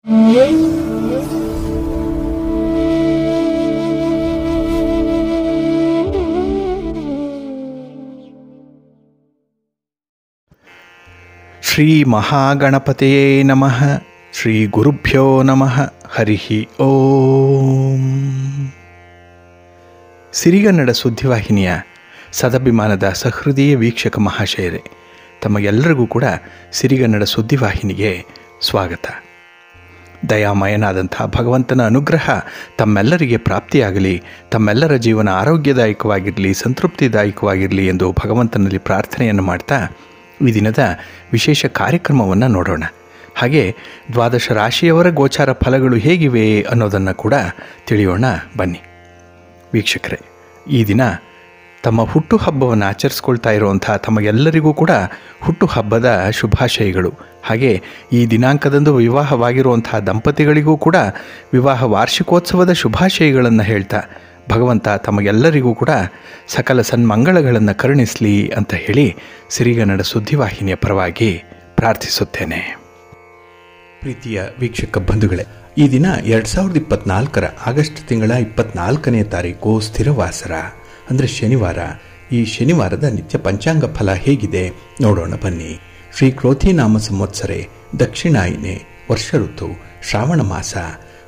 ಶ್ರೀ ಮಹಾಗಣಪತಿಯೇ ನಮಃ. ಶ್ರೀ ಗುರುಭ್ಯೋ ನಮಃ. ಹರಿ ಓಂ. ಸಿರಿಗನ್ನಡ ಸುದ್ದಿವಾಹಿನಿಯ ಸದಭಿಮಾನದ ಸಹೃದಯ ವೀಕ್ಷಕ ಮಹಾಶಯರೇ, ತಮಗೆಲ್ಲರಿಗೂ ಕೂಡ ಸಿರಿಗನ್ನಡ ಸುದ್ದಿವಾಹಿನಿಗೆ ಸ್ವಾಗತ. ದಯಾಮಯನಾದಂಥ ಭಗವಂತನ ಅನುಗ್ರಹ ತಮ್ಮೆಲ್ಲರಿಗೆ ಪ್ರಾಪ್ತಿಯಾಗಲಿ, ತಮ್ಮೆಲ್ಲರ ಜೀವನ ಆರೋಗ್ಯದಾಯಕವಾಗಿರಲಿ, ಸಂತೃಪ್ತಿದಾಯಕವಾಗಿರಲಿ ಎಂದು ಭಗವಂತನಲ್ಲಿ ಪ್ರಾರ್ಥನೆಯನ್ನು ಮಾಡ್ತಾ ಈ ದಿನದ ವಿಶೇಷ ಕಾರ್ಯಕ್ರಮವನ್ನು ನೋಡೋಣ. ಹಾಗೆ ದ್ವಾದಶ ರಾಶಿಯವರ ಗೋಚಾರ ಫಲಗಳು ಹೇಗಿವೆ ಅನ್ನೋದನ್ನು ಕೂಡ ತಿಳಿಯೋಣ ಬನ್ನಿ. ವೀಕ್ಷಕರೇ, ಈ ದಿನ ತಮ್ಮ ಹುಟ್ಟುಹಬ್ಬವನ್ನು ಆಚರಿಸ್ಕೊಳ್ತಾ ಇರುವಂಥ ತಮಗೆಲ್ಲರಿಗೂ ಕೂಡ ಹುಟ್ಟುಹಬ್ಬದ ಶುಭಾಶಯಗಳು. ಹಾಗೆ ಈ ದಿನಾಂಕದಂದು ವಿವಾಹವಾಗಿರುವಂಥ ದಂಪತಿಗಳಿಗೂ ಕೂಡ ವಿವಾಹ ವಾರ್ಷಿಕೋತ್ಸವದ ಶುಭಾಶಯಗಳನ್ನು ಹೇಳ್ತಾ ಭಗವಂತ ತಮಗೆಲ್ಲರಿಗೂ ಕೂಡ ಸಕಲ ಸನ್ಮಂಗಳಗಳನ್ನು ಕರುಣಿಸಲಿ ಅಂತ ಹೇಳಿ ಸಿರಿಗನ್ನಡ ಸುದ್ದಿವಾಹಿನಿಯ ಪರವಾಗಿ ಪ್ರಾರ್ಥಿಸುತ್ತೇನೆ. ಪ್ರೀತಿಯ ವೀಕ್ಷಕ ಬಂಧುಗಳೇ, ಈ ದಿನ 2024 ಆಗಸ್ಟ್ ತಿಂಗಳ 24ನೇ ತಾರೀಕು ಸ್ಥಿರವಾಸರ ಅಂದರೆ ಶನಿವಾರ. ಈ ಶನಿವಾರದ ನಿತ್ಯ ಪಂಚಾಂಗ ಫಲ ಹೇಗಿದೆ ನೋಡೋಣ ಬನ್ನಿ. ಶ್ರೀ ಕ್ರೋಧಿ ನಾಮ ಸಂವತ್ಸರೆ, ದಕ್ಷಿಣಾಯಿನೆ, ವರ್ಷ ಋತು, ಶ್ರಾವಣ ಮಾಸ,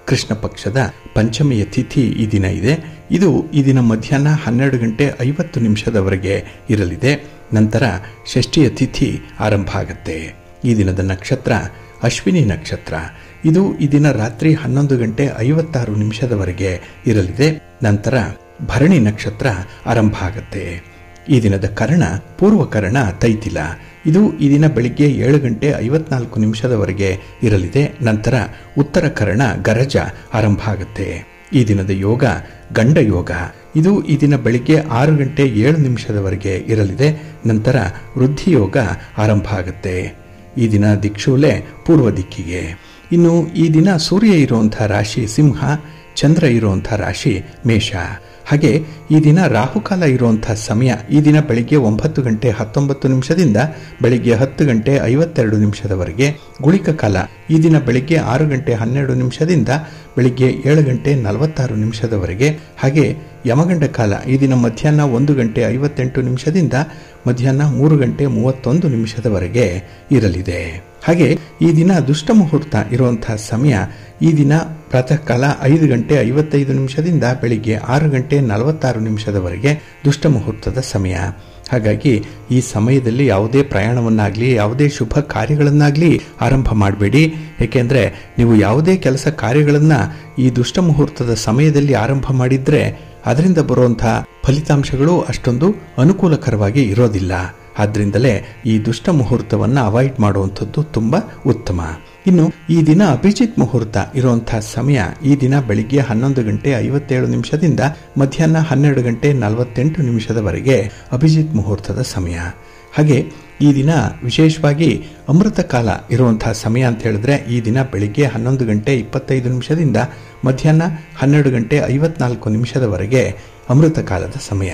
ಕೃಷ್ಣ ಪಕ್ಷದ ಪಂಚಮಿಯ ತಿಥಿ ಈ ದಿನ ಇದೆ. ಇದು ಈ ದಿನ ಮಧ್ಯಾಹ್ನ 12:50 ಇರಲಿದೆ. ನಂತರ ಷಷ್ಠಿಯ ತಿಥಿ ಆರಂಭ ಆಗುತ್ತೆ. ಈ ದಿನದ ನಕ್ಷತ್ರ ಅಶ್ವಿನಿ ನಕ್ಷತ್ರ. ಇದು ಈ ದಿನ ರಾತ್ರಿ 11:56 ಇರಲಿದೆ. ನಂತರ ಭರಣಿ ನಕ್ಷತ್ರ ಆರಂಭ ಆಗುತ್ತೆ. ಈ ದಿನದ ಕರ್ಣ ಪೂರ್ವಕರ್ಣ ತೈತಿಲ. ಇದು ಈ ದಿನ ಬೆಳಿಗ್ಗೆ 7:54 ಇರಲಿದೆ. ನಂತರ ಉತ್ತರ ಕರ್ಣ ಗರಜ ಆರಂಭ ಆಗುತ್ತೆ. ಈ ದಿನದ ಯೋಗ ಗಂಡ ಯೋಗ. ಇದು ಈ ದಿನ ಬೆಳಿಗ್ಗೆ 6:07 ಇರಲಿದೆ. ನಂತರ ವೃದ್ಧಿ ಯೋಗ ಆರಂಭ ಆಗುತ್ತೆ. ಈ ದಿನ ದಿಕ್ಷೂಲೆ ಪೂರ್ವ ದಿಕ್ಕಿಗೆ. ಇನ್ನು ಈ ದಿನ ಸೂರ್ಯ ಇರುವಂಥ ರಾಶಿ ಸಿಂಹ, ಚಂದ್ರ ಇರುವಂಥ ರಾಶಿ ಮೇಷ. ಹಾಗೆ ಈ ದಿನ ರಾಹುಕಾಲ ಇರುವಂಥ ಸಮಯ ಈ ದಿನ ಬೆಳಿಗ್ಗೆ 9:19 ಬೆಳಿಗ್ಗೆ 10:52 ಗುಳಿಕ ಕಾಲ ಈ ದಿನ ಬೆಳಿಗ್ಗೆ 6:12 ಬೆಳಿಗ್ಗೆ 7:46 ಹಾಗೆ ಯಮಗಂಡ ಕಾಲ ಈ ದಿನ ಮಧ್ಯಾಹ್ನ 1:58 ಮಧ್ಯಾಹ್ನ 3:31 ಇರಲಿದೆ. ಹಾಗೆ ಈ ದಿನ ದುಷ್ಟ ಮುಹೂರ್ತ ಇರುವಂತಹ ಸಮಯ ಈ ದಿನ ಪ್ರಾತಃ ಕಾಲ 5:55 ಬೆಳಿಗ್ಗೆ 6:46 ದುಷ್ಟ ಮುಹೂರ್ತದ ಸಮಯ. ಹಾಗಾಗಿ ಈ ಸಮಯದಲ್ಲಿ ಯಾವುದೇ ಪ್ರಯಾಣವನ್ನಾಗಲಿ ಯಾವುದೇ ಶುಭ ಕಾರ್ಯಗಳನ್ನಾಗಲಿ ಆರಂಭ ಮಾಡಬೇಡಿ. ಏಕೆಂದರೆ ನೀವು ಯಾವುದೇ ಕೆಲಸ ಕಾರ್ಯಗಳನ್ನು ಈ ದುಷ್ಟ ಮುಹೂರ್ತದ ಸಮಯದಲ್ಲಿ ಆರಂಭ ಮಾಡಿದರೆ ಅದರಿಂದ ಬರುವಂಥ ಫಲಿತಾಂಶಗಳು ಅಷ್ಟೊಂದು ಅನುಕೂಲಕರವಾಗಿ ಇರೋದಿಲ್ಲ. ಆದ್ದರಿಂದಲೇ ಈ ದುಷ್ಟ ಮುಹೂರ್ತವನ್ನು ಅವಾಯ್ಡ್ ಮಾಡುವಂಥದ್ದು ತುಂಬ ಉತ್ತಮ. ಇನ್ನು ಈ ದಿನ ಅಭಿಜಿತ್ ಮುಹೂರ್ತ ಇರುವಂತಹ ಸಮಯ ಈ ದಿನ ಬೆಳಿಗ್ಗೆ 11:57 ಮಧ್ಯಾಹ್ನ 12:48 ಅಭಿಜಿತ್ ಮುಹೂರ್ತದ ಸಮಯ. ಹಾಗೆ ಈ ದಿನ ವಿಶೇಷವಾಗಿ ಅಮೃತ ಕಾಲ ಇರುವಂತಹ ಸಮಯ ಅಂತ ಹೇಳಿದ್ರೆ ಈ ದಿನ ಬೆಳಿಗ್ಗೆ 11:25 ಮಧ್ಯಾಹ್ನ 12:54 ಅಮೃತ ಕಾಲದ ಸಮಯ.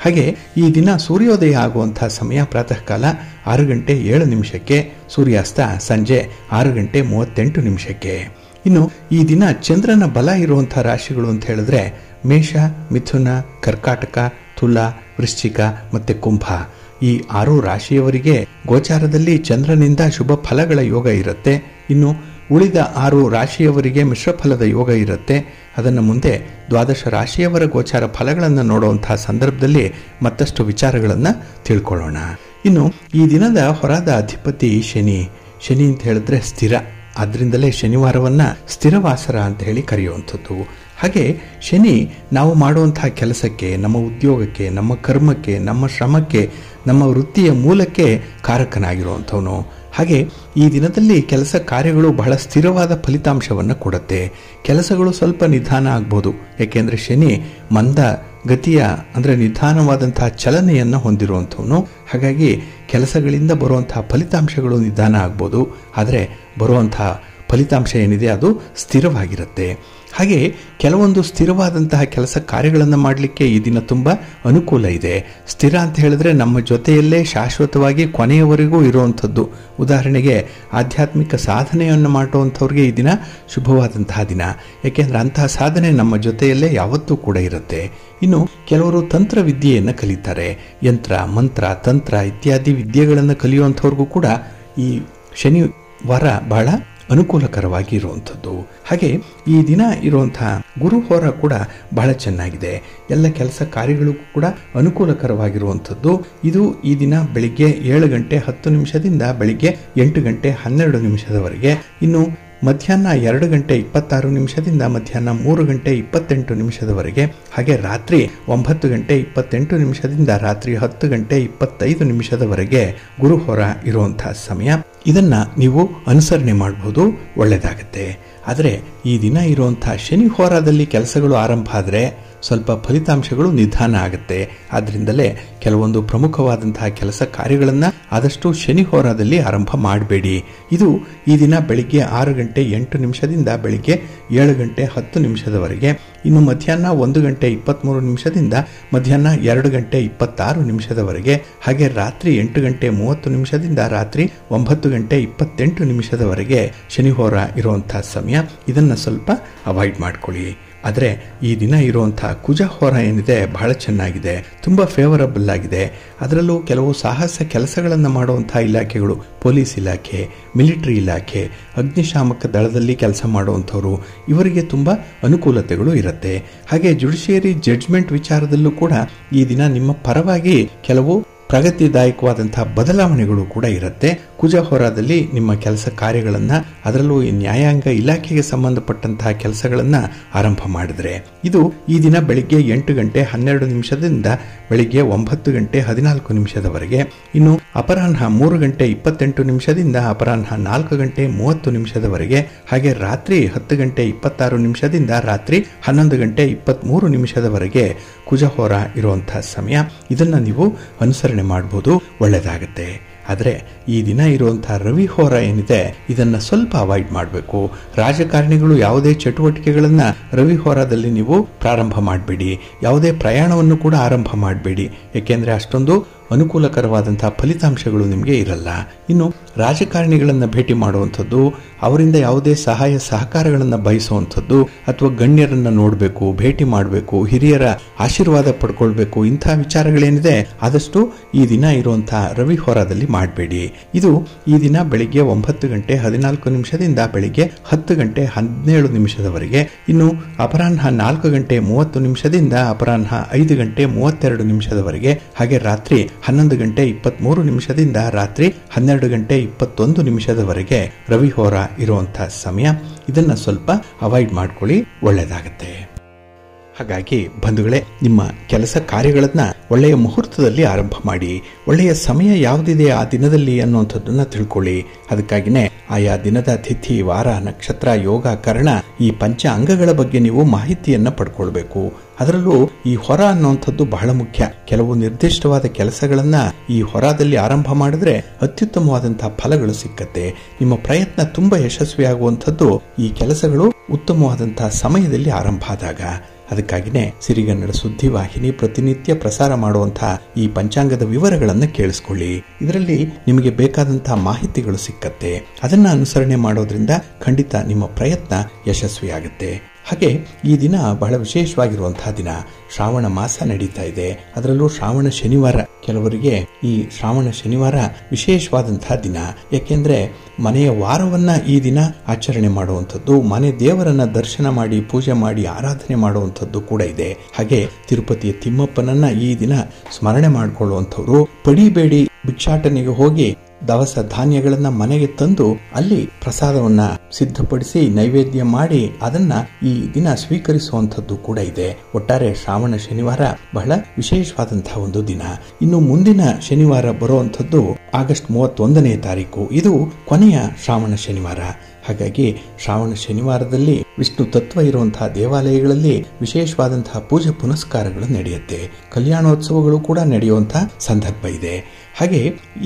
ಹಾಗೆ ಈ ದಿನ ಸೂರ್ಯೋದಯ ಆಗುವಂತಹ ಸಮಯ ಪ್ರಾತಃ ಕಾಲ 6:07 ಸೂರ್ಯಾಸ್ತ ಸಂಜೆ 6:38. ಇನ್ನು ಈ ದಿನ ಚಂದ್ರನ ಬಲ ಇರುವಂತಹ ರಾಶಿಗಳು ಅಂತ ಹೇಳಿದ್ರೆ ಮೇಷ, ಮಿಥುನ, ಕರ್ಕಾಟಕ, ತುಲಾ, ವೃಶ್ಚಿಕ ಮತ್ತೆ ಕುಂಭ. ಈ 6 ರಾಶಿಯವರಿಗೆ ಗೋಚಾರದಲ್ಲಿ ಚಂದ್ರನಿಂದ ಶುಭ ಫಲಗಳ ಯೋಗ ಇರುತ್ತೆ. ಇನ್ನು ಉಳಿದ 6 ರಾಶಿಯವರಿಗೆ ಮಿಶ್ರ ಫಲದ ಯೋಗ ಇರುತ್ತೆ. ಅದನ್ನು ಮುಂದೆ ದ್ವಾದಶ ರಾಶಿಯವರ ಗೋಚಾರ ಫಲಗಳನ್ನು ನೋಡುವಂತಹ ಸಂದರ್ಭದಲ್ಲಿ ಮತ್ತಷ್ಟು ವಿಚಾರಗಳನ್ನು ತಿಳ್ಕೊಳ್ಳೋಣ. ಇನ್ನು ಈ ದಿನದ ಹೊರದ ಅಧಿಪತಿ ಶನಿ. ಶನಿ ಅಂತ ಹೇಳಿದ್ರೆ ಸ್ಥಿರ, ಆದ್ರಿಂದಲೇ ಶನಿವಾರವನ್ನು ಸ್ಥಿರವಾಸರ ಅಂತ ಹೇಳಿ ಕರೆಯುವಂಥದ್ದು. ಹಾಗೆ ಶನಿ ನಾವು ಮಾಡುವಂತಹ ಕೆಲಸಕ್ಕೆ, ನಮ್ಮ ಉದ್ಯೋಗಕ್ಕೆ, ನಮ್ಮ ಕರ್ಮಕ್ಕೆ, ನಮ್ಮ ಶ್ರಮಕ್ಕೆ, ನಮ್ಮ ವೃತ್ತಿಯ ಮೂಲಕ್ಕೆ ಕಾರಕನಾಗಿರುವಂಥವನು. ಹಾಗೆ ಈ ದಿನದಲ್ಲಿ ಕೆಲಸ ಕಾರ್ಯಗಳು ಬಹಳ ಸ್ಥಿರವಾದ ಫಲಿತಾಂಶವನ್ನು ಕೊಡುತ್ತೆ. ಕೆಲಸಗಳು ಸ್ವಲ್ಪ ನಿಧಾನ ಆಗ್ಬೋದು, ಯಾಕೆಂದರೆ ಶನಿ ಮಂದ ಗತಿಯ ಅಂದರೆ ನಿಧಾನವಾದಂತಹ ಚಲನೆಯನ್ನು ಹೊಂದಿರುವಂಥವನು. ಹಾಗಾಗಿ ಕೆಲಸಗಳಿಂದ ಬರುವಂತಹ ಫಲಿತಾಂಶಗಳು ನಿಧಾನ ಆಗ್ಬೋದು, ಆದರೆ ಬರುವಂತಹ ಫಲಿತಾಂಶ ಏನಿದೆ ಅದು ಸ್ಥಿರವಾಗಿರುತ್ತೆ. ಹಾಗೆ ಕೆಲವೊಂದು ಸ್ಥಿರವಾದಂತಹ ಕೆಲಸ ಕಾರ್ಯಗಳನ್ನು ಮಾಡಲಿಕ್ಕೆ ಈ ದಿನ ತುಂಬ ಅನುಕೂಲ ಇದೆ. ಸ್ಥಿರ ಅಂತ ಹೇಳಿದ್ರೆ ನಮ್ಮ ಜೊತೆಯಲ್ಲೇ ಶಾಶ್ವತವಾಗಿ ಕೊನೆಯವರೆಗೂ ಇರುವಂಥದ್ದು. ಉದಾಹರಣೆಗೆ ಆಧ್ಯಾತ್ಮಿಕ ಸಾಧನೆಯನ್ನು ಮಾಡುವಂಥವ್ರಿಗೆ ಈ ದಿನ ಶುಭವಾದಂತಹ ದಿನ. ಏಕೆಂದರೆ ಅಂತಹ ಸಾಧನೆ ನಮ್ಮ ಜೊತೆಯಲ್ಲೇ ಯಾವತ್ತೂ ಕೂಡ ಇರುತ್ತೆ. ಇನ್ನು ಕೆಲವರು ತಂತ್ರ ವಿದ್ಯೆಯನ್ನು ಕಲಿತಾರೆ. ಯಂತ್ರ, ಮಂತ್ರ, ತಂತ್ರ ಇತ್ಯಾದಿ ವಿದ್ಯೆಗಳನ್ನು ಕಲಿಯುವಂಥವ್ರಿಗೂ ಕೂಡ ಈ ಶನಿವಾರ ಬಹಳ ಅನುಕೂಲಕರವಾಗಿ ಇರುವಂಥದ್ದು. ಹಾಗೆ ಈ ದಿನ ಇರುವಂತಹ ಗುರುಹೋರ ಕೂಡ ಬಹಳ ಚೆನ್ನಾಗಿದೆ. ಎಲ್ಲ ಕೆಲಸ ಕಾರ್ಯಗಳಿಗೂ ಕೂಡ ಅನುಕೂಲಕರವಾಗಿರುವಂಥದ್ದು. ಇದು ಈ ದಿನ ಬೆಳಿಗ್ಗೆ 7 ಗಂಟೆ 10 ನಿಮಿಷದಿಂದ ಬೆಳಿಗ್ಗೆ 8 ಗಂಟೆ 12 ನಿಮಿಷದವರೆಗೆ. ಇನ್ನು ಮಧ್ಯಾಹ್ನ 2 ಗಂಟೆ 26 ನಿಮಿಷದಿಂದ ಮಧ್ಯಾಹ್ನ 3 ಗಂಟೆ 28 ನಿಮಿಷದವರೆಗೆ. ಹಾಗೆ ರಾತ್ರಿ 9 ಗಂಟೆ 28 ನಿಮಿಷದಿಂದ ರಾತ್ರಿ 10 ಗಂಟೆ 25 ನಿಮಿಷದವರೆಗೆ ಗುರುಹೋರ ಇರುವಂತಹ ಸಮಯ. ಇದನ್ನು ನೀವು ಅನುಸರಣೆ ಮಾಡಬಹುದು, ಒಳ್ಳೆಯದಾಗತ್ತೆ. ಆದರೆ ಈ ದಿನ ಇರುವಂಥ ಶನಿ ಹೋರಾದಲ್ಲಿ ಕೆಲಸಗಳು ಆರಂಭ ಆದರೆ ಸ್ವಲ್ಪ ಫಲಿತಾಂಶಗಳು ನಿಧಾನ ಆಗುತ್ತೆ. ಆದ್ದರಿಂದಲೇ ಕೆಲವೊಂದು ಪ್ರಮುಖವಾದಂತಹ ಕೆಲಸ ಕಾರ್ಯಗಳನ್ನು ಆದಷ್ಟು ಶನಿ ಹೋರಾದಲ್ಲಿ ಆರಂಭ ಮಾಡಬೇಡಿ. ಇದು ಈ ದಿನ ಬೆಳಿಗ್ಗೆ 6 ಗಂಟೆ 8 ನಿಮಿಷದಿಂದ ಬೆಳಿಗ್ಗೆ 7 ಗಂಟೆ 10 ನಿಮಿಷದವರೆಗೆ. ಇನ್ನು ಮಧ್ಯಾಹ್ನ 1 ಗಂಟೆ 23 ನಿಮಿಷದಿಂದ ಮಧ್ಯಾಹ್ನ 2 ಗಂಟೆ 26 ನಿಮಿಷದವರೆಗೆ. ಹಾಗೆ ರಾತ್ರಿ 8 ಗಂಟೆ 30 ನಿಮಿಷದಿಂದ ರಾತ್ರಿ 9 ಗಂಟೆ 28 ನಿಮಿಷದವರೆಗೆ ಶನಿಹೋರ ಇರುವಂತಹ ಸಮಯ. ಇದನ್ನು ಸ್ವಲ್ಪ ಅವಾಯ್ಡ್ ಮಾಡ್ಕೊಳ್ಳಿ. ಆದರೆ ಈ ದಿನ ಇರುವಂಥ ಕುಜ ಹೋರ ಏನಿದೆ ಬಹಳ ಚೆನ್ನಾಗಿದೆ, ತುಂಬ ಫೇವರಬಲ್ ಆಗಿದೆ. ಅದರಲ್ಲೂ ಕೆಲವು ಸಾಹಸ ಕೆಲಸಗಳನ್ನು ಮಾಡುವಂಥ ಇಲಾಖೆಗಳು, ಪೊಲೀಸ್ ಇಲಾಖೆ, ಮಿಲಿಟರಿ ಇಲಾಖೆ, ಅಗ್ನಿಶಾಮಕ ದಳದಲ್ಲಿ ಕೆಲಸ ಮಾಡುವಂಥವ್ರು, ಇವರಿಗೆ ತುಂಬ ಅನುಕೂಲತೆಗಳು ಇರುತ್ತೆ. ಹಾಗೆ ಜುಡಿಷಿಯರಿ ಜಡ್ಜ್ಮೆಂಟ್ ವಿಚಾರದಲ್ಲೂ ಕೂಡ ಈ ದಿನ ನಿಮ್ಮ ಪರವಾಗಿ ಕೆಲವು ಪ್ರಗತಿದಾಯಕವಾದಂತಹ ಬದಲಾವಣೆಗಳು ಕೂಡ ಇರುತ್ತೆ. ಕುಜ ಹೋರಾದಲ್ಲಿ ನಿಮ್ಮ ಕೆಲಸ ಕಾರ್ಯಗಳನ್ನು, ಅದರಲ್ಲೂ ನ್ಯಾಯಾಂಗ ಇಲಾಖೆಗೆ ಸಂಬಂಧಪಟ್ಟಂತಹ ಕೆಲಸಗಳನ್ನು ಆರಂಭ ಮಾಡಿದ್ರೆ ಇದು ಈ ದಿನ ಬೆಳಿಗ್ಗೆ 8 ಗಂಟೆ 12 ನಿಮಿಷದಿಂದ ಬೆಳಿಗ್ಗೆ 9 ಗಂಟೆ 14 ನಿಮಿಷದವರೆಗೆ. ಇನ್ನು ಅಪರಾಹ್ನ 3 ಗಂಟೆ 28 ನಿಮಿಷದಿಂದ ಅಪರಾಹ್ನ 4 ಗಂಟೆ 30 ನಿಮಿಷದವರೆಗೆ. ಹಾಗೆ ರಾತ್ರಿ 10 ಗಂಟೆ 26 ನಿಮಿಷದಿಂದ ರಾತ್ರಿ 11 ಗಂಟೆ 23 ನಿಮಿಷದವರೆಗೆ ಕುಜಹೋರ ಇರುವಂತಹ ಸಮಯ. ಇದನ್ನು ನೀವು ಅನುಸರಣೆ ಮಾಡಬಹುದು, ಒಳ್ಳೆಯದಾಗುತ್ತೆ. ಆದರೆ ಈ ದಿನ ಇರುವಂತಹ ರವಿ ಹೋರ ಏನಿದೆ ಇದನ್ನು ಸ್ವಲ್ಪ ಅವಾಯ್ಡ್ ಮಾಡಬೇಕು. ರಾಜಕಾರಣಿಗಳು ಯಾವುದೇ ಚಟುವಟಿಕೆಗಳನ್ನು ರವಿ ಹೋರಾದಲ್ಲಿ ನೀವು ಪ್ರಾರಂಭ ಮಾಡಬೇಡಿ. ಯಾವುದೇ ಪ್ರಯಾಣವನ್ನು ಕೂಡ ಆರಂಭ ಮಾಡಬೇಡಿ. ಏಕೆಂದರೆ ಅಷ್ಟೊಂದು ಅನುಕೂಲಕರವಾದಂತಹ ಫಲಿತಾಂಶಗಳು ನಿಮಗೆ ಇರಲ್ಲ. ಇನ್ನು ರಾಜಕಾರಣಿಗಳನ್ನು ಭೇಟಿ ಮಾಡುವಂಥದ್ದು, ಅವರಿಂದ ಯಾವುದೇ ಸಹಾಯ ಸಹಕಾರಗಳನ್ನು ಬಯಸುವಂಥದ್ದು, ಅಥವಾ ಗಣ್ಯರನ್ನು ನೋಡಬೇಕು, ಭೇಟಿ ಮಾಡಬೇಕು, ಹಿರಿಯರ ಆಶೀರ್ವಾದ ಪಡ್ಕೊಳ್ಬೇಕು, ಇಂಥ ವಿಚಾರಗಳೇನಿದೆ ಆದಷ್ಟು ಈ ದಿನ ಇರುವಂತಹ ರವಿ ಹೋರಾದಲ್ಲಿ ಮಾಡಬೇಡಿ. ಇದು ಈ ದಿನ ಬೆಳಿಗ್ಗೆ 9 ಗಂಟೆ 14 ನಿಮಿಷದಿಂದ ಬೆಳಿಗ್ಗೆ 10 ಗಂಟೆ 17 ನಿಮಿಷದವರೆಗೆ. ಇನ್ನು ಅಪರಾಹ್ನ 4 ಗಂಟೆ 30 ನಿಮಿಷದಿಂದ ಅಪರಾಹ್ನ 5 ಗಂಟೆ 32 ನಿಮಿಷದವರೆಗೆ. ಹಾಗೆ ರಾತ್ರಿ 11 ಗಂಟೆ 23 ನಿಮಿಷದಿಂದ ರಾತ್ರಿ 12 ಗಂಟೆ 21 ನಿಮಿಷದವರೆಗೆ ರವಿ ಹೋರ ಇರುವಂತಹ ಸಮಯ. ಇದನ್ನು ಸ್ವಲ್ಪ ಅವಾಯ್ಡ್ ಮಾಡ್ಕೊಳ್ಳಿ, ಒಳ್ಳೆಯದಾಗತ್ತೆ. ಹಾಗಾಗಿ ಬಂಧುಗಳೇ, ನಿಮ್ಮ ಕೆಲಸ ಕಾರ್ಯಗಳನ್ನು ಒಳ್ಳೆಯ ಮುಹೂರ್ತದಲ್ಲಿ ಆರಂಭ ಮಾಡಿ. ಒಳ್ಳೆಯ ಸಮಯ ಯಾವುದಿದೆ ಆ ದಿನದಲ್ಲಿ ಅನ್ನುವಂಥದ್ದನ್ನು ತಿಳ್ಕೊಳ್ಳಿ. ಅದಕ್ಕಾಗಿಯೇ ಆಯಾ ದಿನದ ತಿಥಿ, ವಾರ, ನಕ್ಷತ್ರ, ಯೋಗ, ಕರ್ಣ ಈ ಪಂಚ ಅಂಗಗಳ ಬಗ್ಗೆ ನೀವು ಮಾಹಿತಿಯನ್ನು ಪಡ್ಕೊಳ್ಬೇಕು. ಅದರಲ್ಲೂ ಈ ಹೊರ ಅನ್ನುವಂಥದ್ದು ಬಹಳ ಮುಖ್ಯ. ಕೆಲವು ನಿರ್ದಿಷ್ಟವಾದ ಕೆಲಸಗಳನ್ನ ಈ ಹೊರದಲ್ಲಿ ಆರಂಭ ಮಾಡಿದ್ರೆ ಅತ್ಯುತ್ತಮವಾದಂತಹ ಫಲಗಳು ಸಿಕ್ಕತ್ತೆ. ನಿಮ್ಮ ಪ್ರಯತ್ನ ತುಂಬಾ ಯಶಸ್ವಿಯಾಗುವಂಥದ್ದು ಈ ಕೆಲಸಗಳು ಉತ್ತಮವಾದಂತಹ ಸಮಯದಲ್ಲಿ ಆರಂಭ ಆದಾಗ. ಅದಕ್ಕಾಗಿಯೇ ಸಿರಿಗನ್ನಡ ಸುದ್ದಿ ವಾಹಿನಿ ಪ್ರತಿನಿತ್ಯ ಪ್ರಸಾರ ಮಾಡುವಂತಹ ಈ ಪಂಚಾಂಗದ ವಿವರಗಳನ್ನು ಕೇಳಿಸ್ಕೊಳ್ಳಿ. ಇದರಲ್ಲಿ ನಿಮಗೆ ಬೇಕಾದಂತಹ ಮಾಹಿತಿಗಳು ಸಿಕ್ಕತ್ತೆ. ಅದನ್ನ ಅನುಸರಣೆ ಮಾಡೋದ್ರಿಂದ ಖಂಡಿತ ನಿಮ್ಮ ಪ್ರಯತ್ನ ಯಶಸ್ವಿಯಾಗುತ್ತೆ. ಹಾಗೆ ಈ ದಿನ ಬಹಳ ವಿಶೇಷವಾಗಿರುವಂತಹ ದಿನ. ಶ್ರಾವಣ ಮಾಸ ನಡೀತಾ ಇದೆ. ಅದರಲ್ಲೂ ಶ್ರಾವಣ ಶನಿವಾರ. ಕೆಲವರಿಗೆ ಈ ಶ್ರಾವಣ ಶನಿವಾರ ವಿಶೇಷವಾದಂತಹ ದಿನ. ಯಾಕೆಂದ್ರೆ ಮನೆಯ ವಾರವನ್ನ ಈ ದಿನ ಆಚರಣೆ ಮಾಡುವಂಥದ್ದು, ಮನೆ ದೇವರನ್ನ ದರ್ಶನ ಮಾಡಿ ಪೂಜೆ ಮಾಡಿ ಆರಾಧನೆ ಮಾಡುವಂಥದ್ದು ಕೂಡ ಇದೆ. ಹಾಗೆ ತಿರುಪತಿಯ ತಿಮ್ಮಪ್ಪನನ್ನ ಈ ದಿನ ಸ್ಮರಣೆ ಮಾಡಿಕೊಳ್ಳುವಂಥವ್ರು ಪಡಿಬೇಡಿ, ಭಿಕ್ಷಾಟನೆಗೆ ಹೋಗಿ ದವಸ ಧಾನ್ಯಗಳನ್ನ ಮನೆಗೆ ತಂದು ಅಲ್ಲಿ ಪ್ರಸಾದವನ್ನ ಸಿದ್ಧಪಡಿಸಿ ನೈವೇದ್ಯ ಮಾಡಿ ಅದನ್ನ ಈ ದಿನ ಸ್ವೀಕರಿಸುವಂಥದ್ದು ಕೂಡ ಇದೆ. ಒಟ್ಟಾರೆ ಶ್ರಾವಣ ಶನಿವಾರ ಬಹಳ ವಿಶೇಷವಾದಂತಹ ಒಂದು ದಿನ. ಇನ್ನು ಮುಂದಿನ ಶನಿವಾರ ಬರುವಂಥದ್ದು ಆಗಸ್ಟ್ 31ನೇ ತಾರೀಕು. ಇದು ಕೊನೆಯ ಶ್ರಾವಣ ಶನಿವಾರ. ಹಾಗಾಗಿ ಶ್ರಾವಣ ಶನಿವಾರದಲ್ಲಿ ವಿಷ್ಣು ತತ್ವ ಇರುವಂತಹ ದೇವಾಲಯಗಳಲ್ಲಿ ವಿಶೇಷವಾದಂತಹ ಪೂಜೆ ಪುನಸ್ಕಾರಗಳು ನಡೆಯುತ್ತೆ. ಕಲ್ಯಾಣೋತ್ಸವಗಳು ಕೂಡ ನಡೆಯುವಂತಹ ಸಂದರ್ಭ ಇದೆ. ಹಾಗೆ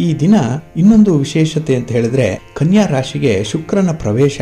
ಈ ದಿನ ಇನ್ನೊಂದು ವಿಶೇಷತೆ ಅಂತ ಹೇಳಿದ್ರೆ ಕನ್ಯಾ ರಾಶಿಗೆ ಶುಕ್ರನ ಪ್ರವೇಶ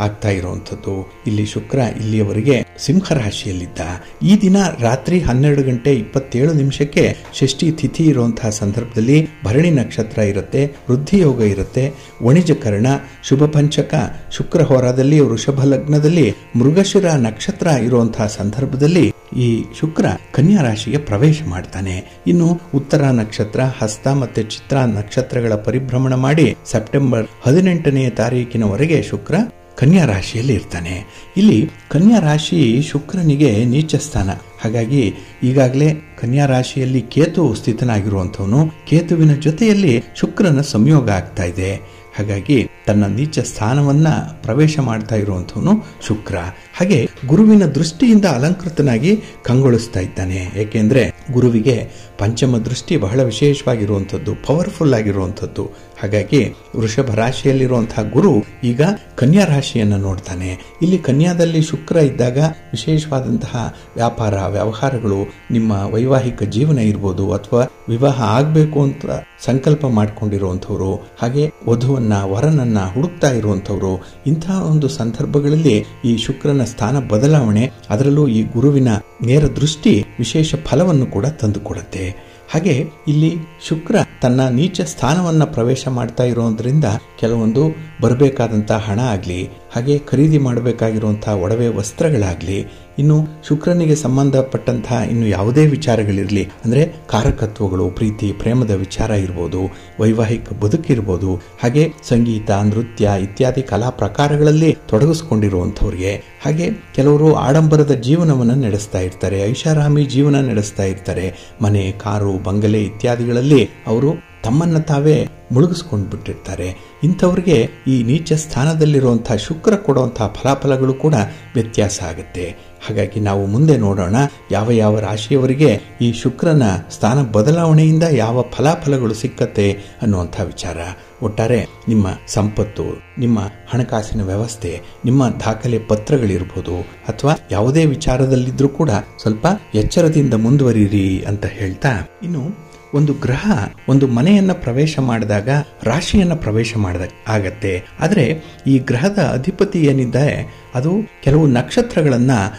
ಆಗ್ತಾ ಇರುವಂತದ್ದು. ಇಲ್ಲಿ ಶುಕ್ರ ಇಲ್ಲಿಯವರೆಗೆ ಸಿಂಹ ರಾಶಿಯಲ್ಲಿದ್ದ. ಈ ದಿನ ರಾತ್ರಿ 12:27 ಷಷ್ಠಿ ತಿಥಿ ಇರುವಂತಹ ಸಂದರ್ಭದಲ್ಲಿ ಭರಣಿ ನಕ್ಷತ್ರ ಇರುತ್ತೆ, ವೃದ್ಧಿ ಯೋಗ ಇರುತ್ತೆ, ವಣಿಜಕರಣ, ಶುಭ ಪಂಚಕ, ಶುಕ್ರ ಹೋರಾದಲ್ಲಿ ವೃಷಭ ಲಗ್ನದಲ್ಲಿ ಮೃಗಶಿರ ನಕ್ಷತ್ರ ಇರುವಂತಹ ಸಂದರ್ಭದಲ್ಲಿ ಈ ಶುಕ್ರ ಕನ್ಯಾ ರಾಶಿಗೆ ಪ್ರವೇಶ ಮಾಡ್ತಾನೆ. ಇನ್ನು ಉತ್ತರ ನಕ್ಷತ್ರ, ಹಸ್ತ ಮತ್ತೆ ಚಿತ್ರ ನಕ್ಷತ್ರಗಳ ಪರಿಭ್ರಮಣ ಮಾಡಿ ಸೆಪ್ಟೆಂಬರ್ 18ನೇ ತಾರೀಕಿನವರೆಗೆ ಶುಕ್ರ ಕನ್ಯಾ ರಾಶಿಯಲ್ಲಿ ಇರ್ತಾನೆ. ಇಲ್ಲಿ ಕನ್ಯಾ ರಾಶಿ ಶುಕ್ರನಿಗೆ ನೀಚ ಸ್ಥಾನ. ಹಾಗಾಗಿ ಈಗಾಗಲೇ ಕನ್ಯಾ ರಾಶಿಯಲ್ಲಿ ಕೇತು ಸ್ಥಿತನಾಗಿರುವಂಥವನು, ಕೇತುವಿನ ಜೊತೆಯಲ್ಲಿ ಶುಕ್ರನ ಸಂಯೋಗ ಆಗ್ತಾ ಇದೆ. ಹಾಗಾಗಿ ತನ್ನ ನೀಚ ಸ್ಥಾನವನ್ನ ಪ್ರವೇಶ ಮಾಡ್ತಾ ಇರುವಂಥವನು ಶುಕ್ರ. ಹಾಗೆ ಗುರುವಿನ ದೃಷ್ಟಿಯಿಂದ ಅಲಂಕೃತನಾಗಿ ಕಂಗೊಳಿಸ್ತಾ ಇದ್ದಾನೆ. ಏಕೆಂದ್ರೆ ಗುರುವಿಗೆ ಪಂಚಮ ದೃಷ್ಟಿ ಬಹಳ ವಿಶೇಷವಾಗಿರುವಂಥದ್ದು, ಪವರ್ಫುಲ್ ಆಗಿರುವಂಥದ್ದು. ಹಾಗಾಗಿ ವೃಷಭ ರಾಶಿಯಲ್ಲಿರುವಂತಹ ಗುರು ಈಗ ಕನ್ಯಾ ರಾಶಿಯನ್ನು ನೋಡ್ತಾನೆ. ಇಲ್ಲಿ ಕನ್ಯಾದಲ್ಲಿ ಶುಕ್ರ ಇದ್ದಾಗ ವಿಶೇಷವಾದಂತಹ ವ್ಯಾಪಾರ ವ್ಯವಹಾರಗಳು, ನಿಮ್ಮ ವೈವಾಹಿಕ ಜೀವನ ಇರ್ಬೋದು, ಅಥವಾ ವಿವಾಹ ಆಗಬೇಕು ಅಂತ ಸಂಕಲ್ಪ ಮಾಡ್ಕೊಂಡಿರುವಂಥವ್ರು, ಹಾಗೆ ವಧುವನ್ನ ವರನನ್ನ ಹುಡುಕ್ತಾ ಇರುವಂಥವ್ರು, ಇಂತಹ ಒಂದು ಸಂದರ್ಭಗಳಲ್ಲಿ ಈ ಶುಕ್ರನ ಸ್ಥಾನ ಬದಲಾವಣೆ, ಅದರಲ್ಲೂ ಈ ಗುರುವಿನ ನೇರ ದೃಷ್ಟಿ ವಿಶೇಷ ಫಲವನ್ನು ಕೂಡ ತಂದುಕೊಡುತ್ತೆ. ಹಾಗೆ ಇಲ್ಲಿ ಶುಕ್ರ ತನ್ನ ನೀಚ ಸ್ಥಾನವನ್ನ ಪ್ರವೇಶ ಮಾಡ್ತಾ ಇರೋದ್ರಿಂದ ಕೆಲವೊಂದು ಬರಬೇಕಾದಂತಹ ಹಣ ಆಗ್ಲಿ, ಹಾಗೆ ಖರೀದಿ ಮಾಡಬೇಕಾಗಿರುವಂತಹ ಒಡವೆ ವಸ್ತ್ರಗಳಾಗ್ಲಿ, ಇನ್ನು ಶುಕ್ರನಿಗೆ ಸಂಬಂಧಪಟ್ಟಂತಹ ಇನ್ನು ಯಾವುದೇ ವಿಚಾರಗಳಿರಲಿ, ಅಂದ್ರೆ ಕಾರಕತ್ವಗಳು, ಪ್ರೀತಿ ಪ್ರೇಮದ ವಿಚಾರ ಇರ್ಬೋದು, ವೈವಾಹಿಕ ಬದುಕಿರ್ಬೋದು, ಹಾಗೆ ಸಂಗೀತ, ನೃತ್ಯ ಇತ್ಯಾದಿ ಕಲಾ ಪ್ರಕಾರಗಳಲ್ಲಿ ತೊಡಗಿಸ್ಕೊಂಡಿರುವಂಥವ್ರಿಗೆ, ಹಾಗೆ ಕೆಲವರು ಆಡಂಬರದ ಜೀವನವನ್ನು ನಡೆಸ್ತಾ ಇರ್ತಾರೆ, ಐಷಾರಾಮಿ ಜೀವನ ನಡೆಸ್ತಾ ಇರ್ತಾರೆ, ಮನೆ, ಕಾರು, ಬಂಗಲೆ ಇತ್ಯಾದಿಗಳಲ್ಲಿ ಅವರು ತಮ್ಮನ್ನ ತಾವೇ ಮುಳುಗಿಸ್ಕೊಂಡು ಬಿಟ್ಟಿರ್ತಾರೆ. ಇಂಥವ್ರಿಗೆ ಈ ನೀಚ ಸ್ಥಾನದಲ್ಲಿರುವಂತಹ ಶುಕ್ರ ಕೊಡುವಂತಹ ಫಲಾಫಲಗಳು ಕೂಡ ವ್ಯತ್ಯಾಸ ಆಗುತ್ತೆ. ಹಾಗಾಗಿ ನಾವು ಮುಂದೆ ನೋಡೋಣ ಯಾವ ಯಾವ ರಾಶಿಯವರಿಗೆ ಈ ಶುಕ್ರನ ಸ್ಥಾನ ಬದಲಾವಣೆಯಿಂದ ಯಾವ ಫಲಾಫಲಗಳು ಸಿಕ್ಕತ್ತೆ ಅನ್ನುವಂಥ ವಿಚಾರ. ಒಟ್ಟಾರೆ ನಿಮ್ಮ ಸಂಪತ್ತು, ನಿಮ್ಮ ಹಣಕಾಸಿನ ವ್ಯವಸ್ಥೆ, ನಿಮ್ಮ ದಾಖಲೆ ಪತ್ರಗಳಿರ್ಬೋದು, ಅಥವಾ ಯಾವುದೇ ವಿಚಾರದಲ್ಲಿದ್ರೂ ಕೂಡ ಸ್ವಲ್ಪ ಎಚ್ಚರದಿಂದ ಮುಂದುವರಿಯಿರಿ ಅಂತ ಹೇಳ್ತಾ, ಇನ್ನು ಒಂದು ಗ್ರಹ ಒಂದು ಮನೆಯನ್ನ ಪ್ರವೇಶ ಮಾಡಿದಾಗ ರಾಶಿಯನ್ನ ಪ್ರವೇಶ ಮಾಡಿದಾಗ ಆಗತ್ತೆ. ಆದರೆ ಈ ಗ್ರಹದ ಅಧಿಪತಿ ಏನಿದೆ ಅದು ಕೆಲವು ನಕ್ಷತ್ರಗಳನ್ನ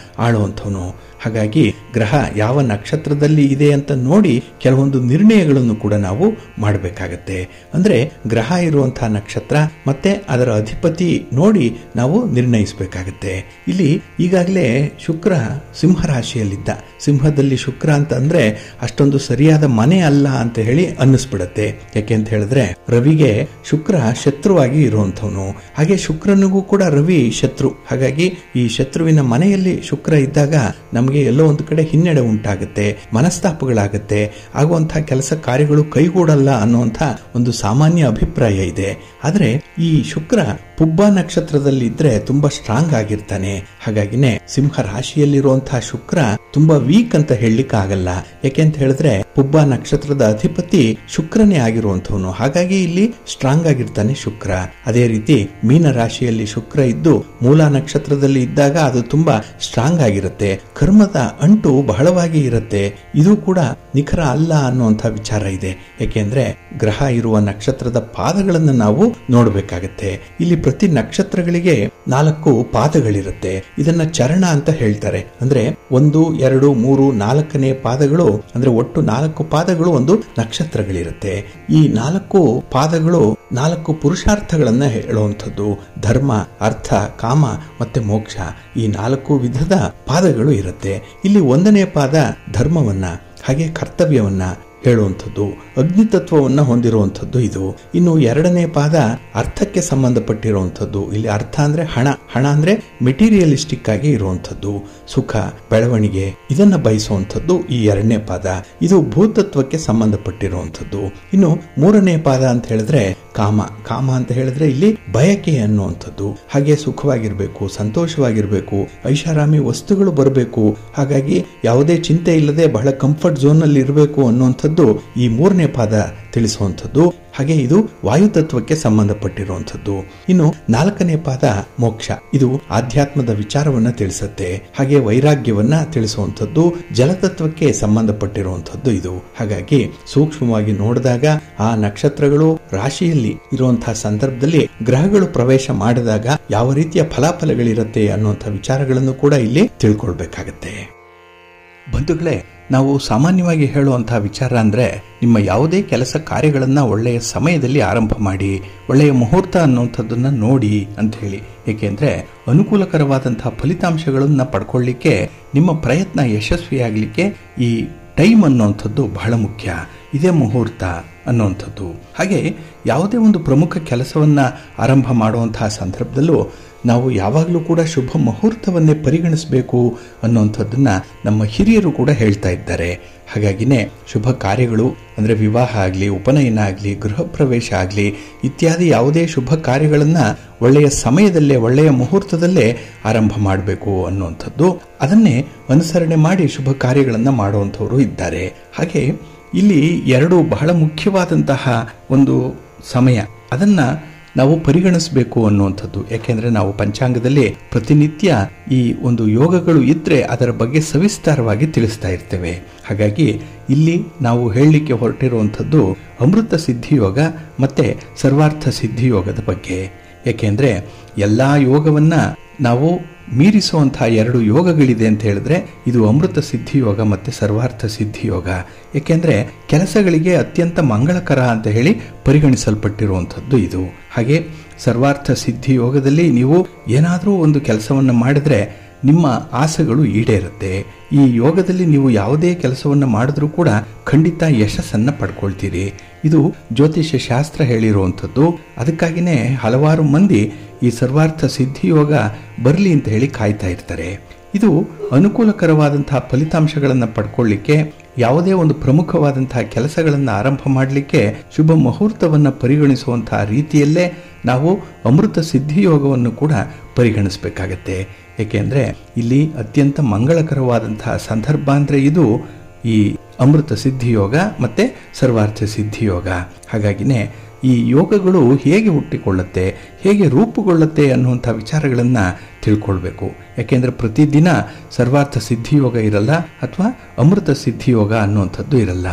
ಆಳುವಂಥವನು. ಹಾಗಾಗಿ ಗ್ರಹ ಯಾವ ನಕ್ಷತ್ರದಲ್ಲಿ ಇದೆ ಅಂತ ನೋಡಿ ಕೆಲವೊಂದು ನಿರ್ಣಯಗಳನ್ನು ಕೂಡ ನಾವು ಮಾಡಬೇಕಾಗತ್ತೆ. ಅಂದ್ರೆ ಗ್ರಹ ಇರುವಂತಹ ನಕ್ಷತ್ರ ಮತ್ತೆ ಅದರ ಅಧಿಪತಿ ನೋಡಿ ನಾವು ನಿರ್ಣಯಿಸಬೇಕಾಗತ್ತೆ. ಇಲ್ಲಿ ಈಗಾಗಲೇ ಶುಕ್ರ ಸಿಂಹ ರಾಶಿಯಲ್ಲಿದ್ದ. ಸಿಂಹದಲ್ಲಿ ಶುಕ್ರ ಅಂತ ಅಂದ್ರೆ ಅಷ್ಟೊಂದು ಸರಿಯಾದ ಮನೆ ಅಲ್ಲ ಅಂತ ಹೇಳಿ ಅನ್ನಿಸ್ಬಿಡತ್ತೆ. ಯಾಕೆ ಅಂತ ಹೇಳಿದ್ರೆ ರವಿಗೆ ಶುಕ್ರ ಶತ್ರುವಾಗಿ ಇರುವಂಥವನು, ಹಾಗೆ ಶುಕ್ರನಿಗೂ ಕೂಡ ರವಿ ಶತ್ರು. ಹಾಗಾಗಿ ಈ ಶತ್ರುವಿನ ಮನೆಯಲ್ಲಿ ಶುಕ್ರ ಇದ್ದಾಗ ನಮಗೆ ಎಲ್ಲೋ ಒಂದು ಕಡೆ ಹಿನ್ನಡೆ ಉಂಟಾಗುತ್ತೆ, ಮನಸ್ತಾಪಗಳಾಗುತ್ತೆ, ಆಗುವಂತಹ ಕೆಲಸ ಕಾರ್ಯಗಳು ಕೈಗೂಡಲ್ಲ ಅನ್ನುವಂಥ ಒಂದು ಸಾಮಾನ್ಯ ಅಭಿಪ್ರಾಯ ಇದೆ. ಆದರೆ ಈ ಶುಕ್ರ ಪುಬ್ಬ ನಕ್ಷತ್ರದಲ್ಲಿ ಇದ್ರೆ ತುಂಬಾ ಸ್ಟ್ರಾಂಗ್ ಆಗಿರ್ತಾನೆ. ಹಾಗಾಗಿನೇ ಸಿಂಹ ರಾಶಿಯಲ್ಲಿರುವಂತಹ ಶುಕ್ರ ತುಂಬಾ ವೀಕ್ ಅಂತ ಹೇಳಲಿಕ್ಕೆ ಆಗಲ್ಲ. ಯಾಕೆ ಅಂತ ಹೇಳಿದ್ರೆ ಪುಬ್ಬ ನಕ್ಷತ್ರದ ಅಧಿಪತಿ ಶುಕ್ರನೇ ಆಗಿರುವಂತವನು. ಹಾಗಾಗಿ ಇಲ್ಲಿ ಸ್ಟ್ರಾಂಗ್ ಆಗಿರ್ತಾನೆ ಶುಕ್ರ. ಅದೇ ರೀತಿ ಮೀನ ರಾಶಿಯಲ್ಲಿ ಶುಕ್ರ ಇದ್ದು ಮೂಲ ನಕ್ಷತ್ರದಲ್ಲಿ ಇದ್ದಾಗ ಅದು ತುಂಬಾ ಸ್ಟ್ರಾಂಗ್ ಆಗಿರುತ್ತೆ. ಕರ್ಮದ ಅಂಟು ಬಹಳವಾಗಿ ಇರುತ್ತೆ. ಇದು ಕೂಡ ನಿಖರ ಅಲ್ಲ ಅನ್ನುವಂಥ ವಿಚಾರ ಇದೆ. ಯಾಕೆಂದ್ರೆ ಗ್ರಹ ಇರುವ ನಕ್ಷತ್ರದ ಪಾದಗಳನ್ನು ನಾವು ನೋಡಬೇಕಾಗತ್ತೆ. ಇಲ್ಲಿ ಪ್ರತಿ ನಕ್ಷತ್ರಗಳಿಗೆ 4 ಪಾದಗಳಿರುತ್ತೆ. ಇದನ್ನ ಚರಣ ಅಂತ ಹೇಳ್ತಾರೆ. ಅಂದ್ರೆ 1, 2, 3, 4ನೇ ಪಾದಗಳು, ಅಂದ್ರೆ ಒಟ್ಟು 4 ಪಾದಗಳು ಒಂದು ನಕ್ಷತ್ರಗಳಿರುತ್ತೆ. ಈ 4 ಪಾದಗಳು 4 ಪುರುಷಾರ್ಥಗಳನ್ನ ಹೇಳುವಂಥದ್ದು. ಧರ್ಮ, ಅರ್ಥ, ಕಾಮ ಮತ್ತೆ ಮೋಕ್ಷ, ಈ 4 ವಿಧದ ಪಾದಗಳು ಇರುತ್ತೆ. ಇಲ್ಲಿ 1ನೇ ಪಾದ ಧರ್ಮವನ್ನ, ಹಾಗೆ ಕರ್ತವ್ಯವನ್ನ ಹೇಳುವಂಥದ್ದು, ಅಗ್ನಿತತ್ವವನ್ನು ಹೊಂದಿರುವಂಥದ್ದು ಇದು. ಇನ್ನು 2ನೇ ಪಾದ ಅರ್ಥಕ್ಕೆ ಸಂಬಂಧಪಟ್ಟಿರುವಂಥದ್ದು. ಇಲ್ಲಿ ಅರ್ಥ ಅಂದ್ರೆ ಹಣ, ಹಣ ಅಂದ್ರೆ ಮೆಟೀರಿಯಲಿಸ್ಟಿಕ್ ಆಗಿ ಇರುವಂಥದ್ದು, ಸುಖ, ಬೆಳವಣಿಗೆ, ಇದನ್ನ ಬಯಸುವಂಥದ್ದು ಈ 2ನೇ ಪಾದ. ಇದು ಭೂತತ್ವಕ್ಕೆ ಸಂಬಂಧಪಟ್ಟಿರುವಂಥದ್ದು. ಇನ್ನು 3ನೇ ಪಾದ ಅಂತ ಹೇಳಿದ್ರೆ ಕಾಮ. ಕಾಮ ಅಂತ ಹೇಳಿದ್ರೆ ಇಲ್ಲಿ ಬಯಕೆ ಅನ್ನುವಂಥದ್ದು. ಹಾಗೆ ಸುಖವಾಗಿರ್ಬೇಕು, ಸಂತೋಷವಾಗಿರ್ಬೇಕು, ಐಷಾರಾಮಿ ವಸ್ತುಗಳು ಬರಬೇಕು, ಹಾಗಾಗಿ ಯಾವುದೇ ಚಿಂತೆ ಇಲ್ಲದೆ ಬಹಳ ಕಂಫರ್ಟ್ ಝೋನ್ ಅಲ್ಲಿ ಇರಬೇಕು ಅನ್ನುವಂಥದ್ದು ಈ 3ನೇ ಪಾದ ತಿಳಿಸುವಂಥದ್ದು. ಹಾಗೆ ಇದು ವಾಯುತತ್ವಕ್ಕೆ ಸಂಬಂಧಪಟ್ಟಿರುವಂಥದ್ದು. ಇನ್ನು 4ನೇ ಪಾದ ಮೋಕ್ಷ. ಇದು ಆಧ್ಯಾತ್ಮದ ವಿಚಾರವನ್ನ ತಿಳಿಸುತ್ತೆ. ಹಾಗೆ ವೈರಾಗ್ಯವನ್ನ ತಿಳಿಸುವಂಥದ್ದು, ಜಲತತ್ವಕ್ಕೆ ಸಂಬಂಧಪಟ್ಟಿರುವಂಥದ್ದು ಇದು. ಹಾಗಾಗಿ ಸೂಕ್ಷ್ಮವಾಗಿ ನೋಡಿದಾಗ ಆ ನಕ್ಷತ್ರಗಳು ರಾಶಿಯಲ್ಲಿ ಇರುವಂತಹ ಸಂದರ್ಭದಲ್ಲಿ ಗ್ರಹಗಳು ಪ್ರವೇಶ ಮಾಡಿದಾಗ ಯಾವ ರೀತಿಯ ಫಲಾಫಲಗಳಿರುತ್ತೆ ಅನ್ನುವಂಥ ವಿಚಾರಗಳನ್ನು ಕೂಡ ಇಲ್ಲಿ ತಿಳ್ಕೊಳ್ಬೇಕಾಗತ್ತೆ. ಬಂಧುಗಳೇ, ನಾವು ಸಾಮಾನ್ಯವಾಗಿ ಹೇಳುವಂತಹ ವಿಚಾರ ಅಂದ್ರೆ, ನಿಮ್ಮ ಯಾವುದೇ ಕೆಲಸ ಕಾರ್ಯಗಳನ್ನ ಒಳ್ಳೆಯ ಸಮಯದಲ್ಲಿ ಆರಂಭ ಮಾಡಿ, ಒಳ್ಳೆಯ ಮುಹೂರ್ತ ಅನ್ನುವಂಥದ್ದನ್ನ ನೋಡಿ ಅಂತ ಹೇಳಿ. ಏಕೆಂದ್ರೆ ಅನುಕೂಲಕರವಾದಂತಹ ಫಲಿತಾಂಶಗಳನ್ನ ಪಡ್ಕೊಳ್ಳಿಕ್ಕೆ, ನಿಮ್ಮ ಪ್ರಯತ್ನ ಯಶಸ್ವಿಯಾಗಲಿಕ್ಕೆ ಈ ಟೈಮ್ ಅನ್ನುವಂಥದ್ದು ಬಹಳ ಮುಖ್ಯ. ಇದೇ ಮುಹೂರ್ತ ಅನ್ನುವಂಥದ್ದು. ಹಾಗೆ ಯಾವುದೇ ಒಂದು ಪ್ರಮುಖ ಕೆಲಸವನ್ನ ಆರಂಭ ಮಾಡುವಂತಹ ಸಂದರ್ಭದಲ್ಲೂ ನಾವು ಯಾವಾಗಲೂ ಕೂಡ ಶುಭ ಮುಹೂರ್ತವನ್ನೇ ಪರಿಗಣಿಸಬೇಕು ಅನ್ನುವಂಥದ್ದನ್ನ ನಮ್ಮ ಹಿರಿಯರು ಕೂಡ ಹೇಳ್ತಾ ಇದ್ದಾರೆ. ಹಾಗಾಗಿನೇ ಶುಭ ಕಾರ್ಯಗಳು ಅಂದರೆ ವಿವಾಹ ಆಗಲಿ, ಉಪನಯನ ಆಗಲಿ, ಗೃಹ ಪ್ರವೇಶ ಆಗಲಿ ಇತ್ಯಾದಿ ಯಾವುದೇ ಶುಭ ಕಾರ್ಯಗಳನ್ನ ಒಳ್ಳೆಯ ಸಮಯದಲ್ಲೇ, ಒಳ್ಳೆಯ ಮುಹೂರ್ತದಲ್ಲೇ ಆರಂಭ ಮಾಡಬೇಕು ಅನ್ನುವಂಥದ್ದು. ಅದನ್ನೇ ಅನುಸರಣೆ ಮಾಡಿ ಶುಭ ಕಾರ್ಯಗಳನ್ನ ಮಾಡುವಂಥವರು ಇದ್ದಾರೆ. ಹಾಗೆ ಇಲ್ಲಿ 2 ಬಹಳ ಮುಖ್ಯವಾದಂತಹ ಒಂದು ಸಮಯ, ಅದನ್ನ ನಾವು ಪರಿಗಣಿಸಬೇಕು ಅನ್ನುವಂಥದ್ದು. ಯಾಕೆಂದ್ರೆ ನಾವು ಪಂಚಾಂಗದಲ್ಲಿ ಪ್ರತಿನಿತ್ಯ ಈ ಒಂದು ಯೋಗಗಳು ಇದ್ರೆ ಅದರ ಬಗ್ಗೆ ಸವಿಸ್ತಾರವಾಗಿ ತಿಳಿಸ್ತಾ ಇರ್ತೇವೆ. ಹಾಗಾಗಿ ಇಲ್ಲಿ ನಾವು ಹೇಳಲಿಕ್ಕೆ ಹೊರಟಿರುವಂಥದ್ದು ಅಮೃತ ಸಿದ್ಧಿಯೋಗ ಮತ್ತೆ ಸರ್ವಾರ್ಥ ಸಿದ್ಧಿಯೋಗದ ಬಗ್ಗೆ. ಯಾಕೆಂದ್ರೆ ಎಲ್ಲಾ ಯೋಗವನ್ನ ನಾವು ಮೀರಿಸುವಂತಹ 2 ಯೋಗಗಳಿದೆ ಅಂತ ಹೇಳಿದ್ರೆ ಇದು ಅಮೃತ ಸಿದ್ಧಿಯೋಗ ಮತ್ತೆ ಸರ್ವಾರ್ಥ ಸಿದ್ಧಿಯೋಗ. ಏಕೆಂದ್ರೆ ಕೆಲಸಗಳಿಗೆ ಅತ್ಯಂತ ಮಂಗಳಕರ ಅಂತ ಹೇಳಿ ಪರಿಗಣಿಸಲ್ಪಟ್ಟಿರುವಂಥದ್ದು ಇದು. ಹಾಗೆ ಸರ್ವಾರ್ಥ ಸಿದ್ಧಿಯೋಗದಲ್ಲಿ ನೀವು ಏನಾದರೂ ಒಂದು ಕೆಲಸವನ್ನು ಮಾಡಿದ್ರೆ ನಿಮ್ಮ ಆಸೆಗಳು ಈಡೇರುತ್ತೆ. ಈ ಯೋಗದಲ್ಲಿ ನೀವು ಯಾವುದೇ ಕೆಲಸವನ್ನು ಮಾಡಿದ್ರೂ ಕೂಡ ಖಂಡಿತ ಯಶಸ್ಸನ್ನ ಪಡ್ಕೊಳ್ತೀರಿ. ಇದು ಜ್ಯೋತಿಷ್ಯ ಶಾಸ್ತ್ರ ಹೇಳಿರುವಂಥದ್ದು. ಅದಕ್ಕಾಗಿನೇ ಹಲವಾರು ಮಂದಿ ಈ ಸರ್ವಾರ್ಥ ಸಿದ್ಧಿಯೋಗ ಬರಲಿ ಅಂತ ಹೇಳಿ ಕಾಯ್ತಾ ಇರ್ತಾರೆ. ಇದು ಅನುಕೂಲಕರವಾದಂತಹ ಫಲಿತಾಂಶಗಳನ್ನು ಪಡ್ಕೊಳ್ಳಿಕ್ಕೆ, ಯಾವುದೇ ಒಂದು ಪ್ರಮುಖವಾದಂತಹ ಕೆಲಸಗಳನ್ನು ಆರಂಭ ಮಾಡಲಿಕ್ಕೆ ಶುಭ ಮುಹೂರ್ತವನ್ನು ಪರಿಗಣಿಸುವಂತಹ ರೀತಿಯಲ್ಲೇ ನಾವು ಅಮೃತ ಸಿದ್ಧಿಯೋಗವನ್ನು ಕೂಡ ಪರಿಗಣಿಸಬೇಕಾಗತ್ತೆ. ಏಕೆಂದ್ರೆ ಇಲ್ಲಿ ಅತ್ಯಂತ ಮಂಗಳಕರವಾದಂತಹ ಸಂದರ್ಭ ಅಂದ್ರೆ ಇದು ಈ ಅಮೃತ ಸಿದ್ಧಿಯೋಗ ಮತ್ತೆ ಸರ್ವಾರ್ಥ ಸಿದ್ಧಿಯೋಗ. ಹಾಗಾಗಿನೇ ಈ ಯೋಗಗಳು ಹೇಗೆ ಹುಟ್ಟಿಕೊಳ್ಳುತ್ತೆ, ಹೇಗೆ ರೂಪುಗೊಳ್ಳುತ್ತೆ ಅನ್ನುವಂಥ ವಿಚಾರಗಳನ್ನ ತಿಳ್ಕೊಳ್ಬೇಕು. ಯಾಕೆಂದ್ರೆ ಪ್ರತಿದಿನ ಸರ್ವಾರ್ಥ ಸಿದ್ಧಿಯೋಗ ಇರಲ್ಲ, ಅಥವಾ ಅಮೃತ ಸಿದ್ಧಿಯೋಗ ಅನ್ನುವಂಥದ್ದು ಇರಲ್ಲ.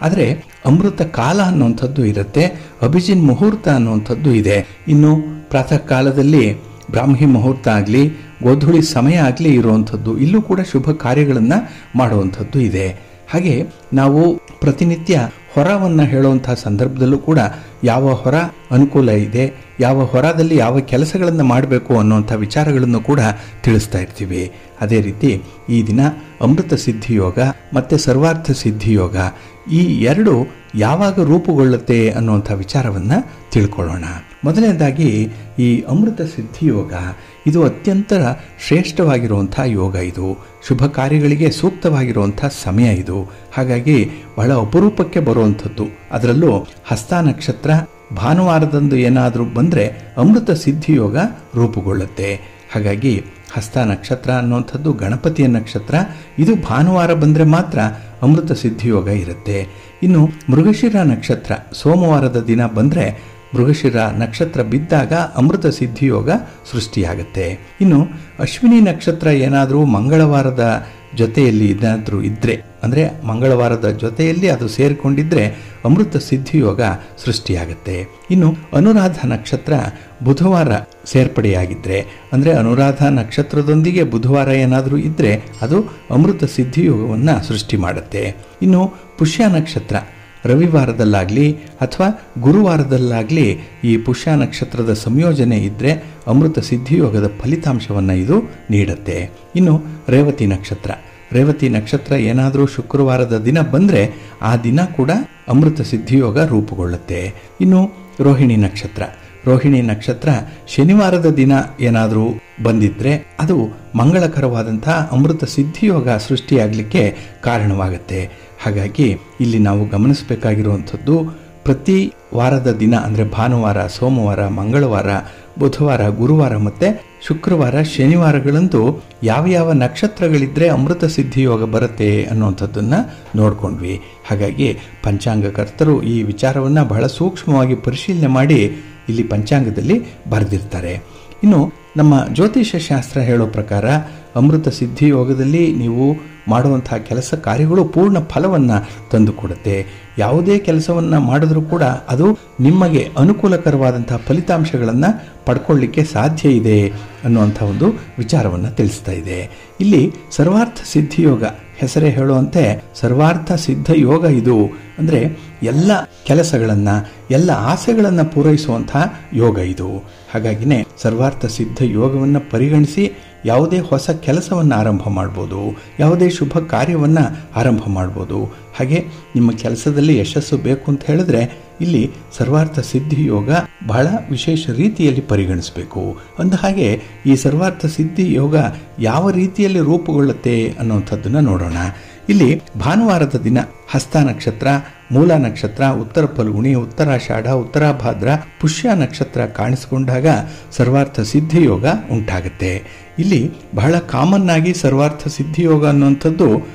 ಆದರೆ ಅಮೃತ ಕಾಲ ಅನ್ನುವಂಥದ್ದು ಇರುತ್ತೆ, ಅಭಿಜಿನ್ ಮುಹೂರ್ತ ಅನ್ನುವಂಥದ್ದು ಇದೆ. ಇನ್ನು ಪ್ರಾತಃ ಕಾಲದಲ್ಲಿ ಬ್ರಾಹ್ಮಿ ಮುಹೂರ್ತ ಆಗಲಿ, ಗೋಧೂಳಿ ಸಮಯ ಆಗಲಿ ಇರುವಂಥದ್ದು, ಇಲ್ಲೂ ಕೂಡ ಶುಭ ಕಾರ್ಯಗಳನ್ನು ಮಾಡುವಂಥದ್ದು ಇದೆ. ಹಾಗೆ ನಾವು ಪ್ರತಿನಿತ್ಯ ಹೊರವನ್ನು ಹೇಳುವಂತಹ ಸಂದರ್ಭದಲ್ಲೂ ಕೂಡ ಯಾವ ಹೊರ ಅನುಕೂಲ ಇದೆ, ಯಾವ ಹೊರದಲ್ಲಿ ಯಾವ ಕೆಲಸಗಳನ್ನು ಮಾಡಬೇಕು ಅನ್ನುವಂಥ ವಿಚಾರಗಳನ್ನು ಕೂಡ ತಿಳಿಸ್ತಾ ಇರ್ತೀವಿ. ಅದೇ ರೀತಿ ಈ ದಿನ ಅಮೃತ ಸಿದ್ಧಿಯೋಗ ಮತ್ತು ಸರ್ವಾರ್ಥ ಸಿದ್ಧಿಯೋಗ ಈ 2 ಯಾವಾಗ ರೂಪುಗೊಳ್ಳುತ್ತೆ ಅನ್ನುವಂಥ ವಿಚಾರವನ್ನು ತಿಳ್ಕೊಳ್ಳೋಣ. ಮೊದಲನೇದಾಗಿ ಈ ಅಮೃತ ಸಿದ್ಧಿಯೋಗ ಇದು ಅತ್ಯಂತ ಶ್ರೇಷ್ಠವಾಗಿರುವಂಥ ಯೋಗ. ಇದು ಶುಭ ಕಾರ್ಯಗಳಿಗೆ ಸೂಕ್ತವಾಗಿರುವಂಥ ಸಮಯ ಇದು. ಹಾಗಾಗಿ ಬಹಳ ಅಪರೂಪಕ್ಕೆ ಬರುವಂಥದ್ದು. ಅದರಲ್ಲೂ ಹಸ್ತ ನಕ್ಷತ್ರ ಭಾನುವಾರದಂದು ಏನಾದರೂ ಬಂದರೆ ಅಮೃತ ಸಿದ್ಧಿಯೋಗ ರೂಪುಗೊಳ್ಳುತ್ತೆ. ಹಾಗಾಗಿ ಹಸ್ತ ನಕ್ಷತ್ರ ಅನ್ನುವಂಥದ್ದು ಗಣಪತಿಯ ನಕ್ಷತ್ರ. ಇದು ಭಾನುವಾರ ಬಂದರೆ ಮಾತ್ರ ಅಮೃತ ಸಿದ್ಧಿಯೋಗ ಇರುತ್ತೆ. ಇನ್ನು ಮೃಗಶಿರ ನಕ್ಷತ್ರ ಸೋಮವಾರದ ದಿನ ಬಂದರೆ, ಮೃಗಶಿರ ನಕ್ಷತ್ರ ಬಿದ್ದಾಗ ಅಮೃತ ಸಿದ್ಧಿಯೋಗ ಸೃಷ್ಟಿಯಾಗುತ್ತೆ. ಇನ್ನು ಅಶ್ವಿನಿ ನಕ್ಷತ್ರ ಏನಾದರೂ ಮಂಗಳವಾರದ ಜೊತೆಯಲ್ಲಿ ಏನಾದರೂ ಇದ್ದರೆ, ಅಂದರೆ ಮಂಗಳವಾರದ ಜೊತೆಯಲ್ಲಿ ಅದು ಸೇರಿಕೊಂಡಿದ್ರೆ ಅಮೃತ ಸಿದ್ಧಿಯೋಗ ಸೃಷ್ಟಿಯಾಗುತ್ತೆ. ಇನ್ನು ಅನುರಾಧ ನಕ್ಷತ್ರ ಬುಧವಾರ ಸೇರ್ಪಡೆಯಾಗಿದ್ದರೆ, ಅಂದರೆ ಅನುರಾಧ ನಕ್ಷತ್ರದೊಂದಿಗೆ ಬುಧವಾರ ಏನಾದರೂ ಇದ್ದರೆ ಅದು ಅಮೃತ ಸಿದ್ಧಿಯೋಗವನ್ನು ಸೃಷ್ಟಿ ಮಾಡುತ್ತೆ. ಇನ್ನು ಪುಷ್ಯ ನಕ್ಷತ್ರ ರವಿವಾರದಲ್ಲಾಗಲಿ ಅಥವಾ ಗುರುವಾರದಲ್ಲಾಗಲಿ ಈ ಪುಷ್ಯ ನಕ್ಷತ್ರದ ಸಂಯೋಜನೆ ಇದ್ದರೆ ಅಮೃತ ಸಿದ್ಧಿಯೋಗದ ಫಲಿತಾಂಶವನ್ನು ಇದು ನೀಡುತ್ತೆ. ಇನ್ನು ರೇವತಿ ನಕ್ಷತ್ರ ಏನಾದರೂ ಶುಕ್ರವಾರದ ದಿನ ಬಂದರೆ ಆ ದಿನ ಕೂಡ ಅಮೃತ ಸಿದ್ಧಿಯೋಗ ರೂಪುಗೊಳ್ಳುತ್ತೆ. ಇನ್ನು ರೋಹಿಣಿ ನಕ್ಷತ್ರ ಶನಿವಾರದ ದಿನ ಏನಾದರೂ ಬಂದಿದ್ರೆ ಅದು ಮಂಗಳಕರವಾದಂತಹ ಅಮೃತ ಸಿದ್ಧಿಯೋಗ ಸೃಷ್ಟಿಯಾಗಲಿಕ್ಕೆ ಕಾರಣವಾಗುತ್ತೆ. ಹಾಗಾಗಿ ಇಲ್ಲಿ ನಾವು ಗಮನಿಸಬೇಕಾಗಿರುವಂಥದ್ದು, ಪ್ರತಿ ವಾರದ ದಿನ ಅಂದರೆ ಭಾನುವಾರ, ಸೋಮವಾರ, ಮಂಗಳವಾರ, ಬುಧವಾರ, ಗುರುವಾರ ಮತ್ತು ಶುಕ್ರವಾರ ಶನಿವಾರಗಳಂದು ಯಾವ ಯಾವ ನಕ್ಷತ್ರಗಳಿದ್ರೆ ಅಮೃತ ಸಿದ್ಧಿ ಯೋಗ ಬರುತ್ತೆ ಅನ್ನುವಂಥದ್ದನ್ನು ನೋಡ್ಕೊಂಡ್ವಿ. ಹಾಗಾಗಿ ಪಂಚಾಂಗಕರ್ತರು ಈ ವಿಚಾರವನ್ನು ಬಹಳ ಸೂಕ್ಷ್ಮವಾಗಿ ಪರಿಶೀಲನೆ ಮಾಡಿ ಇಲ್ಲಿ ಪಂಚಾಂಗದಲ್ಲಿ ಬರೆದಿರ್ತಾರೆ. ಇನ್ನು ನಮ್ಮ ಜ್ಯೋತಿಷ್ಯ ಶಾಸ್ತ್ರ ಹೇಳೋ ಪ್ರಕಾರ ಅಮೃತ ಸಿದ್ಧಿ ಯೋಗದಲ್ಲಿ ನೀವು ಮಾಡುವಂತಹ ಕೆಲಸ ಕಾರ್ಯಗಳು ಪೂರ್ಣ ಫಲವನ್ನು ತಂದುಕೊಡುತ್ತೆ. ಯಾವುದೇ ಕೆಲಸವನ್ನು ಮಾಡಿದ್ರೂ ಕೂಡ ಅದು ನಿಮಗೆ ಅನುಕೂಲಕರವಾದಂತಹ ಫಲಿತಾಂಶಗಳನ್ನು ಪಡ್ಕೊಳ್ಳಿಕ್ಕೆ ಸಾಧ್ಯ ಇದೆ ಅನ್ನುವಂಥ ಒಂದು ವಿಚಾರವನ್ನು ತಿಳಿಸ್ತಾ ಇದೆ. ಇಲ್ಲಿ ಸರ್ವಾರ್ಥ ಸಿದ್ಧಿ ಯೋಗ ಹೆಸರೇ ಹೇಳುವಂತೆ ಸರ್ವಾರ್ಥ ಸಿದ್ಧ ಯೋಗ ಇದು ಅಂದರೆ ಎಲ್ಲ ಕೆಲಸಗಳನ್ನು ಎಲ್ಲ ಆಸೆಗಳನ್ನು ಪೂರೈಸುವಂತಹ ಯೋಗ ಇದು. ಹಾಗಾಗಿನೇ ಸರ್ವಾರ್ಥ ಸಿದ್ಧ ಯೋಗವನ್ನು ಪರಿಗಣಿಸಿ ಯಾವುದೇ ಹೊಸ ಕೆಲಸವನ್ನು ಆರಂಭ ಮಾಡ್ಬೋದು, ಯಾವುದೇ ಶುಭ ಕಾರ್ಯವನ್ನು ಆರಂಭ ಮಾಡ್ಬೋದು. ಹಾಗೆ ನಿಮ್ಮ ಕೆಲಸದಲ್ಲಿ ಯಶಸ್ಸು ಬೇಕು ಅಂತ ಹೇಳಿದ್ರೆ ಇಲ್ಲಿ ಸರ್ವಾರ್ಥ ಸಿದ್ಧಿ ಯೋಗ ಬಹಳ ವಿಶೇಷ ರೀತಿಯಲ್ಲಿ ಪರಿಗಣಿಸಬೇಕು. ಅಂದ ಹಾಗೆ ಈ ಸರ್ವಾರ್ಥ ಸಿದ್ಧಿ ಯೋಗ ಯಾವ ರೀತಿಯಲ್ಲಿ ರೂಪುಗೊಳ್ಳುತ್ತೆ ಅನ್ನುವಂಥದ್ದನ್ನು ನೋಡೋಣ. ಇಲ್ಲಿ ಭಾನುವಾರದ ದಿನ ಹಸ್ತ ನಕ್ಷತ್ರ, ಮೂಲ ನಕ್ಷತ್ರ, ಉತ್ತರ ಫಲ್ಗುಣಿ, ಉತ್ತರಾಷಾಢ, ಉತ್ತರಾಭಾದ್ರ, ಪುಷ್ಯ ನಕ್ಷತ್ರ ಕಾಣಿಸಿಕೊಂಡಾಗ ಸರ್ವಾರ್ಥ ಸಿದ್ಧಿ ಯೋಗ ಉಂಟಾಗುತ್ತೆ. ಇಲ್ಲಿ ಬಹಳ ಕಾಮನ್ ಆಗಿ ಸರ್ವಾರ್ಥ ಸಿದ್ಧಿ ಯೋಗ ಅನ್ನುವಂಥದ್ದು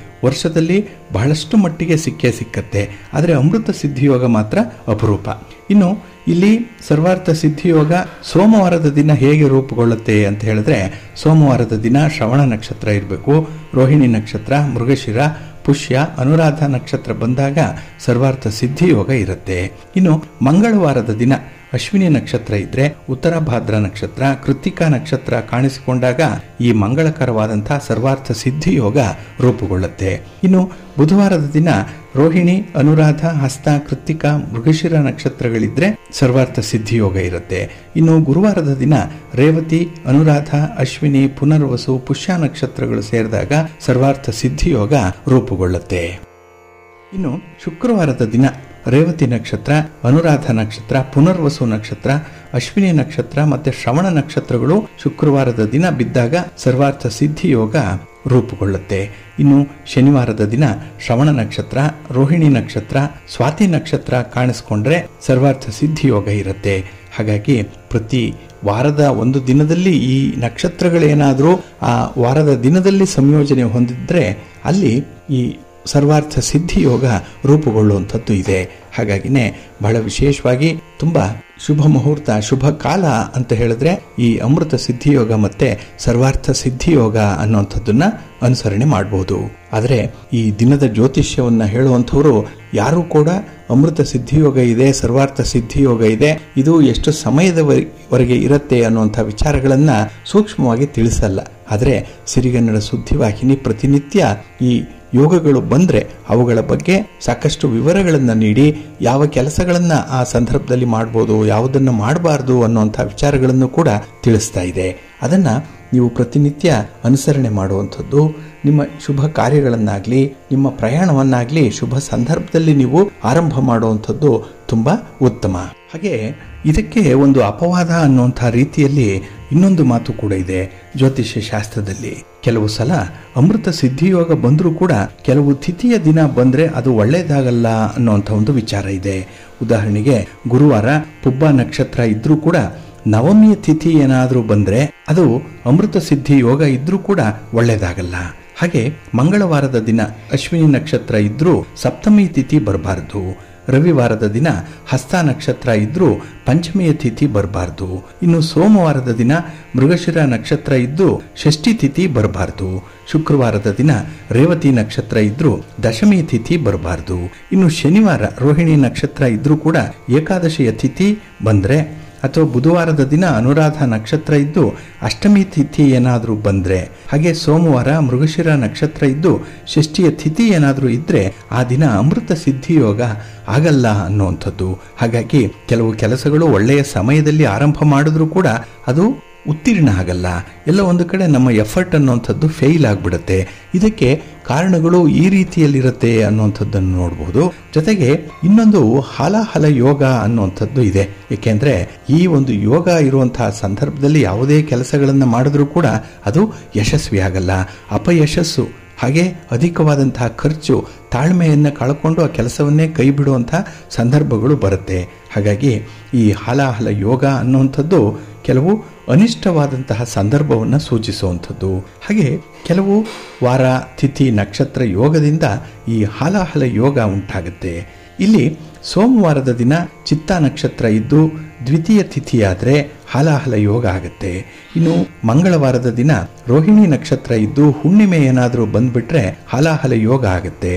ವರ್ಷದಲ್ಲಿ ಬಹಳಷ್ಟು ಮಟ್ಟಿಗೆ ಸಿಕ್ಕತ್ತೆ. ಆದರೆ ಅಮೃತ ಸಿದ್ಧಿಯೋಗ ಮಾತ್ರ ಅಪರೂಪ. ಇನ್ನು ಇಲ್ಲಿ ಸರ್ವಾರ್ಥ ಸಿದ್ಧಿಯೋಗ ಸೋಮವಾರದ ದಿನ ಹೇಗೆ ರೂಪುಗೊಳ್ಳುತ್ತೆ ಅಂತ ಹೇಳಿದ್ರೆ, ಸೋಮವಾರದ ದಿನ ಶ್ರವಣ ನಕ್ಷತ್ರ ಇರಬೇಕು, ರೋಹಿಣಿ ನಕ್ಷತ್ರ, ಮೃಗಶಿರ, ಪುಷ್ಯ, ಅನುರಾಧ ನಕ್ಷತ್ರ ಬಂದಾಗ ಸರ್ವಾರ್ಥ ಸಿದ್ಧಿಯೋಗ ಇರುತ್ತೆ. ಇನ್ನು ಮಂಗಳವಾರದ ದಿನ ಅಶ್ವಿನಿ ನಕ್ಷತ್ರ ಇದ್ರೆ, ಉತ್ತರಾಭಾದ್ರ ನಕ್ಷತ್ರ, ಕೃತ್ತಿಕಾ ನಕ್ಷತ್ರ ಕಾಣಿಸಿಕೊಂಡಾಗ ಈ ಮಂಗಳಕರವಾದಂತಹ ಸರ್ವಾರ್ಥ ಸಿದ್ಧಿ ಯೋಗ ರೂಪುಗೊಳ್ಳುತ್ತೆ. ಇನ್ನು ಬುಧವಾರದ ದಿನ ರೋಹಿಣಿ, ಅನುರಾಧ, ಹಸ್ತ, ಕೃತ್ತಿಕಾ, ಮೃಗಶಿರ ನಕ್ಷತ್ರಗಳಿದ್ರೆ ಸರ್ವಾರ್ಥ ಸಿದ್ಧಿ ಯೋಗ ಇರುತ್ತೆ. ಇನ್ನು ಗುರುವಾರದ ದಿನ ರೇವತಿ, ಅನುರಾಧ, ಅಶ್ವಿನಿ, ಪುನರ್ವಸು, ಪುಷ್ಯ ನಕ್ಷತ್ರಗಳು ಸೇರಿದಾಗ ಸರ್ವಾರ್ಥ ಸಿದ್ಧಿ ಯೋಗ ರೂಪುಗೊಳ್ಳುತ್ತೆ. ಇನ್ನು ಶುಕ್ರವಾರದ ದಿನ ರೇವತಿ ನಕ್ಷತ್ರ, ಅನುರಾಧ ನಕ್ಷತ್ರ, ಪುನರ್ವಸು ನಕ್ಷತ್ರ, ಅಶ್ವಿನಿ ನಕ್ಷತ್ರ ಮತ್ತೆ ಶ್ರವಣ ನಕ್ಷತ್ರಗಳು ಶುಕ್ರವಾರದ ದಿನ ಬಿದ್ದಾಗ ಸರ್ವಾರ್ಥ ಸಿದ್ಧಿ ಯೋಗ ರೂಪುಗೊಳ್ಳುತ್ತೆ. ಇನ್ನು ಶನಿವಾರದ ದಿನ ಶ್ರವಣ ನಕ್ಷತ್ರ, ರೋಹಿಣಿ ನಕ್ಷತ್ರ, ಸ್ವಾತಿ ನಕ್ಷತ್ರ ಕಾಣಿಸ್ಕೊಂಡ್ರೆ ಸರ್ವಾರ್ಥ ಸಿದ್ಧಿ ಯೋಗ ಇರುತ್ತೆ. ಹಾಗಾಗಿ ಪ್ರತಿ ವಾರದ ಒಂದು ದಿನದಲ್ಲಿ ಈ ನಕ್ಷತ್ರಗಳೇನಾದರೂ ಆ ವಾರದ ದಿನದಲ್ಲಿ ಸಂಯೋಜನೆ ಹೊಂದಿದ್ರೆ ಅಲ್ಲಿ ಈ ಸರ್ವಾರ್ಥ ಸಿದ್ಧಿ ಯೋಗ ರೂಪುಗೊಳ್ಳುವಂಥದ್ದು ಇದೆ. ಹಾಗಾಗಿನೇ ಬಹಳ ವಿಶೇಷವಾಗಿ ತುಂಬ ಶುಭ ಮುಹೂರ್ತ, ಶುಭ ಕಾಲ ಅಂತ ಹೇಳಿದ್ರೆ ಈ ಅಮೃತ ಸಿದ್ಧಿಯೋಗ ಮತ್ತೆ ಸರ್ವಾರ್ಥ ಸಿದ್ಧಿಯೋಗ ಅನ್ನುವಂಥದ್ದನ್ನ ಅನುಸರಣೆ ಮಾಡಬಹುದು. ಆದರೆ ಈ ದಿನದ ಜ್ಯೋತಿಷ್ಯವನ್ನ ಹೇಳುವಂಥವ್ರು ಯಾರು ಕೂಡ ಅಮೃತ ಸಿದ್ಧಿಯೋಗ ಇದೆ, ಸರ್ವಾರ್ಥ ಸಿದ್ಧಿಯೋಗ ಇದೆ, ಇದು ಎಷ್ಟು ಸಮಯದವರೆಗೆ ಇರುತ್ತೆ ಅನ್ನುವಂಥ ವಿಚಾರಗಳನ್ನ ಸೂಕ್ಷ್ಮವಾಗಿ ತಿಳಿಸಲ್ಲ. ಆದರೆ ಸಿರಿಗನ್ನಡ ಸುದ್ದಿವಾಹಿನಿ ಪ್ರತಿನಿತ್ಯ ಈ ಯೋಗಗಳು ಬಂದರೆ ಅವುಗಳ ಬಗ್ಗೆ ಸಾಕಷ್ಟು ವಿವರಗಳನ್ನು ನೀಡಿ ಯಾವ ಕೆಲಸಗಳನ್ನು ಆ ಸಂದರ್ಭದಲ್ಲಿ ಮಾಡ್ಬೋದು, ಯಾವುದನ್ನು ಮಾಡಬಾರ್ದು ಅನ್ನುವಂಥ ವಿಚಾರಗಳನ್ನು ಕೂಡ ತಿಳಿಸ್ತಾ ಇದೆ. ಅದನ್ನು ನೀವು ಪ್ರತಿನಿತ್ಯ ಅನುಸರಣೆ ಮಾಡುವಂಥದ್ದು ನಿಮ್ಮ ಶುಭ ಕಾರ್ಯಗಳನ್ನಾಗಲಿ ನಿಮ್ಮ ಪ್ರಯಾಣವನ್ನಾಗಲಿ ಶುಭ ಸಂದರ್ಭದಲ್ಲಿ ನೀವು ಆರಂಭ ಮಾಡುವಂಥದ್ದು ತುಂಬ ಉತ್ತಮ. ಹಾಗೆ ಇದಕ್ಕೆ ಒಂದು ಅಪವಾದ ಅನ್ನುವಂಥ ರೀತಿಯಲ್ಲಿ ಇನ್ನೊಂದು ಮಾತು ಕೂಡ ಇದೆ ಜ್ಯೋತಿಷ್ಯ ಶಾಸ್ತ್ರದಲ್ಲಿ. ಕೆಲವು ಸಲ ಅಮೃತ ಸಿದ್ಧಿಯೋಗ ಬಂದರೂ ಕೂಡ ಕೆಲವು ತಿಥಿಯ ದಿನ ಬಂದರೆ ಅದು ಒಳ್ಳೆಯದಾಗಲ್ಲ ಅನ್ನುವಂಥ ಒಂದು ವಿಚಾರ ಇದೆ. ಉದಾಹರಣೆಗೆ ಗುರುವಾರ ಪುಬ್ಬ ನಕ್ಷತ್ರ ಇದ್ರೂ ಕೂಡ ನವಮಿಯ ತಿಥಿ ಏನಾದರೂ ಬಂದರೆ ಅದು ಅಮೃತ ಸಿದ್ಧಿ ಯೋಗ ಇದ್ರೂ ಕೂಡ ಒಳ್ಳೆಯದಾಗಲ್ಲ. ಹಾಗೆ ಮಂಗಳವಾರದ ದಿನ ಅಶ್ವಿನಿ ನಕ್ಷತ್ರ ಇದ್ರೂ ಸಪ್ತಮಿ ತಿಥಿ ಬರಬಾರ್ದು. ರವಿವಾರದ ದಿನ ಹಸ್ತ ನಕ್ಷತ್ರ ಇದ್ರೂ ಪಂಚಮಿಯ ತಿಥಿ ಬರಬಾರ್ದು. ಇನ್ನು ಸೋಮವಾರದ ದಿನ ಮೃಗಶಿರ ನಕ್ಷತ್ರ ಇದ್ದು ಷಷ್ಠಿ ತಿಥಿ ಬರಬಾರ್ದು. ಶುಕ್ರವಾರದ ದಿನ ರೇವತಿ ನಕ್ಷತ್ರ ಇದ್ರೂ ದಶಮಿ ತಿಥಿ ಬರಬಾರ್ದು. ಇನ್ನು ಶನಿವಾರ ರೋಹಿಣಿ ನಕ್ಷತ್ರ ಇದ್ರೂ ಕೂಡ ಏಕಾದಶಿಯ ತಿಥಿ ಬಂದರೆ ಅಥವಾ ಬುಧವಾರದ ದಿನ ಅನುರಾಧ ನಕ್ಷತ್ರ ಇದ್ದು ಅಷ್ಟಮಿ ತಿಥಿ ಏನಾದರೂ ಬಂದರೆ, ಹಾಗೆ ಸೋಮವಾರ ಮೃಗಶಿರ ನಕ್ಷತ್ರ ಇದ್ದು ಷಷ್ಠಿಯ ತಿಥಿ ಏನಾದರೂ ಇದ್ದರೆ ಆ ದಿನ ಅಮೃತ ಸಿದ್ಧಿಯೋಗ ಆಗಲ್ಲ ಅನ್ನುವಂಥದ್ದು. ಹಾಗಾಗಿ ಕೆಲವು ಕೆಲಸಗಳು ಒಳ್ಳೆಯ ಸಮಯದಲ್ಲಿ ಆರಂಭ ಮಾಡಿದ್ರೂ ಕೂಡ ಅದು ಉತ್ತೀರ್ಣ ಆಗಲ್ಲ. ಎಲ್ಲ ಒಂದು ಕಡೆ ನಮ್ಮ ಎಫರ್ಟ್ ಅನ್ನುವಂಥದ್ದು ಫೇಲ್ ಆಗಿಬಿಡುತ್ತೆ. ಇದಕ್ಕೆ ಕಾರಣಗಳು ಈ ರೀತಿಯಲ್ಲಿರುತ್ತೆ ಅನ್ನುವಂಥದ್ದನ್ನು ನೋಡಬಹುದು. ಜೊತೆಗೆ ಇನ್ನೊಂದು ಹಲ ಯೋಗ ಅನ್ನುವಂಥದ್ದು ಇದೆ. ಏಕೆಂದರೆ ಈ ಒಂದು ಯೋಗ ಇರುವಂತಹ ಸಂದರ್ಭದಲ್ಲಿ ಯಾವುದೇ ಕೆಲಸಗಳನ್ನು ಮಾಡಿದ್ರೂ ಕೂಡ ಅದು ಯಶಸ್ವಿ ಆಗಲ್ಲ, ಅಪಯಶಸ್ಸು, ಹಾಗೆ ಅಧಿಕವಾದಂತಹ ಖರ್ಚು, ತಾಳ್ಮೆಯನ್ನು ಕಳ್ಕೊಂಡು ಆ ಕೆಲಸವನ್ನೇ ಕೈ ಬಿಡುವಂಥ ಸಂದರ್ಭಗಳು ಬರುತ್ತೆ. ಹಾಗಾಗಿ ಈ ಹಲ ಯೋಗ ಅನ್ನುವಂಥದ್ದು ಕೆಲವು ಅನಿಷ್ಟವಾದಂತಹ ಸಂದರ್ಭವನ್ನು ಸೂಚಿಸುವಂಥದ್ದು. ಹಾಗೆ ಕೆಲವು ವಾರ ತಿಥಿ ನಕ್ಷತ್ರ ಯೋಗದಿಂದ ಈ ಹಾಲಾಹಲ ಯೋಗ ಉಂಟಾಗುತ್ತೆ. ಇಲ್ಲಿ ಸೋಮವಾರದ ದಿನ ಚಿತ್ತಾ ನಕ್ಷತ್ರ ಇದ್ದು ದ್ವಿತೀಯ ತಿಥಿಯಾದರೆ ಹಾಲಾಹಲ ಯೋಗ ಆಗುತ್ತೆ. ಇನ್ನು ಮಂಗಳವಾರದ ದಿನ ರೋಹಿಣಿ ನಕ್ಷತ್ರ ಇದ್ದು ಹುಣ್ಣಿಮೆ ಏನಾದರೂ ಬಂದ್ಬಿಟ್ರೆ ಹಾಲಾಹಲ ಯೋಗ ಆಗುತ್ತೆ.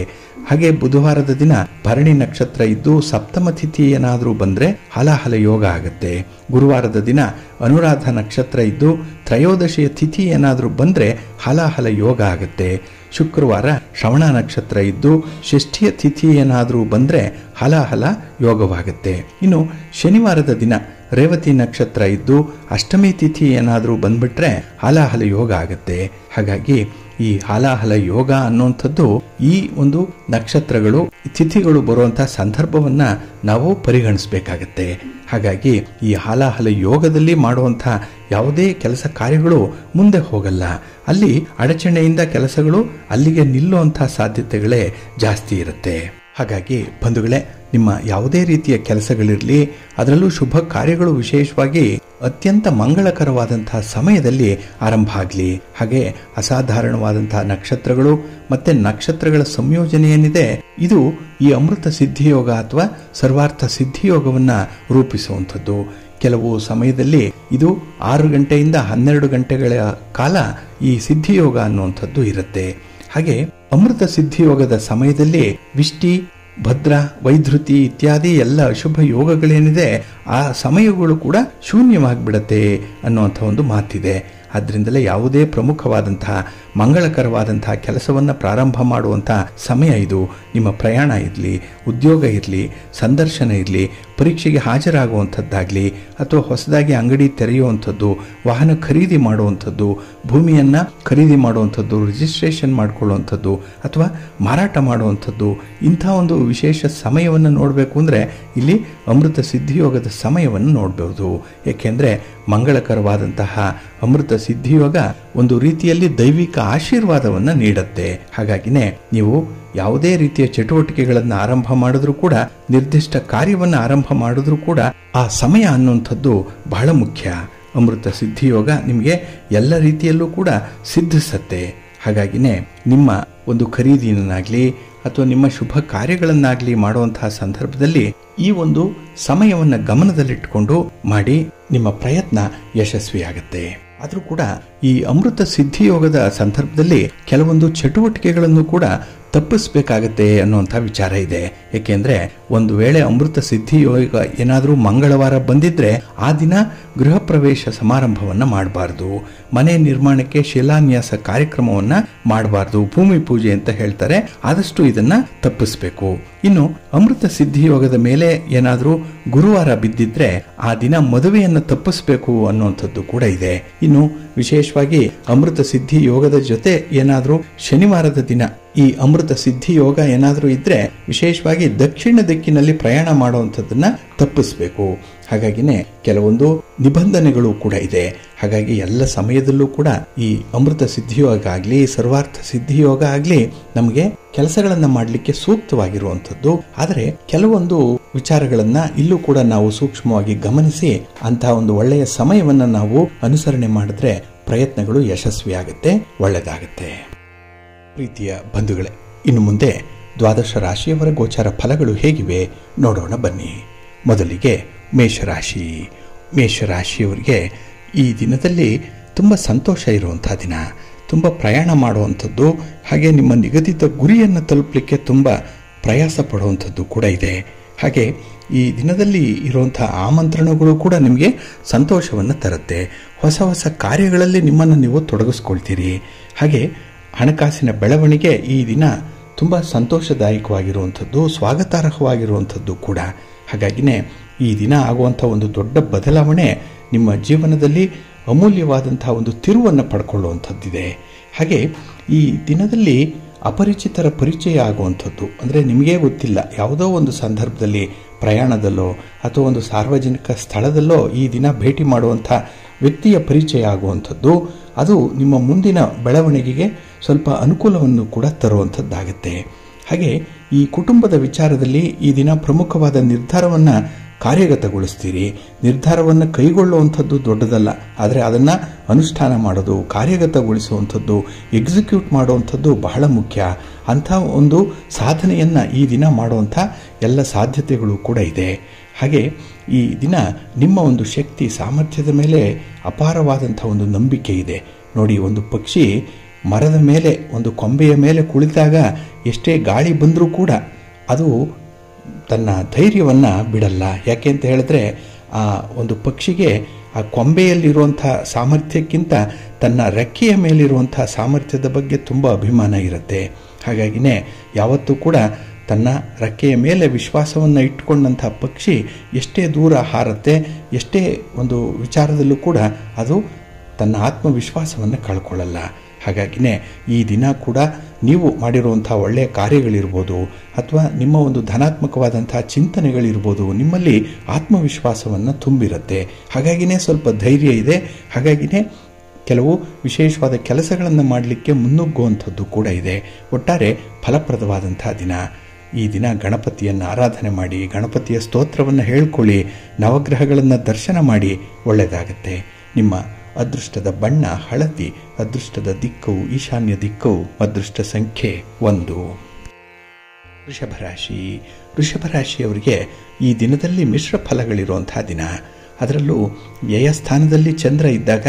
ಹಾಗೆ ಬುಧವಾರದ ದಿನ ಭರಣಿ ನಕ್ಷತ್ರ ಇದ್ದು ಸಪ್ತಮ ತಿಥಿ ಏನಾದರೂ ಬಂದರೆ ಹಾಲಾಹಲ ಯೋಗ ಆಗುತ್ತೆ. ಗುರುವಾರದ ದಿನ ಅನುರಾಧ ನಕ್ಷತ್ರ ಇದ್ದು ತ್ರಯೋದಶಿಯ ತಿಥಿ ಏನಾದರೂ ಬಂದರೆ ಹಾಲಾಹಲ ಯೋಗ ಆಗುತ್ತೆ. ಶುಕ್ರವಾರ ಶ್ರವಣ ನಕ್ಷತ್ರ ಇದ್ದು ಷಷ್ಠಿಯ ತಿಥಿ ಏನಾದರೂ ಬಂದರೆ ಹಾಲಾಹಲ ಯೋಗವಾಗುತ್ತೆ. ಇನ್ನು ಶನಿವಾರದ ದಿನ ರೇವತಿ ನಕ್ಷತ್ರ ಇದ್ದು ಅಷ್ಟಮಿ ತಿಥಿ ಏನಾದರೂ ಬಂದ್ಬಿಟ್ರೆ ಹಾಲಾಹಲ ಯೋಗ ಆಗುತ್ತೆ. ಹಾಗಾಗಿ ಈ ಹಾಲಾಹಲ ಯೋಗ ಅನ್ನುವಂಥದ್ದು ಈ ಒಂದು ನಕ್ಷತ್ರಗಳು ತಿಥಿಗಳು ಬರುವಂತಹ ಸಂದರ್ಭವನ್ನ ನಾವು ಪರಿಗಣಿಸಬೇಕಾಗತ್ತೆ. ಹಾಗಾಗಿ ಈ ಹಾಲಾಹಲ ಯೋಗದಲ್ಲಿ ಮಾಡುವಂತಹ ಯಾವುದೇ ಕೆಲಸ ಕಾರ್ಯಗಳು ಮುಂದೆ ಹೋಗಲ್ಲ. ಅಲ್ಲಿ ಅಡಚಣೆಯಿಂದ ಕೆಲಸಗಳು ಅಲ್ಲಿಗೆ ನಿಲ್ಲುವಂತಹ ಸಾಧ್ಯತೆಗಳೇ ಜಾಸ್ತಿ ಇರುತ್ತೆ. ಹಾಗಾಗಿ ಬಂಧುಗಳೇ, ನಿಮ್ಮ ಯಾವುದೇ ರೀತಿಯ ಕೆಲಸಗಳಿರಲಿ, ಅದರಲ್ಲೂ ಶುಭ ಕಾರ್ಯಗಳು ವಿಶೇಷವಾಗಿ ಅತ್ಯಂತ ಮಂಗಳಕರವಾದಂತಹ ಸಮಯದಲ್ಲಿ ಆರಂಭ ಆಗಲಿ. ಹಾಗೆ ಅಸಾಧಾರಣವಾದಂತಹ ನಕ್ಷತ್ರಗಳು ಮತ್ತೆ ನಕ್ಷತ್ರಗಳ ಸಂಯೋಜನೆ ಏನಿದೆ ಇದು ಈ ಅಮೃತ ಸಿದ್ಧಿಯೋಗ ಅಥವಾ ಸರ್ವಾರ್ಥ ಸಿದ್ಧಿಯೋಗವನ್ನ ರೂಪಿಸುವಂಥದ್ದು. ಕೆಲವು ಸಮಯದಲ್ಲಿ ಇದು 6 ಗಂಟೆಯಿಂದ 12 ಗಂಟೆಗಳ ಕಾಲ ಈ ಸಿದ್ಧಿಯೋಗ ಅನ್ನುವಂಥದ್ದು ಇರುತ್ತೆ. ಹಾಗೆ ಅಮೃತ ಸಿದ್ಧಿಯೋಗದ ಸಮಯದಲ್ಲಿ ವಿಷ್ಟಿ, ಭದ್ರ, ವೈಧೃತಿ ಇತ್ಯಾದಿ ಎಲ್ಲ ಅಶುಭ ಯೋಗಗಳೇನಿದೆ ಆ ಸಮಯಗಳು ಕೂಡ ಶೂನ್ಯವಾಗಿಬಿಡತ್ತೆ ಅನ್ನುವಂಥ ಒಂದು ಮಾತಿದೆ. ಆದ್ದರಿಂದಲೇ ಯಾವುದೇ ಪ್ರಮುಖವಾದಂತಹ ಮಂಗಳಕರವಾದಂತಹ ಕೆಲಸವನ್ನು ಪ್ರಾರಂಭ ಮಾಡುವಂಥ ಸಮಯ ಇದು. ನಿಮ್ಮ ಪ್ರಯಾಣ ಇರಲಿ, ಉದ್ಯೋಗ ಇರಲಿ, ಸಂದರ್ಶನ ಇರಲಿ, ಪರೀಕ್ಷೆಗೆ ಹಾಜರಾಗುವಂಥದ್ದಾಗಲಿ ಅಥವಾ ಹೊಸದಾಗಿ ಅಂಗಡಿ ತೆರೆಯುವಂಥದ್ದು, ವಾಹನ ಖರೀದಿ ಮಾಡುವಂಥದ್ದು, ಭೂಮಿಯನ್ನು ಖರೀದಿ ಮಾಡುವಂಥದ್ದು, ರಿಜಿಸ್ಟ್ರೇಷನ್ ಮಾಡಿಕೊಳ್ಳುವಂಥದ್ದು ಅಥವಾ ಮಾರಾಟ ಮಾಡುವಂಥದ್ದು, ಇಂಥ ಒಂದು ವಿಶೇಷ ಸಮಯವನ್ನು ನೋಡಬೇಕು ಅಂದರೆ ಇಲ್ಲಿ ಅಮೃತ ಸಿದ್ಧಿಯೋಗದ ಸಮಯವನ್ನು ನೋಡಬಹುದು. ಏಕೆಂದರೆ ಮಂಗಳಕರವಾದಂತಹ ಅಮೃತ ಸಿದ್ಧಿಯೋಗ ಒಂದು ರೀತಿಯಲ್ಲಿ ದೈವಿಕ ಆಶೀರ್ವಾದವನ್ನು ನೀಡುತ್ತೆ. ಹಾಗಾಗಿನೇ ನೀವು ಯಾವುದೇ ರೀತಿಯ ಚಟುವಟಿಕೆಗಳನ್ನು ಆರಂಭ ಮಾಡಿದ್ರೂ ಕೂಡ, ನಿರ್ದಿಷ್ಟ ಕಾರ್ಯವನ್ನು ಆರಂಭ ಮಾಡಿದ್ರೂ ಕೂಡ ಆ ಸಮಯ ಅನ್ನುವಂಥದ್ದು ಬಹಳ ಮುಖ್ಯ. ಅಮೃತ ಸಿದ್ಧಿಯೋಗ ನಿಮಗೆ ಎಲ್ಲ ರೀತಿಯಲ್ಲೂ ಕೂಡ ಸಿದ್ಧಿಸುತ್ತೆ. ಹಾಗಾಗಿನೇ ನಿಮ್ಮ ಒಂದು ಖರೀದಿಯನ್ನಾಗಲಿ ಅಥವಾ ನಿಮ್ಮ ಶುಭ ಕಾರ್ಯಗಳನ್ನಾಗಲಿ ಮಾಡುವಂತಹ ಸಂದರ್ಭದಲ್ಲಿ ಈ ಒಂದು ಸಮಯವನ್ನು ಗಮನದಲ್ಲಿಟ್ಟುಕೊಂಡು ಮಾಡಿ, ನಿಮ್ಮ ಪ್ರಯತ್ನ ಯಶಸ್ವಿಯಾಗುತ್ತೆ. ಆದರೂ ಕೂಡ ಈ ಅಮೃತ ಸಿದ್ಧಿಯೋಗದ ಸಂದರ್ಭದಲ್ಲಿ ಕೆಲವೊಂದು ಚಟುವಟಿಕೆಗಳನ್ನು ಕೂಡ ತಪ್ಪಿಸಬೇಕಾಗತ್ತೆ ಅನ್ನುವಂಥ ವಿಚಾರ ಇದೆ. ಏಕೆಂದರೆ ಒಂದು ವೇಳೆ ಅಮೃತ ಸಿದ್ಧಿಯೋಗ ಏನಾದರೂ ಮಂಗಳವಾರ ಬಂದಿದ್ರೆ ಆ ದಿನ ಗೃಹ ಪ್ರವೇಶ ಸಮಾರಂಭವನ್ನು ಮಾಡಬಾರ್ದು, ಮನೆ ನಿರ್ಮಾಣಕ್ಕೆ ಶಿಲಾನ್ಯಾಸ ಕಾರ್ಯಕ್ರಮವನ್ನು ಮಾಡಬಾರ್ದು, ಭೂಮಿ ಪೂಜೆ ಅಂತ ಹೇಳ್ತಾರೆ. ಆದಷ್ಟು ಇದನ್ನ ತಪ್ಪಿಸಬೇಕು. ಇನ್ನು ಅಮೃತ ಸಿದ್ಧಿಯೋಗದ ಮೇಲೆ ಏನಾದರೂ ಗುರುವಾರ ಬಿದ್ದಿದ್ರೆ ಆ ದಿನ ಮದುವೆಯನ್ನು ತಪ್ಪಿಸಬೇಕು ಅನ್ನುವಂಥದ್ದು ಕೂಡ ಇದೆ. ಇನ್ನು ವಿಶೇಷವಾಗಿ ಅಮೃತ ಸಿದ್ಧಿ ಯೋಗದ ಜೊತೆ ಏನಾದರೂ ಶನಿವಾರದ ದಿನ ಈ ಅಮೃತ ಸಿದ್ಧಿ ಯೋಗ ಏನಾದರೂ ಇದ್ರೆ ವಿಶೇಷವಾಗಿ ದಕ್ಷಿಣ ದಿಕ್ಕಿನಲ್ಲಿ ಪ್ರಯಾಣ ಮಾಡುವಂಥದ್ದನ್ನ ತಪ್ಪಿಸಬೇಕು. ಹಾಗಾಗಿನೇ ಕೆಲವೊಂದು ನಿಬಂಧನೆಗಳು ಕೂಡ ಇದೆ. ಹಾಗಾಗಿ ಎಲ್ಲ ಸಮಯದಲ್ಲೂ ಕೂಡ ಈ ಅಮೃತ ಸಿದ್ಧಿಯೋಗ ಆಗಲಿ, ಸರ್ವಾರ್ಥ ಸಿದ್ಧಿಯೋಗ ಆಗಲಿ ನಮಗೆ ಕೆಲಸಗಳನ್ನ ಮಾಡಲಿಕ್ಕೆ ಸೂಕ್ತವಾಗಿರುವಂಥದ್ದು. ಆದರೆ ಕೆಲವೊಂದು ವಿಚಾರಗಳನ್ನ ಇಲ್ಲೂ ಕೂಡ ನಾವು ಸೂಕ್ಷ್ಮವಾಗಿ ಗಮನಿಸಿ ಅಂತಹ ಒಂದು ಒಳ್ಳೆಯ ಸಮಯವನ್ನ ನಾವು ಅನುಸರಣೆ ಮಾಡಿದ್ರೆ ಪ್ರಯತ್ನಗಳು ಯಶಸ್ವಿಯಾಗುತ್ತೆ, ಒಳ್ಳೆಯದಾಗುತ್ತೆ. ಪ್ರೀತಿಯ ಬಂಧುಗಳೇ, ಇನ್ನು ಮುಂದೆ ದ್ವಾದಶ ರಾಶಿಯವರ ಗೋಚಾರ ಫಲಗಳು ಹೇಗಿವೆ ನೋಡೋಣ ಬನ್ನಿ. ಮೊದಲಿಗೆ ಮೇಷರಾಶಿ. ಮೇಷರಾಶಿಯವರಿಗೆ ಈ ದಿನದಲ್ಲಿ ತುಂಬ ಸಂತೋಷ ಇರುವಂಥ ದಿನ, ತುಂಬ ಪ್ರಯಾಣ ಮಾಡುವಂಥದ್ದು, ಹಾಗೆ ನಿಮ್ಮ ನಿಗದಿತ ಗುರಿಯನ್ನು ತಲುಪಲಿಕ್ಕೆ ತುಂಬ ಪ್ರಯಾಸ ಪಡುವಂಥದ್ದು ಕೂಡ ಇದೆ. ಹಾಗೆ ಈ ದಿನದಲ್ಲಿ ಇರುವಂಥ ಆಮಂತ್ರಣಗಳು ಕೂಡ ನಿಮಗೆ ಸಂತೋಷವನ್ನು ತರುತ್ತೆ. ಹೊಸ ಹೊಸ ಕಾರ್ಯಗಳಲ್ಲಿ ನಿಮ್ಮನ್ನು ನೀವು ತೊಡಗಿಸ್ಕೊಳ್ತೀರಿ. ಹಾಗೆ ಹಣಕಾಸಿನ ಬೆಳವಣಿಗೆ ಈ ದಿನ ತುಂಬ ಸಂತೋಷದಾಯಕವಾಗಿರುವಂಥದ್ದು, ಸ್ವಾಗತಾರ್ಹವಾಗಿರುವಂಥದ್ದು ಕೂಡ. ಹಾಗಾಗಿನೇ ಈ ದಿನ ಆಗುವಂಥ ಒಂದು ದೊಡ್ಡ ಬದಲಾವಣೆ ನಿಮ್ಮ ಜೀವನದಲ್ಲಿ ಅಮೂಲ್ಯವಾದಂತಹ ಒಂದು ತಿರುವನ್ನು ಪಡ್ಕೊಳ್ಳುವಂಥದ್ದಿದೆ. ಹಾಗೆ ಈ ದಿನದಲ್ಲಿ ಅಪರಿಚಿತರ ಪರಿಚಯ ಆಗುವಂಥದ್ದು, ಅಂದರೆ ನಿಮಗೇ ಗೊತ್ತಿಲ್ಲ, ಯಾವುದೋ ಒಂದು ಸಂದರ್ಭದಲ್ಲಿ ಪ್ರಯಾಣದಲ್ಲೋ ಅಥವಾ ಒಂದು ಸಾರ್ವಜನಿಕ ಸ್ಥಳದಲ್ಲೋ ಈ ದಿನ ಭೇಟಿ ಮಾಡುವಂಥ ವ್ಯಕ್ತಿಯ ಪರಿಚಯ ಆಗುವಂಥದ್ದು, ಅದು ನಿಮ್ಮ ಮುಂದಿನ ಬೆಳವಣಿಗೆಗೆ ಸ್ವಲ್ಪ ಅನುಕೂಲವನ್ನು ಕೂಡ ತರುವಂಥದ್ದಾಗುತ್ತೆ. ಹಾಗೆ ಈ ಕುಟುಂಬದ ವಿಚಾರದಲ್ಲಿ ಈ ದಿನ ಪ್ರಮುಖವಾದ ನಿರ್ಧಾರವನ್ನು ಕಾರ್ಯಗತಗೊಳಿಸ್ತೀರಿ. ನಿರ್ಧಾರವನ್ನು ಕೈಗೊಳ್ಳುವಂಥದ್ದು ದೊಡ್ಡದಲ್ಲ, ಆದರೆ ಅದನ್ನು ಅನುಷ್ಠಾನ ಮಾಡೋದು, ಕಾರ್ಯಗತಗೊಳಿಸುವಂಥದ್ದು, ಎಕ್ಸಿಕ್ಯೂಟ್ ಮಾಡುವಂಥದ್ದು ಬಹಳ ಮುಖ್ಯ. ಅಂಥ ಒಂದು ಸಾಧನೆಯನ್ನು ಈ ದಿನ ಮಾಡುವಂಥ ಎಲ್ಲ ಸಾಧ್ಯತೆಗಳು ಕೂಡ ಇದೆ. ಹಾಗೆ ಈ ದಿನ ನಿಮ್ಮ ಒಂದು ಶಕ್ತಿ ಸಾಮರ್ಥ್ಯದ ಮೇಲೆ ಅಪಾರವಾದಂಥ ಒಂದು ನಂಬಿಕೆ ಇದೆ. ನೋಡಿ, ಒಂದು ಪಕ್ಷಿ ಮರದ ಮೇಲೆ, ಒಂದು ಕೊಂಬೆಯ ಮೇಲೆ ಕುಳಿತಾಗ ಎಷ್ಟೇ ಗಾಳಿ ಬಂದರೂ ಕೂಡ ಅದು ತನ್ನ ಧೈರ್ಯವನ್ನು ಬಿಡಲ್ಲ. ಯಾಕೆ ಅಂತ ಹೇಳಿದ್ರೆ, ಆ ಒಂದು ಪಕ್ಷಿಗೆ ಆ ಕೊಂಬೆಯಲ್ಲಿರುವಂಥ ಸಾಮರ್ಥ್ಯಕ್ಕಿಂತ ತನ್ನ ರೆಕ್ಕೆಯ ಮೇಲಿರುವಂಥ ಸಾಮರ್ಥ್ಯದ ಬಗ್ಗೆ ತುಂಬ ಅಭಿಮಾನ ಇರುತ್ತೆ. ಹಾಗಾಗಿನೇ ಯಾವತ್ತೂ ಕೂಡ ತನ್ನ ರೆಕ್ಕೆಯ ಮೇಲೆ ವಿಶ್ವಾಸವನ್ನು ಇಟ್ಟುಕೊಂಡಂಥ ಪಕ್ಷಿ ಎಷ್ಟೇ ದೂರ ಹಾರತ್ತೆ, ಎಷ್ಟೇ ಒಂದು ವಿಚಾರದಲ್ಲೂ ಕೂಡ ಅದು ತನ್ನ ಆತ್ಮವಿಶ್ವಾಸವನ್ನು ಕಳ್ಕೊಳ್ಳಲ್ಲ. ಹಾಗಾಗಿನೇ ಈ ದಿನ ಕೂಡ ನೀವು ಮಾಡಿರುವಂಥ ಒಳ್ಳೆಯ ಕಾರ್ಯಗಳಿರ್ಬೋದು, ಅಥವಾ ನಿಮ್ಮ ಒಂದು ಧನಾತ್ಮಕವಾದಂಥ ಚಿಂತನೆಗಳಿರ್ಬೋದು, ನಿಮ್ಮಲ್ಲಿ ಆತ್ಮವಿಶ್ವಾಸವನ್ನು ತುಂಬಿರುತ್ತೆ. ಹಾಗಾಗಿನೇ ಸ್ವಲ್ಪ ಧೈರ್ಯ ಇದೆ. ಹಾಗಾಗಿನೇ ಕೆಲವು ವಿಶೇಷವಾದ ಕೆಲಸಗಳನ್ನು ಮಾಡಲಿಕ್ಕೆ ಮುನ್ನುಗ್ಗುವಂಥದ್ದು ಕೂಡ ಇದೆ. ಒಟ್ಟಾರೆ ಫಲಪ್ರದವಾದಂಥ ದಿನ. ಈ ದಿನ ಗಣಪತಿಯನ್ನು ಆರಾಧನೆ ಮಾಡಿ, ಗಣಪತಿಯ ಸ್ತೋತ್ರವನ್ನು ಹೇಳ್ಕೊಳ್ಳಿ, ನವಗ್ರಹಗಳನ್ನು ದರ್ಶನ ಮಾಡಿ, ಒಳ್ಳೆಯದಾಗತ್ತೆ. ನಿಮ್ಮ ಅದೃಷ್ಟದ ಬಣ್ಣ ಹಳದಿ, ಅದೃಷ್ಟದ ದಿಕ್ಕು ಈಶಾನ್ಯ ದಿಕ್ಕು, ಅದೃಷ್ಟ ಸಂಖ್ಯೆ 1. ವೃಷಭರಾಶಿ. ವೃಷಭರಾಶಿಯವರಿಗೆ ಈ ದಿನದಲ್ಲಿ ಮಿಶ್ರ ಫಲಗಳಿರುವಂಥ ದಿನ. ಅದರಲ್ಲೂ ವ್ಯಯಸ್ಥಾನದಲ್ಲಿ ಚಂದ್ರ ಇದ್ದಾಗ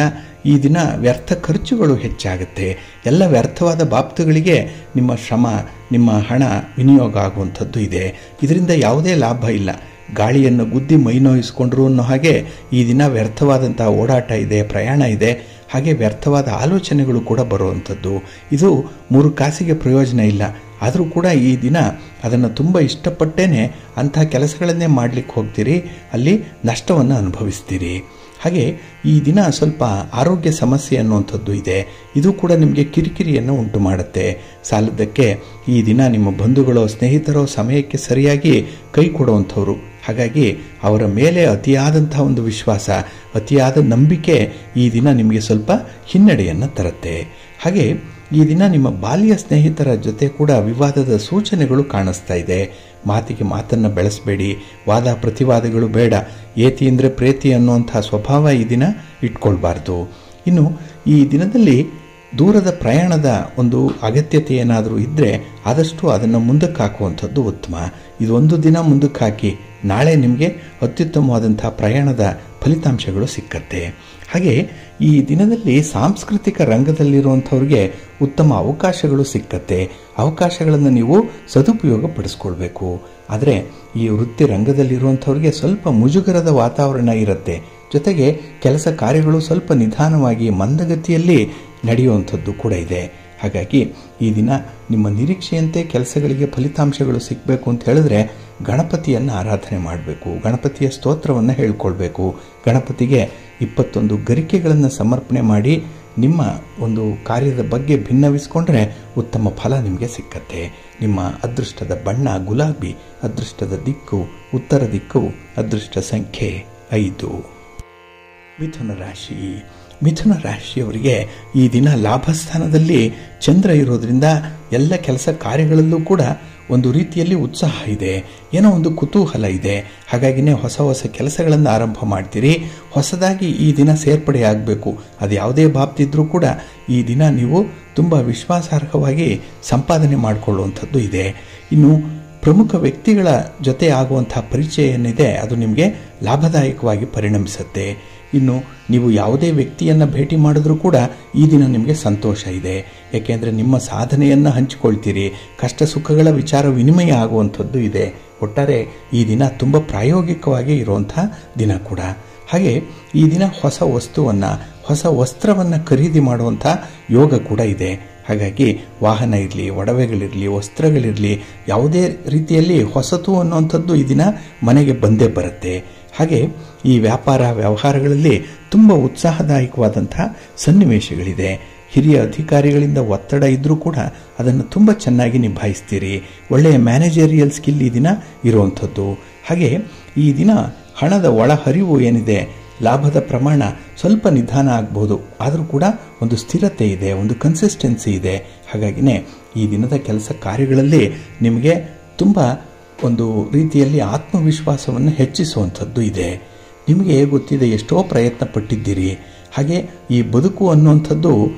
ಈ ದಿನ ವ್ಯರ್ಥ ಖರ್ಚುಗಳು ಹೆಚ್ಚಾಗುತ್ತೆ. ಎಲ್ಲ ವ್ಯರ್ಥವಾದ ಬಾಬ್ತುಗಳಿಗೆ ನಿಮ್ಮ ಶ್ರಮ, ನಿಮ್ಮ ಹಣ ವಿನಿಯೋಗ ಆಗುವಂಥದ್ದು ಇದೆ. ಇದರಿಂದ ಯಾವುದೇ ಲಾಭ ಇಲ್ಲ. ಗಾಳಿಯನ್ನು ಗುದ್ದಿ ಮೈನೋಯಿಸ್ಕೊಂಡ್ರು ಅನ್ನೋ ಹಾಗೆ ಈ ದಿನ ವ್ಯರ್ಥವಾದಂಥ ಓಡಾಟ ಇದೆ, ಪ್ರಯಾಣ ಇದೆ. ಹಾಗೆ ವ್ಯರ್ಥವಾದ ಆಲೋಚನೆಗಳು ಕೂಡ ಬರುವಂಥದ್ದು. ಇದು 3 ಕಾಸಿಗೆ ಪ್ರಯೋಜನ ಇಲ್ಲ. ಆದರೂ ಕೂಡ ಈ ದಿನ ಅದನ್ನು ತುಂಬ ಇಷ್ಟಪಟ್ಟೇನೆ ಅಂಥ ಕೆಲಸಗಳನ್ನೇ ಮಾಡಲಿಕ್ಕೆ ಹೋಗ್ತೀರಿ, ಅಲ್ಲಿ ನಷ್ಟವನ್ನು ಅನುಭವಿಸ್ತೀರಿ. ಹಾಗೆ ಈ ದಿನ ಸ್ವಲ್ಪ ಆರೋಗ್ಯ ಸಮಸ್ಯೆ ಅನ್ನುವಂಥದ್ದು ಇದೆ. ಇದು ಕೂಡ ನಿಮಗೆ ಕಿರಿಕಿರಿಯನ್ನು ಉಂಟು ಮಾಡುತ್ತೆ. ಸಾಲದ್ದಕ್ಕೆ ಈ ದಿನ ನಿಮ್ಮ ಬಂಧುಗಳೋ ಸ್ನೇಹಿತರೋ ಸಮಯಕ್ಕೆ ಸರಿಯಾಗಿ ಕೈ ಕೊಡುವಂಥವ್ರು. ಹಾಗಾಗಿ ಅವರ ಮೇಲೆ ಅತಿಯಾದಂಥ ಒಂದು ವಿಶ್ವಾಸ, ಅತಿಯಾದ ನಂಬಿಕೆ ಈ ದಿನ ನಿಮಗೆ ಸ್ವಲ್ಪ ಹಿನ್ನಡೆಯನ್ನು ತರುತ್ತೆ. ಹಾಗೆ ಈ ದಿನ ನಿಮ್ಮ ಬಾಲ್ಯ ಸ್ನೇಹಿತರ ಜೊತೆ ಕೂಡ ವಿವಾದದ ಸೂಚನೆಗಳು ಕಾಣಿಸ್ತಾ ಇದೆ. ಮಾತಿಗೆ ಮಾತನ್ನು ಬೆಳೆಸಬೇಡಿ, ವಾದ ಪ್ರತಿವಾದಗಳು ಬೇಡ. ಏತಿ ಅಂದರೆ ಪ್ರೇತಿ ಅನ್ನುವಂಥ ಸ್ವಭಾವ ಈ ದಿನ ಇಟ್ಕೊಳ್ಬಾರ್ದು. ಇನ್ನು ಈ ದಿನದಲ್ಲಿ ದೂರದ ಪ್ರಯಾಣದ ಒಂದು ಅಗತ್ಯತೆ ಏನಾದರೂ ಇದ್ದರೆ ಆದಷ್ಟು ಅದನ್ನು ಮುಂದಕ್ಕೆ ಹಾಕುವಂಥದ್ದು ಉತ್ತಮ. ಇದೊಂದು ದಿನ ಮುಂದಕ್ಕೆ ಹಾಕಿ, ನಾಳೆ ನಿಮಗೆ ಅತ್ಯುತ್ತಮವಾದಂಥ ಪ್ರಯಾಣದ ಫಲಿತಾಂಶಗಳು ಸಿಕ್ಕತ್ತೆ. ಹಾಗೆ ಈ ದಿನದಲ್ಲಿ ಸಾಂಸ್ಕೃತಿಕ ರಂಗದಲ್ಲಿರುವಂಥವ್ರಿಗೆ ಉತ್ತಮ ಅವಕಾಶಗಳು ಸಿಕ್ಕತ್ತೆ. ಅವಕಾಶಗಳನ್ನು ನೀವು ಸದುಪಯೋಗ ಪಡಿಸ್ಕೊಳ್ಬೇಕು. ಆದರೆ ಈ ವೃತ್ತಿ ರಂಗದಲ್ಲಿರುವಂಥವ್ರಿಗೆ ಸ್ವಲ್ಪ ಮುಜುಗರದ ವಾತಾವರಣ ಇರುತ್ತೆ. ಜೊತೆಗೆ ಕೆಲಸ ಕಾರ್ಯಗಳು ಸ್ವಲ್ಪ ನಿಧಾನವಾಗಿ ಮಂದಗತಿಯಲ್ಲಿ ನಡೆಯುವಂಥದ್ದು ಕೂಡ ಇದೆ. ಹಾಗಾಗಿ ಈ ದಿನ ನಿಮ್ಮ ನಿರೀಕ್ಷೆಯಂತೆ ಕೆಲಸಗಳಿಗೆ ಫಲಿತಾಂಶಗಳು ಸಿಗಬೇಕು ಅಂತ ಹೇಳಿದ್ರೆ ಗಣಪತಿಯನ್ನು ಆರಾಧನೆ ಮಾಡಬೇಕು, ಗಣಪತಿಯ ಸ್ತೋತ್ರವನ್ನು ಹೇಳ್ಕೊಳ್ಬೇಕು. ಗಣಪತಿಗೆ 21 ಗರಿಕೆಗಳನ್ನು ಸಮರ್ಪಣೆ ಮಾಡಿ ನಿಮ್ಮ ಒಂದು ಕಾರ್ಯದ ಬಗ್ಗೆ ಭಿನ್ನವಿಸ್ಕೊಂಡ್ರೆ ಉತ್ತಮ ಫಲ ನಿಮಗೆ ಸಿಕ್ಕತ್ತೆ. ನಿಮ್ಮ ಅದೃಷ್ಟದ ಬಣ್ಣ ಗುಲಾಬಿ, ಅದೃಷ್ಟದ ದಿಕ್ಕು ಉತ್ತರ ದಿಕ್ಕು, ಅದೃಷ್ಟ ಸಂಖ್ಯೆ 5. ಮಿಥುನ ರಾಶಿ. ಮಿಥುನ ರಾಶಿಯವರಿಗೆ ಈ ದಿನ ಲಾಭಸ್ಥಾನದಲ್ಲಿ ಚಂದ್ರ ಇರೋದ್ರಿಂದ ಎಲ್ಲ ಕೆಲಸ ಕಾರ್ಯಗಳಲ್ಲೂ ಕೂಡ ಒಂದು ರೀತಿಯಲ್ಲಿ ಉತ್ಸಾಹ ಇದೆ, ಏನೋ ಒಂದು ಕುತೂಹಲ ಇದೆ. ಹಾಗಾಗಿನೇ ಹೊಸ ಹೊಸ ಕೆಲಸಗಳನ್ನು ಆರಂಭ ಮಾಡ್ತೀರಿ. ಹೊಸದಾಗಿ ಈ ದಿನ ಸೇರ್ಪಡೆ ಆಗಬೇಕು. ಅದು ಯಾವುದೇ ಬಾಬ್ತಿದ್ರೂ ಕೂಡ ಈ ದಿನ ನೀವು ತುಂಬ ವಿಶ್ವಾಸಾರ್ಹವಾಗಿ ಸಂಪಾದನೆ ಮಾಡಿಕೊಳ್ಳುವಂಥದ್ದು ಇದೆ. ಇನ್ನು ಪ್ರಮುಖ ವ್ಯಕ್ತಿಗಳ ಜೊತೆ ಆಗುವಂಥ ಪರಿಚಯ ಏನಿದೆ ಅದು ನಿಮಗೆ ಲಾಭದಾಯಕವಾಗಿ ಪರಿಣಮಿಸುತ್ತೆ. ಇನ್ನು ನೀವು ಯಾವುದೇ ವ್ಯಕ್ತಿಯನ್ನು ಭೇಟಿ ಮಾಡಿದ್ರೂ ಕೂಡ ಈ ದಿನ ನಿಮಗೆ ಸಂತೋಷ ಇದೆ. ಏಕೆಂದರೆ ನಿಮ್ಮ ಸಾಧನೆಯನ್ನು ಹಂಚಿಕೊಳ್ತೀರಿ, ಕಷ್ಟ ಸುಖಗಳ ವಿಚಾರ ವಿನಿಮಯ ಆಗುವಂಥದ್ದು ಇದೆ. ಒಟ್ಟಾರೆ ಈ ದಿನ ತುಂಬ ಪ್ರಾಯೋಗಿಕವಾಗಿ ಇರುವಂಥ ದಿನ ಕೂಡ. ಹಾಗೆ ಈ ದಿನ ಹೊಸ ವಸ್ತುವನ್ನು, ಹೊಸ ವಸ್ತ್ರವನ್ನು ಖರೀದಿ ಮಾಡುವಂಥ ಯೋಗ ಕೂಡ ಇದೆ. ಹಾಗಾಗಿ ವಾಹನ ಇರಲಿ, ಒಡವೆಗಳಿರಲಿ, ವಸ್ತ್ರಗಳಿರಲಿ, ಯಾವುದೇ ರೀತಿಯಲ್ಲಿ ಹೊಸತು ಅನ್ನುವಂಥದ್ದು ಈ ದಿನ ಮನೆಗೆ ಬಂದೇ ಬರುತ್ತೆ. ಹಾಗೆ ಈ ವ್ಯಾಪಾರ ವ್ಯವಹಾರಗಳಲ್ಲಿ ತುಂಬ ಉತ್ಸಾಹದಾಯಕವಾದಂಥ ಸನ್ನಿವೇಶಗಳಿದೆ. ಹಿರಿಯ ಅಧಿಕಾರಿಗಳಿಂದ ಒತ್ತಡ ಇದ್ದರೂ ಕೂಡ ಅದನ್ನು ತುಂಬ ಚೆನ್ನಾಗಿ ನಿಭಾಯಿಸ್ತೀರಿ. ಒಳ್ಳೆಯ ಮ್ಯಾನೇಜರಿಯಲ್ ಸ್ಕಿಲ್ ಈ ದಿನ ಇರುವಂಥದ್ದು. ಹಾಗೆ ಈ ದಿನ ಹಣದ ಒಳಹರಿವು ಏನಿದೆ, ಲಾಭದ ಪ್ರಮಾಣ ಸ್ವಲ್ಪ ನಿಧಾನ ಆಗ್ಬೋದು, ಆದರೂ ಕೂಡ ಒಂದು ಸ್ಥಿರತೆ ಇದೆ, ಒಂದು ಕನ್ಸಿಸ್ಟೆನ್ಸಿ ಇದೆ. ಹಾಗಾಗಿನೇ ಈ ದಿನದ ಕೆಲಸ ಕಾರ್ಯಗಳಲ್ಲಿ ನಿಮಗೆ ತುಂಬ ಒಂದು ರೀತಿಯಲ್ಲಿ ಆತ್ಮವಿಶ್ವಾಸವನ್ನು ಹೆಚ್ಚಿಸುವಂಥದ್ದು ಇದೆ. ನಿಮಗೆ ಗೊತ್ತಿದೆ, ಎಷ್ಟೋ ಪ್ರಯತ್ನ ಪಟ್ಟಿದ್ದೀರಿ. ಹಾಗೆ ಈ ಬದುಕು ಅನ್ನುವಂಥದ್ದು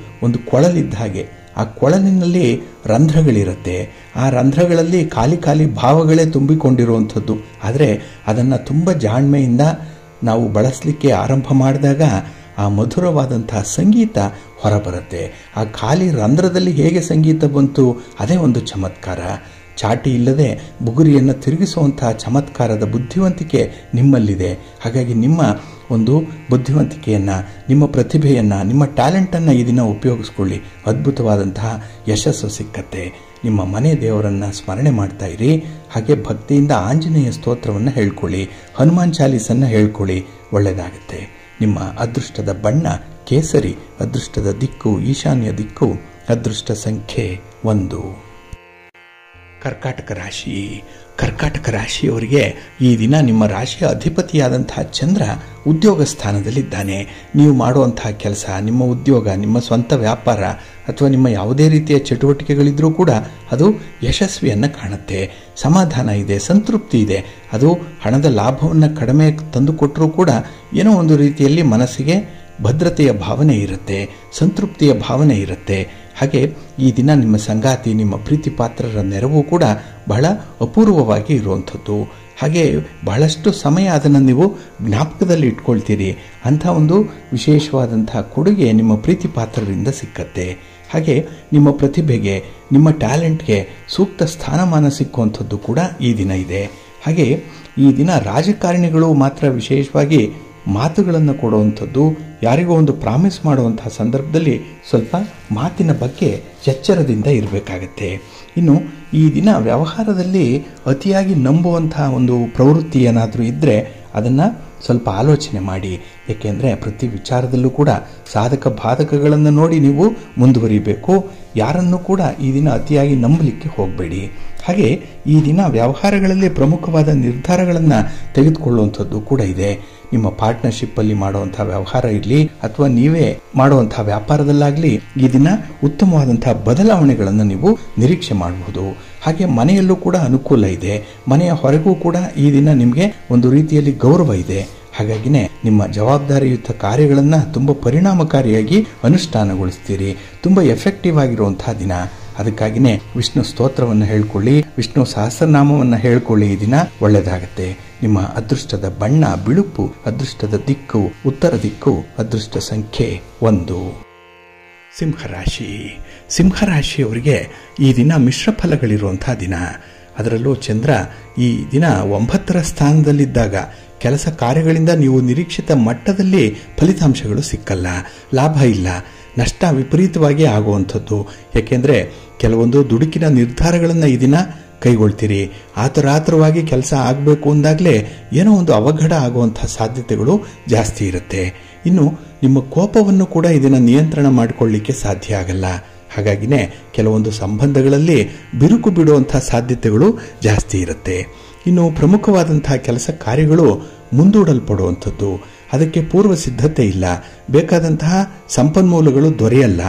ಒಂದು ಕೊಳಲಿದ್ದ ಹಾಗೆ. ಆ ಕೊಳಲಿನಲ್ಲಿ ರಂಧ್ರಗಳಿರುತ್ತೆ. ಆ ರಂಧ್ರಗಳಲ್ಲಿ ಖಾಲಿ ಖಾಲಿ ಭಾವಗಳೇ ತುಂಬಿಕೊಂಡಿರುವಂಥದ್ದು. ಆದರೆ ಅದನ್ನು ತುಂಬ ಜಾಣ್ಮೆಯಿಂದ ನಾವು ಬಳಸಲಿಕ್ಕೆ ಆರಂಭ ಮಾಡಿದಾಗ ಆ ಮಧುರವಾದಂತಹ ಸಂಗೀತ ಹೊರಬರುತ್ತೆ. ಆ ಖಾಲಿ ರಂಧ್ರದಲ್ಲಿ ಹೇಗೆ ಸಂಗೀತ ಬಂತು, ಅದೇ ಒಂದು ಚಮತ್ಕಾರ. ಚಾಟಿ ಇಲ್ಲದೆ ಬುಗುರಿಯನ್ನು ತಿರುಗಿಸುವಂತಹ ಚಮತ್ಕಾರದ ಬುದ್ಧಿವಂತಿಕೆ ನಿಮ್ಮಲ್ಲಿದೆ. ಹಾಗಾಗಿ ನಿಮ್ಮ ಒಂದು ಬುದ್ಧಿವಂತಿಕೆಯನ್ನು, ನಿಮ್ಮ ಪ್ರತಿಭೆಯನ್ನು, ನಿಮ್ಮ ಟ್ಯಾಲೆಂಟನ್ನು ಈ ದಿನ ಉಪಯೋಗಿಸ್ಕೊಳ್ಳಿ. ಅದ್ಭುತವಾದಂತಹ ಯಶಸ್ಸು ಸಿಕ್ಕತ್ತೆ. ನಿಮ್ಮ ಮನೆ ದೇವರನ್ನು ಸ್ಮರಣೆ ಮಾಡ್ತಾ ಇರಿ. ಹಾಗೆ ಭಕ್ತಿಯಿಂದ ಆಂಜನೇಯ ಸ್ತೋತ್ರವನ್ನು ಹೇಳ್ಕೊಳ್ಳಿ, ಹನುಮಾನ್ ಚಾಲೀಸನ್ನು ಹೇಳ್ಕೊಳ್ಳಿ, ಒಳ್ಳೆಯದಾಗುತ್ತೆ. ನಿಮ್ಮ ಅದೃಷ್ಟದ ಬಣ್ಣ ಕೇಸರಿ, ಅದೃಷ್ಟದ ದಿಕ್ಕು ಈಶಾನ್ಯ ದಿಕ್ಕು, ಅದೃಷ್ಟ ಸಂಖ್ಯೆ 1. ಕರ್ಕಾಟಕ ರಾಶಿ. ಕರ್ಕಾಟಕ ರಾಶಿಯವರಿಗೆ ಈ ದಿನ ನಿಮ್ಮ ರಾಶಿಯ ಅಧಿಪತಿಯಾದಂತಹ ಚಂದ್ರ ಉದ್ಯೋಗ ಸ್ಥಾನದಲ್ಲಿದ್ದಾನೆ. ನೀವು ಮಾಡುವಂತಹ ಕೆಲಸ, ನಿಮ್ಮ ಉದ್ಯೋಗ, ನಿಮ್ಮ ಸ್ವಂತ ವ್ಯಾಪಾರ ಅಥವಾ ನಿಮ್ಮ ಯಾವುದೇ ರೀತಿಯ ಚಟುವಟಿಕೆಗಳಿದ್ರೂ ಕೂಡ ಅದು ಯಶಸ್ವಿಯನ್ನು ಕಾಣುತ್ತೆ. ಸಮಾಧಾನ ಇದೆ, ಸಂತೃಪ್ತಿ ಇದೆ. ಅದು ಹಣದ ಲಾಭವನ್ನು ಕಡಿಮೆ ತಂದುಕೊಟ್ಟರೂ ಕೂಡ ಏನೋ ಒಂದು ರೀತಿಯಲ್ಲಿ ಮನಸ್ಸಿಗೆ ಭದ್ರತೆಯ ಭಾವನೆ ಇರುತ್ತೆ, ಸಂತೃಪ್ತಿಯ ಭಾವನೆ ಇರುತ್ತೆ. ಹಾಗೆ ಈ ದಿನ ನಿಮ್ಮ ಸಂಗಾತಿ, ನಿಮ್ಮ ಪ್ರೀತಿ ಪಾತ್ರರ ನೆರವು ಕೂಡ ಬಹಳ ಅಪೂರ್ವವಾಗಿ ಇರುವಂಥದ್ದು. ಹಾಗೆ ಬಹಳಷ್ಟು ಸಮಯ ಅದನ್ನು ನೀವು ಜ್ಞಾಪಕದಲ್ಲಿ ಇಟ್ಕೊಳ್ತೀರಿ. ಅಂಥ ಒಂದು ವಿಶೇಷವಾದಂಥ ಕೊಡುಗೆ ನಿಮ್ಮ ಪ್ರೀತಿ ಪಾತ್ರರಿಂದ ಸಿಕ್ಕತ್ತೆ. ಹಾಗೆ ನಿಮ್ಮ ಪ್ರತಿಭೆಗೆ, ನಿಮ್ಮ ಟ್ಯಾಲೆಂಟ್ಗೆ ಸೂಕ್ತ ಸ್ಥಾನಮಾನ ಸಿಕ್ಕುವಂಥದ್ದು ಕೂಡ ಈ ದಿನ ಇದೆ. ಹಾಗೆ ಈ ದಿನ ರಾಜಕಾರಣಿಗಳು ಮಾತ್ರ ವಿಶೇಷವಾಗಿ ಮಾತುಗಳನ್ನು ಕೊಡುವಂಥದ್ದು, ಯಾರಿಗೋ ಒಂದು ಪ್ರಾಮಿಸ್ ಮಾಡುವಂತಹ ಸಂದರ್ಭದಲ್ಲಿ ಸ್ವಲ್ಪ ಮಾತಿನ ಬಗ್ಗೆ ಎಚ್ಚರದಿಂದ ಇರಬೇಕಾಗತ್ತೆ. ಇನ್ನು ಈ ದಿನ ವ್ಯವಹಾರದಲ್ಲಿ ಅತಿಯಾಗಿ ನಂಬುವಂತಹ ಒಂದು ಪ್ರವೃತ್ತಿ ಏನಾದರೂ ಇದ್ದರೆ ಅದನ್ನು ಸ್ವಲ್ಪ ಆಲೋಚನೆ ಮಾಡಿ. ಏಕೆಂದರೆ ಪ್ರತಿ ವಿಚಾರದಲ್ಲೂ ಕೂಡ ಸಾಧಕ ಬಾಧಕಗಳನ್ನು ನೋಡಿ ನೀವು ಮುಂದುವರಿಬೇಕು. ಯಾರನ್ನು ಕೂಡ ಈ ದಿನ ಅತಿಯಾಗಿ ನಂಬಲಿಕ್ಕೆ ಹೋಗಬೇಡಿ. ಹಾಗೆ ಈ ದಿನ ವ್ಯವಹಾರಗಳಲ್ಲಿ ಪ್ರಮುಖವಾದ ನಿರ್ಧಾರಗಳನ್ನು ತೆಗೆದುಕೊಳ್ಳುವಂಥದ್ದು ಕೂಡ ಇದೆ. ನಿಮ್ಮ ಪಾರ್ಟ್ನರ್ಶಿಪ್ಪಲ್ಲಿ ಮಾಡುವಂತಹ ವ್ಯವಹಾರ ಇರಲಿ ಅಥವಾ ನೀವೇ ಮಾಡುವಂತಹ ವ್ಯಾಪಾರದಲ್ಲಾಗಲಿ ಈ ದಿನ ಉತ್ತಮವಾದಂತಹ ಬದಲಾವಣೆಗಳನ್ನು ನೀವು ನಿರೀಕ್ಷೆ ಮಾಡಬಹುದು. ಹಾಗೆ ಮನೆಯಲ್ಲೂ ಕೂಡ ಅನುಕೂಲ ಇದೆ. ಮನೆಯ ಹೊರಗೂ ಕೂಡ ಈ ದಿನ ನಿಮಗೆ ಒಂದು ರೀತಿಯಲ್ಲಿ ಗೌರವ ಇದೆ. ಹಾಗಾಗಿನೇ ನಿಮ್ಮ ಜವಾಬ್ದಾರಿಯುತ ಕಾರ್ಯಗಳನ್ನು ತುಂಬ ಪರಿಣಾಮಕಾರಿಯಾಗಿ ಅನುಷ್ಠಾನಗೊಳಿಸ್ತೀರಿ. ತುಂಬ ಎಫೆಕ್ಟಿವ್ ಆಗಿರುವಂತಹ ದಿನ. ಅದಕ್ಕಾಗಿನೇ ವಿಷ್ಣು ಸ್ತೋತ್ರವನ್ನು ಹೇಳ್ಕೊಳ್ಳಿ, ವಿಷ್ಣು ಸಹಸ್ರನಾಮವನ್ನು ಹೇಳ್ಕೊಳ್ಳಿ. ಈ ದಿನ ಒಳ್ಳೆಯದಾಗತ್ತೆ. ನಿಮ್ಮ ಅದೃಷ್ಟದ ಬಣ್ಣ ಬಿಳುಪು, ಅದೃಷ್ಟದ ದಿಕ್ಕು ಉತ್ತರ ದಿಕ್ಕು, ಅದೃಷ್ಟ ಸಂಖ್ಯೆ 1. ಸಿಂಹರಾಶಿ. ಸಿಂಹರಾಶಿಯವರಿಗೆ ಈ ದಿನ ಮಿಶ್ರ ಫಲಗಳಿರುವಂತಹ ದಿನ. ಅದರಲ್ಲೂ ಚಂದ್ರ ಈ ದಿನ 9ರ ಸ್ಥಾನದಲ್ಲಿದ್ದಾಗ ಕೆಲಸ ಕಾರ್ಯಗಳಿಂದ ನೀವು ನಿರೀಕ್ಷಿತ ಮಟ್ಟದಲ್ಲಿ ಫಲಿತಾಂಶಗಳು ಸಿಕ್ಕಲ್ಲ, ಲಾಭ ಇಲ್ಲ, ನಷ್ಟ ವಿಪರೀತವಾಗಿ ಆಗುವಂಥದ್ದು. ಏಕೆಂದರೆ ಕೆಲವೊಂದು ದುಡುಕಿನ ನಿರ್ಧಾರಗಳನ್ನು ಈ ದಿನ ಕೈಗೊಳ್ತೀರಿ. ಆತುರಾತುರವಾಗಿ ಕೆಲಸ ಆಗಬೇಕು ಅಂದಾಗಲೇ ಏನೋ ಒಂದು ಅವಘಡ ಆಗುವಂತಹ ಸಾಧ್ಯತೆಗಳು ಜಾಸ್ತಿ ಇರುತ್ತೆ. ಇನ್ನು ನಿಮ್ಮ ಕೋಪವನ್ನು ಕೂಡ ಇದನ್ನು ನಿಯಂತ್ರಣ ಮಾಡಿಕೊಳ್ಳಲಿಕ್ಕೆ ಸಾಧ್ಯ ಆಗಲ್ಲ. ಹಾಗಾಗಿನೇ ಕೆಲವೊಂದು ಸಂಬಂಧಗಳಲ್ಲಿ ಬಿರುಕು ಬಿಡುವಂತಹ ಸಾಧ್ಯತೆಗಳು ಜಾಸ್ತಿ ಇರುತ್ತೆ. ಇನ್ನು ಪ್ರಮುಖವಾದಂತಹ ಕೆಲಸ ಕಾರ್ಯಗಳು ಮುಂದೂಡಲ್ಪಡುವಂಥದ್ದು. ಅದಕ್ಕೆ ಪೂರ್ವ ಸಿದ್ಧತೆ ಇಲ್ಲ, ಬೇಕಾದಂತಹ ಸಂಪನ್ಮೂಲಗಳು ದೊರೆಯಲ್ಲ,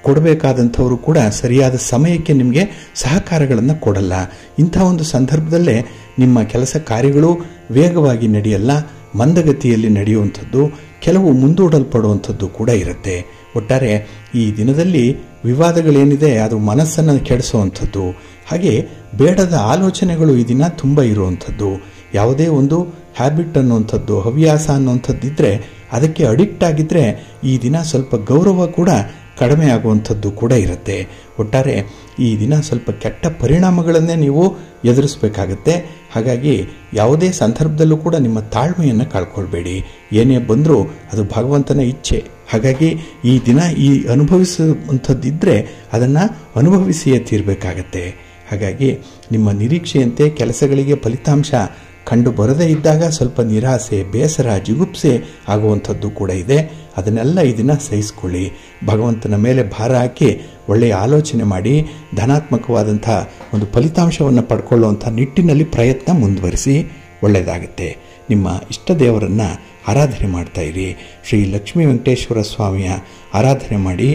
ಕೊಡಬೇಕಾದಂಥವರು ಕೂಡ ಸರಿಯಾದ ಸಮಯಕ್ಕೆ ನಿಮಗೆ ಸಹಕಾರಗಳನ್ನು ಕೊಡಲ್ಲ. ಇಂಥ ಒಂದು ಸಂದರ್ಭದಲ್ಲೇ ನಿಮ್ಮ ಕೆಲಸ ಕಾರ್ಯಗಳು ವೇಗವಾಗಿ ನಡೆಯಲ್ಲ, ಮಂದಗತಿಯಲ್ಲಿ ನಡೆಯುವಂಥದ್ದು, ಕೆಲವು ಮುಂದೂಡಲ್ಪಡುವಂಥದ್ದು ಕೂಡ ಇರುತ್ತೆ. ಒಟ್ಟಾರೆ ಈ ದಿನದಲ್ಲಿ ವಿವಾದಗಳೇನಿದೆ ಅದು ಮನಸ್ಸನ್ನು ಕೆಡಿಸುವಂಥದ್ದು. ಹಾಗೆ ಬೇಡದ ಆಲೋಚನೆಗಳು ಈ ದಿನ ತುಂಬ ಇರುವಂಥದ್ದು. ಯಾವುದೇ ಒಂದು ಹ್ಯಾಬಿಟ್ ಅನ್ನುವಂಥದ್ದು, ಹವ್ಯಾಸ ಅನ್ನುವಂಥದ್ದಿದ್ದರೆ ಅದಕ್ಕೆ ಅಡಿಕ್ಟ್ ಆಗಿದ್ದರೆ ಈ ದಿನ ಸ್ವಲ್ಪ ಗೌರವ ಕೂಡ ಕಡಿಮೆ ಆಗುವಂಥದ್ದು ಕೂಡ ಇರುತ್ತೆ. ಒಟ್ಟಾರೆ ಈ ದಿನ ಸ್ವಲ್ಪ ಕೆಟ್ಟ ಪರಿಣಾಮಗಳನ್ನೇ ನೀವು ಎದುರಿಸಬೇಕಾಗತ್ತೆ. ಹಾಗಾಗಿ ಯಾವುದೇ ಸಂದರ್ಭದಲ್ಲೂ ಕೂಡ ನಿಮ್ಮ ತಾಳ್ಮೆಯನ್ನು ಕಳ್ಕೊಳ್ಬೇಡಿ. ಏನೇ ಬಂದರೂ ಅದು ಭಗವಂತನ ಇಚ್ಛೆ. ಹಾಗಾಗಿ ಈ ದಿನ ಈ ಅನುಭವಿಸುವಂಥದ್ದಿದ್ದರೆ ಅದನ್ನು ಅನುಭವಿಸಿಯೇ ತೀರಬೇಕಾಗತ್ತೆ. ಹಾಗಾಗಿ ನಿಮ್ಮ ನಿರೀಕ್ಷೆಯಂತೆ ಕೆಲಸಗಳಿಗೆ ಫಲಿತಾಂಶ ಕಂಡು ಬರದೇ ಇದ್ದಾಗ ಸ್ವಲ್ಪ ನಿರಾಸೆ, ಬೇಸರ, ಜಿಗುಪ್ಸೆ ಆಗುವಂಥದ್ದು ಕೂಡ ಇದೆ. ಅದನ್ನೆಲ್ಲ ಈ ದಿನ ಸಹಿಸಿಕೊಳ್ಳಿ. ಭಗವಂತನ ಮೇಲೆ ಭಾರ ಹಾಕಿ ಒಳ್ಳೆಯ ಆಲೋಚನೆ ಮಾಡಿ ಧನಾತ್ಮಕವಾದಂಥ ಒಂದು ಫಲಿತಾಂಶವನ್ನು ಪಡ್ಕೊಳ್ಳುವಂಥ ನಿಟ್ಟಿನಲ್ಲಿ ಪ್ರಯತ್ನ ಮುಂದುವರಿಸಿ. ಒಳ್ಳೆಯದಾಗುತ್ತೆ. ನಿಮ್ಮ ಇಷ್ಟ ದೇವರನ್ನು ಆರಾಧನೆ ಮಾಡ್ತಾ ಇರಿ. ಶ್ರೀ ಲಕ್ಷ್ಮೀ ವೆಂಕಟೇಶ್ವರ ಸ್ವಾಮಿಯ ಆರಾಧನೆ ಮಾಡಿ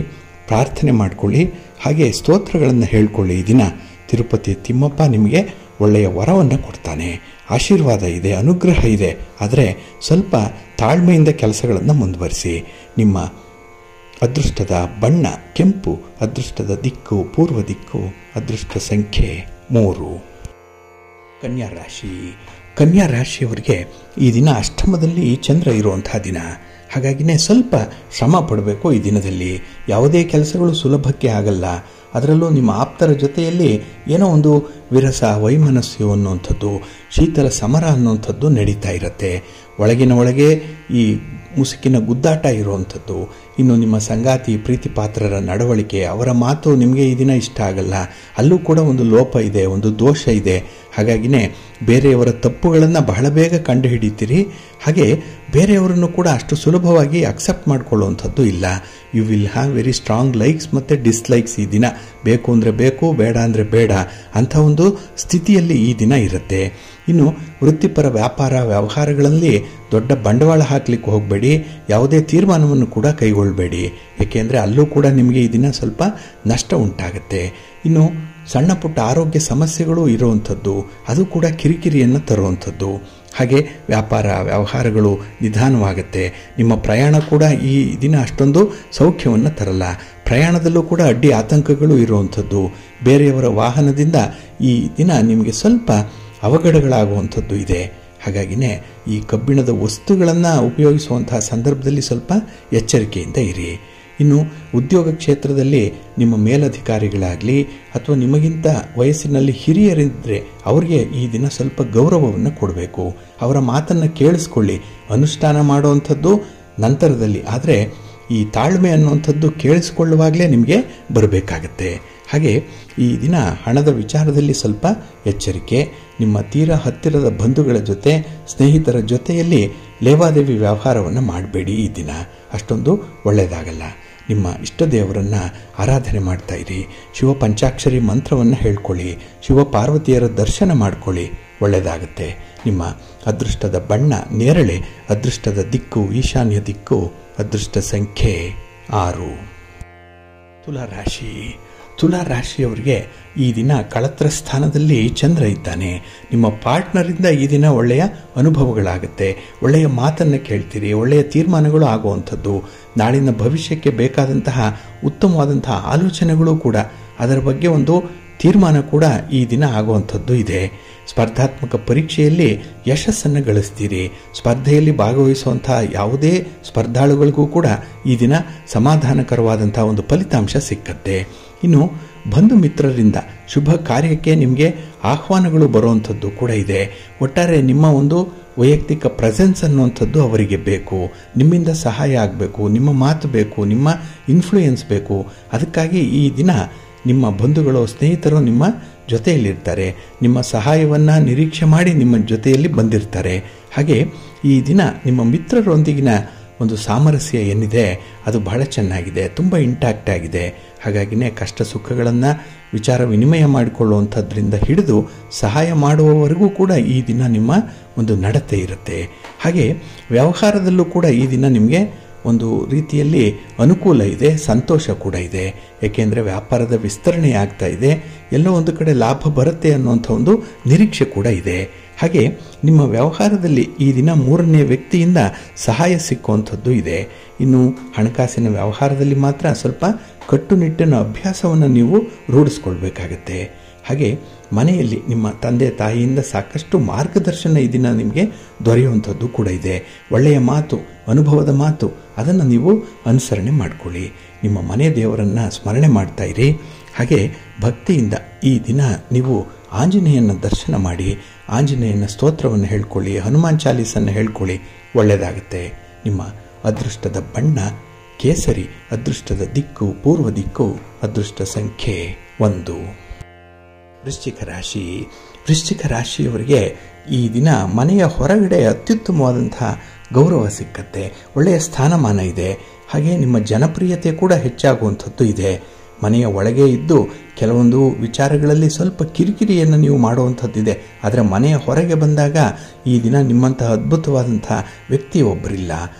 ಪ್ರಾರ್ಥನೆ ಮಾಡಿಕೊಳ್ಳಿ. ಹಾಗೆ ಸ್ತೋತ್ರಗಳನ್ನು ಹೇಳ್ಕೊಳ್ಳಿ. ಈ ದಿನ ತಿರುಪತಿ ತಿಮ್ಮಪ್ಪ ನಿಮಗೆ ಒಳ್ಳೆಯ ವರವನ್ನು ಕೊಡ್ತಾನೆ. ಆಶೀರ್ವಾದ ಇದೆ, ಅನುಗ್ರಹ ಇದೆ. ಆದರೆ ಸ್ವಲ್ಪ ತಾಳ್ಮೆಯಿಂದ ಕೆಲಸಗಳನ್ನು ಮುಂದುವರಿಸಿ. ನಿಮ್ಮ ಅದೃಷ್ಟದ ಬಣ್ಣ ಕೆಂಪು, ಅದೃಷ್ಟದ ದಿಕ್ಕು ಪೂರ್ವ ದಿಕ್ಕು, ಅದೃಷ್ಟ ಸಂಖ್ಯೆ 3. ಕನ್ಯಾ ರಾಶಿ. ಕನ್ಯಾ ರಾಶಿಯವರಿಗೆ ಈ ದಿನ ಅಷ್ಟಮದಲ್ಲಿ ಚಂದ್ರ ಇರುವಂತಹ ದಿನ. ಹಾಗಾಗಿನೇ ಸ್ವಲ್ಪ ಶ್ರಮ ಪಡಬೇಕು ಈ ದಿನದಲ್ಲಿ. ಯಾವುದೇ ಕೆಲಸಗಳು ಸುಲಭಕ್ಕೆ ಆಗಲ್ಲ. ಅದರಲ್ಲೂ ನಿಮ್ಮ ಆಪ್ತರ ಜೊತೆಯಲ್ಲಿ ಏನೋ ಒಂದು ವಿರಸ, ವೈಮನಸ್ಸು ಅನ್ನುವಂಥದ್ದು, ಶೀತಲ ಸಮರ ಅನ್ನುವಂಥದ್ದು ನಡೀತಾ ಇರುತ್ತೆ. ಒಳಗಿನ ಒಳಗೆ ಈ ಮುಸುಕಿನ ಗುದ್ದಾಟ ಇರುವಂಥದ್ದು. ಇನ್ನು ನಿಮ್ಮ ಸಂಗಾತಿ ಪ್ರೀತಿ ಪಾತ್ರರ ನಡವಳಿಕೆ, ಅವರ ಮಾತು ನಿಮಗೆ ಈ ದಿನ ಇಷ್ಟ ಆಗಲ್ಲ. ಅಲ್ಲೂ ಕೂಡ ಒಂದು ಲೋಪ ಇದೆ, ಒಂದು ದೋಷ ಇದೆ. ಹಾಗಾಗಿನೇ ಬೇರೆಯವರ ತಪ್ಪುಗಳನ್ನು ಬಹಳ ಬೇಗ ಕಂಡುಹಿಡಿತೀರಿ. ಹಾಗೆ ಬೇರೆಯವರನ್ನು ಕೂಡ ಅಷ್ಟು ಸುಲಭವಾಗಿ ಅಕ್ಸೆಪ್ಟ್ ಮಾಡಿಕೊಳ್ಳುವಂಥದ್ದು ಇಲ್ಲ. You will have very strong likes ಮತ್ತು ಡಿಸ್ಲೈಕ್ಸ್ ಈ ದಿನ. ಬೇಕು ಅಂದರೆ ಬೇಕು, ಬೇಡ ಅಂದರೆ ಬೇಡ ಅಂಥ ಒಂದು ಸ್ಥಿತಿಯಲ್ಲಿ ಈ ದಿನ ಇರುತ್ತೆ. ಇನ್ನು ವೃತ್ತಿಪರ ವ್ಯಾಪಾರ ವ್ಯವಹಾರಗಳಲ್ಲಿ ದೊಡ್ಡ ಬಂಡವಾಳ ಹಾಕಲಿಕ್ಕೆ ಹೋಗಬೇಡಿ. ಯಾವುದೇ ತೀರ್ಮಾನವನ್ನು ಕೂಡ ಕೈಗೊಳ್ಳಬೇಡಿ. ಏಕೆಂದರೆ ಅಲ್ಲೂ ಕೂಡ ನಿಮಗೆ ಈ ದಿನ ಸ್ವಲ್ಪ ನಷ್ಟ ಉಂಟಾಗುತ್ತೆ. ಇನ್ನು ಸಣ್ಣ ಪುಟ್ಟ ಆರೋಗ್ಯ ಸಮಸ್ಯೆಗಳು ಇರುವಂಥದ್ದು, ಅದು ಕೂಡ ಕಿರಿಕಿರಿಯನ್ನು ತರುವಂಥದ್ದು. ಹಾಗೆ ವ್ಯಾಪಾರ ವ್ಯವಹಾರಗಳು ನಿಧಾನವಾಗುತ್ತೆ. ನಿಮ್ಮ ಪ್ರಯಾಣ ಕೂಡ ಈ ದಿನ ಅಷ್ಟೊಂದು ಸೌಖ್ಯವನ್ನು ತರಲ್ಲ. ಪ್ರಯಾಣದಲ್ಲೂ ಕೂಡ ಅಡ್ಡಿ ಆತಂಕಗಳು ಇರುವಂಥದ್ದು. ಬೇರೆಯವರ ವಾಹನದಿಂದ ಈ ದಿನ ನಿಮಗೆ ಸ್ವಲ್ಪ ಅವಘಡಗಳಾಗುವಂಥದ್ದು ಇದೆ. ಹಾಗಾಗಿನೇ ಈ ಕಬ್ಬಿಣದ ವಸ್ತುಗಳನ್ನು ಉಪಯೋಗಿಸುವಂತಹ ಸಂದರ್ಭದಲ್ಲಿ ಸ್ವಲ್ಪ ಎಚ್ಚರಿಕೆಯಿಂದ ಇರಿ. ಇನ್ನು ಉದ್ಯೋಗ ಕ್ಷೇತ್ರದಲ್ಲಿ ನಿಮ್ಮ ಮೇಲಧಿಕಾರಿಗಳಾಗಲಿ ಅಥವಾ ನಿಮಗಿಂತ ವಯಸ್ಸಿನಲ್ಲಿ ಹಿರಿಯರಿದ್ದರೆ ಅವರಿಗೆ ಈ ದಿನ ಸ್ವಲ್ಪ ಗೌರವವನ್ನು ಕೊಡಬೇಕು. ಅವರ ಮಾತನ್ನು ಕೇಳಿಸ್ಕೊಳ್ಳಿ. ಅನುಷ್ಠಾನ ಮಾಡುವಂಥದ್ದು ನಂತರದಲ್ಲಿ, ಆದರೆ ಈ ತಾಳ್ಮೆ ಅನ್ನುವಂಥದ್ದು ಕೇಳಿಸಿಕೊಳ್ಳುವಾಗಲೇ ನಿಮಗೆ ಬರಬೇಕಾಗತ್ತೆ. ಹಾಗೆ ಈ ದಿನ ಹಣದ ವಿಚಾರದಲ್ಲಿ ಸ್ವಲ್ಪ ಎಚ್ಚರಿಕೆ. ನಿಮ್ಮ ತೀರಾ ಹತ್ತಿರದ ಬಂಧುಗಳ ಜೊತೆ, ಸ್ನೇಹಿತರ ಜೊತೆಯಲ್ಲಿ ಲೇವಾದೇವಿ ವ್ಯವಹಾರವನ್ನು ಮಾಡಬೇಡಿ. ಈ ದಿನ ಅಷ್ಟೊಂದು ಒಳ್ಳೆಯದಾಗಲ್ಲ. ನಿಮ್ಮ ಇಷ್ಟ ದೇವರನ್ನು ಆರಾಧನೆ ಮಾಡ್ತಾ ಇರಿ. ಶಿವ ಪಂಚಾಕ್ಷರಿ ಮಂತ್ರವನ್ನು ಹೇಳ್ಕೊಳ್ಳಿ. ಶಿವ ಪಾರ್ವತಿಯರ ದರ್ಶನ ಮಾಡ್ಕೊಳ್ಳಿ, ಒಳ್ಳೆಯದಾಗುತ್ತೆ. ನಿಮ್ಮ ಅದೃಷ್ಟದ ಬಣ್ಣ ನೇರಳೆ, ಅದೃಷ್ಟದ ದಿಕ್ಕು ಈಶಾನ್ಯ ದಿಕ್ಕು, ಅದೃಷ್ಟ ಸಂಖ್ಯೆ 6. ತುಲಾರಾಶಿ. ತುಲಾರಾಶಿಯವರಿಗೆ ಈ ದಿನ ಕಳತ್ರ ಸ್ಥಾನದಲ್ಲಿ ಚಂದ್ರ ಇದ್ದಾನೆ. ನಿಮ್ಮ ಪಾರ್ಟ್ನರಿಂದ ಈ ದಿನ ಒಳ್ಳೆಯ ಅನುಭವಗಳಾಗುತ್ತೆ. ಒಳ್ಳೆಯ ಮಾತನ್ನು ಕೇಳ್ತೀರಿ. ಒಳ್ಳೆಯ ತೀರ್ಮಾನಗಳು ಆಗುವಂಥದ್ದು. ನಾಳಿನ ಭವಿಷ್ಯಕ್ಕೆ ಬೇಕಾದಂತಹ ಉತ್ತಮವಾದಂತಹ ಆಲೋಚನೆಗಳು ಕೂಡ, ಅದರ ಬಗ್ಗೆ ಒಂದು ತೀರ್ಮಾನ ಕೂಡ ಈ ದಿನ ಆಗುವಂಥದ್ದು ಇದೆ. ಸ್ಪರ್ಧಾತ್ಮಕ ಪರೀಕ್ಷೆಯಲ್ಲಿ ಯಶಸ್ಸನ್ನು ಗಳಿಸ್ತೀರಿ. ಸ್ಪರ್ಧೆಯಲ್ಲಿ ಭಾಗವಹಿಸುವಂತಹ ಯಾವುದೇ ಸ್ಪರ್ಧಾಳುಗಳಿಗೂ ಕೂಡ ಈ ದಿನ ಸಮಾಧಾನಕರವಾದಂತಹ ಒಂದು ಫಲಿತಾಂಶ ಸಿಕ್ಕತ್ತೆ. ಇನ್ನು ಬಂಧು ಮಿತ್ರರಿಂದ ಶುಭ ಕಾರ್ಯಕ್ಕೆ ನಿಮಗೆ ಆಹ್ವಾನಗಳು ಬರುವಂಥದ್ದು ಕೂಡ ಇದೆ. ಒಟ್ಟಾರೆ ನಿಮ್ಮ ಒಂದು ವೈಯಕ್ತಿಕ ಪ್ರೆಸೆನ್ಸ್ ಅನ್ನುವಂಥದ್ದು ಅವರಿಗೆ ಬೇಕು. ನಿಮ್ಮಿಂದ ಸಹಾಯ ಆಗಬೇಕು, ನಿಮ್ಮ ಮಾತು ಬೇಕು, ನಿಮ್ಮ ಇನ್ಫ್ಲೂಯೆನ್ಸ್ ಬೇಕು. ಅದಕ್ಕಾಗಿ ಈ ದಿನ ನಿಮ್ಮ ಬಂಧುಗಳು ಸ್ನೇಹಿತರು ನಿಮ್ಮ ಜೊತೆಯಲ್ಲಿರ್ತಾರೆ. ನಿಮ್ಮ ಸಹಾಯವನ್ನು ನಿರೀಕ್ಷೆ ಮಾಡಿ ನಿಮ್ಮ ಜೊತೆಯಲ್ಲಿ ಬಂದಿರ್ತಾರೆ. ಹಾಗೆ ಈ ದಿನ ನಿಮ್ಮ ಮಿತ್ರರೊಂದಿಗಿನ ಒಂದು ಸಾಮರಸ್ಯ ಏನಿದೆ ಅದು ಬಹಳ ಚೆನ್ನಾಗಿದೆ, ತುಂಬ ಇಂಟ್ಯಾಕ್ಟ್ ಆಗಿದೆ. ಹಾಗಾಗಿನೇ ಕಷ್ಟ ಸುಖಗಳನ್ನು ವಿಚಾರ ವಿನಿಮಯ ಮಾಡಿಕೊಳ್ಳುವಂಥದ್ರಿಂದ ಹಿಡಿದು ಸಹಾಯ ಮಾಡುವವರೆಗೂ ಕೂಡ ಈ ದಿನ ನಿಮ್ಮ ಒಂದು ನಡತೆ ಇರುತ್ತೆ. ಹಾಗೆ ವ್ಯವಹಾರದಲ್ಲೂ ಕೂಡ ಈ ದಿನ ನಿಮಗೆ ಒಂದು ರೀತಿಯಲ್ಲಿ ಅನುಕೂಲ ಇದೆ, ಸಂತೋಷ ಕೂಡ ಇದೆ. ಏಕೆಂದರೆ ವ್ಯಾಪಾರದ ವಿಸ್ತರಣೆ ಆಗ್ತಾ ಇದೆ. ಎಲ್ಲೋ ಒಂದು ಕಡೆ ಲಾಭ ಬರುತ್ತೆ ಅನ್ನುವಂಥ ಒಂದು ನಿರೀಕ್ಷೆ ಕೂಡ ಇದೆ. ಹಾಗೆ ನಿಮ್ಮ ವ್ಯವಹಾರದಲ್ಲಿ ಈ ದಿನ 3ನೇ ವ್ಯಕ್ತಿಯಿಂದ ಸಹಾಯ ಸಿಕ್ಕುವಂಥದ್ದು ಇದೆ. ಇನ್ನು ಹಣಕಾಸಿನ ವ್ಯವಹಾರದಲ್ಲಿ ಮಾತ್ರ ಸ್ವಲ್ಪ ಕಟ್ಟುನಿಟ್ಟಿನ ಅಭ್ಯಾಸವನ್ನು ನೀವು ರೂಢಿಸ್ಕೊಳ್ಬೇಕಾಗತ್ತೆ. ಹಾಗೆ ಮನೆಯಲ್ಲಿ ನಿಮ್ಮ ತಂದೆ ತಾಯಿಯಿಂದ ಸಾಕಷ್ಟು ಮಾರ್ಗದರ್ಶನ ಈ ದಿನ ನಿಮಗೆ ದೊರೆಯುವಂಥದ್ದು ಕೂಡ ಇದೆ. ಒಳ್ಳೆಯ ಮಾತು, ಅನುಭವದ ಮಾತು, ಅದನ್ನು ನೀವು ಅನುಸರಣೆ ಮಾಡಿಕೊಳ್ಳಿ. ನಿಮ್ಮ ಮನೆ ದೇವರನ್ನು ಸ್ಮರಣೆ ಮಾಡ್ತಾ ಇರಿ. ಹಾಗೆ ಭಕ್ತಿಯಿಂದ ಈ ದಿನ ನೀವು ಆಂಜನೇಯನ ದರ್ಶನ ಮಾಡಿ, ಆಂಜನೇಯನ ಸ್ತೋತ್ರವನ್ನು ಹೇಳ್ಕೊಳ್ಳಿ, ಹನುಮಾನ್ ಚಾಲೀಸನ್ನು ಹೇಳ್ಕೊಳ್ಳಿ, ಒಳ್ಳೆಯದಾಗುತ್ತೆ. ನಿಮ್ಮ ಅದೃಷ್ಟದ ಬಣ್ಣ ಕೇಸರಿ, ಅದೃಷ್ಟದ ದಿಕ್ಕು ಪೂರ್ವ ದಿಕ್ಕು, ಅದೃಷ್ಟ ಸಂಖ್ಯೆ 1. ವೃಶ್ಚಿಕ ರಾಶಿ. ವೃಶ್ಚಿಕ ರಾಶಿಯವರಿಗೆ ಈ ದಿನ ಮನೆಯ ಹೊರಗಡೆ ಅತ್ಯುತ್ತಮವಾದಂತಹ ಗೌರವ ಸಿಕ್ಕತ್ತೆ. ಒಳ್ಳೆಯ ಸ್ಥಾನಮಾನ ಇದೆ. ಹಾಗೆ ನಿಮ್ಮ ಜನಪ್ರಿಯತೆ ಕೂಡ ಹೆಚ್ಚಾಗುವಂಥದ್ದು ಇದೆ. ಮನೆಯ ಒಳಗೆ ಇದ್ದು ಕೆಲವೊಂದು ವಿಚಾರಗಳಲ್ಲಿ ಸ್ವಲ್ಪ ಕಿರಿಕಿರಿಯನ್ನು ನೀವು ಮಾಡುವಂಥದ್ದಿದೆ. ಆದರೆ ಮನೆಯ ಹೊರಗೆ ಬಂದಾಗ ಈ ದಿನ ನಿಮ್ಮಂತಹ ಅದ್ಭುತವಾದಂಥ ವ್ಯಕ್ತಿ ಒಬ್ಬರಿಲ್ಲ.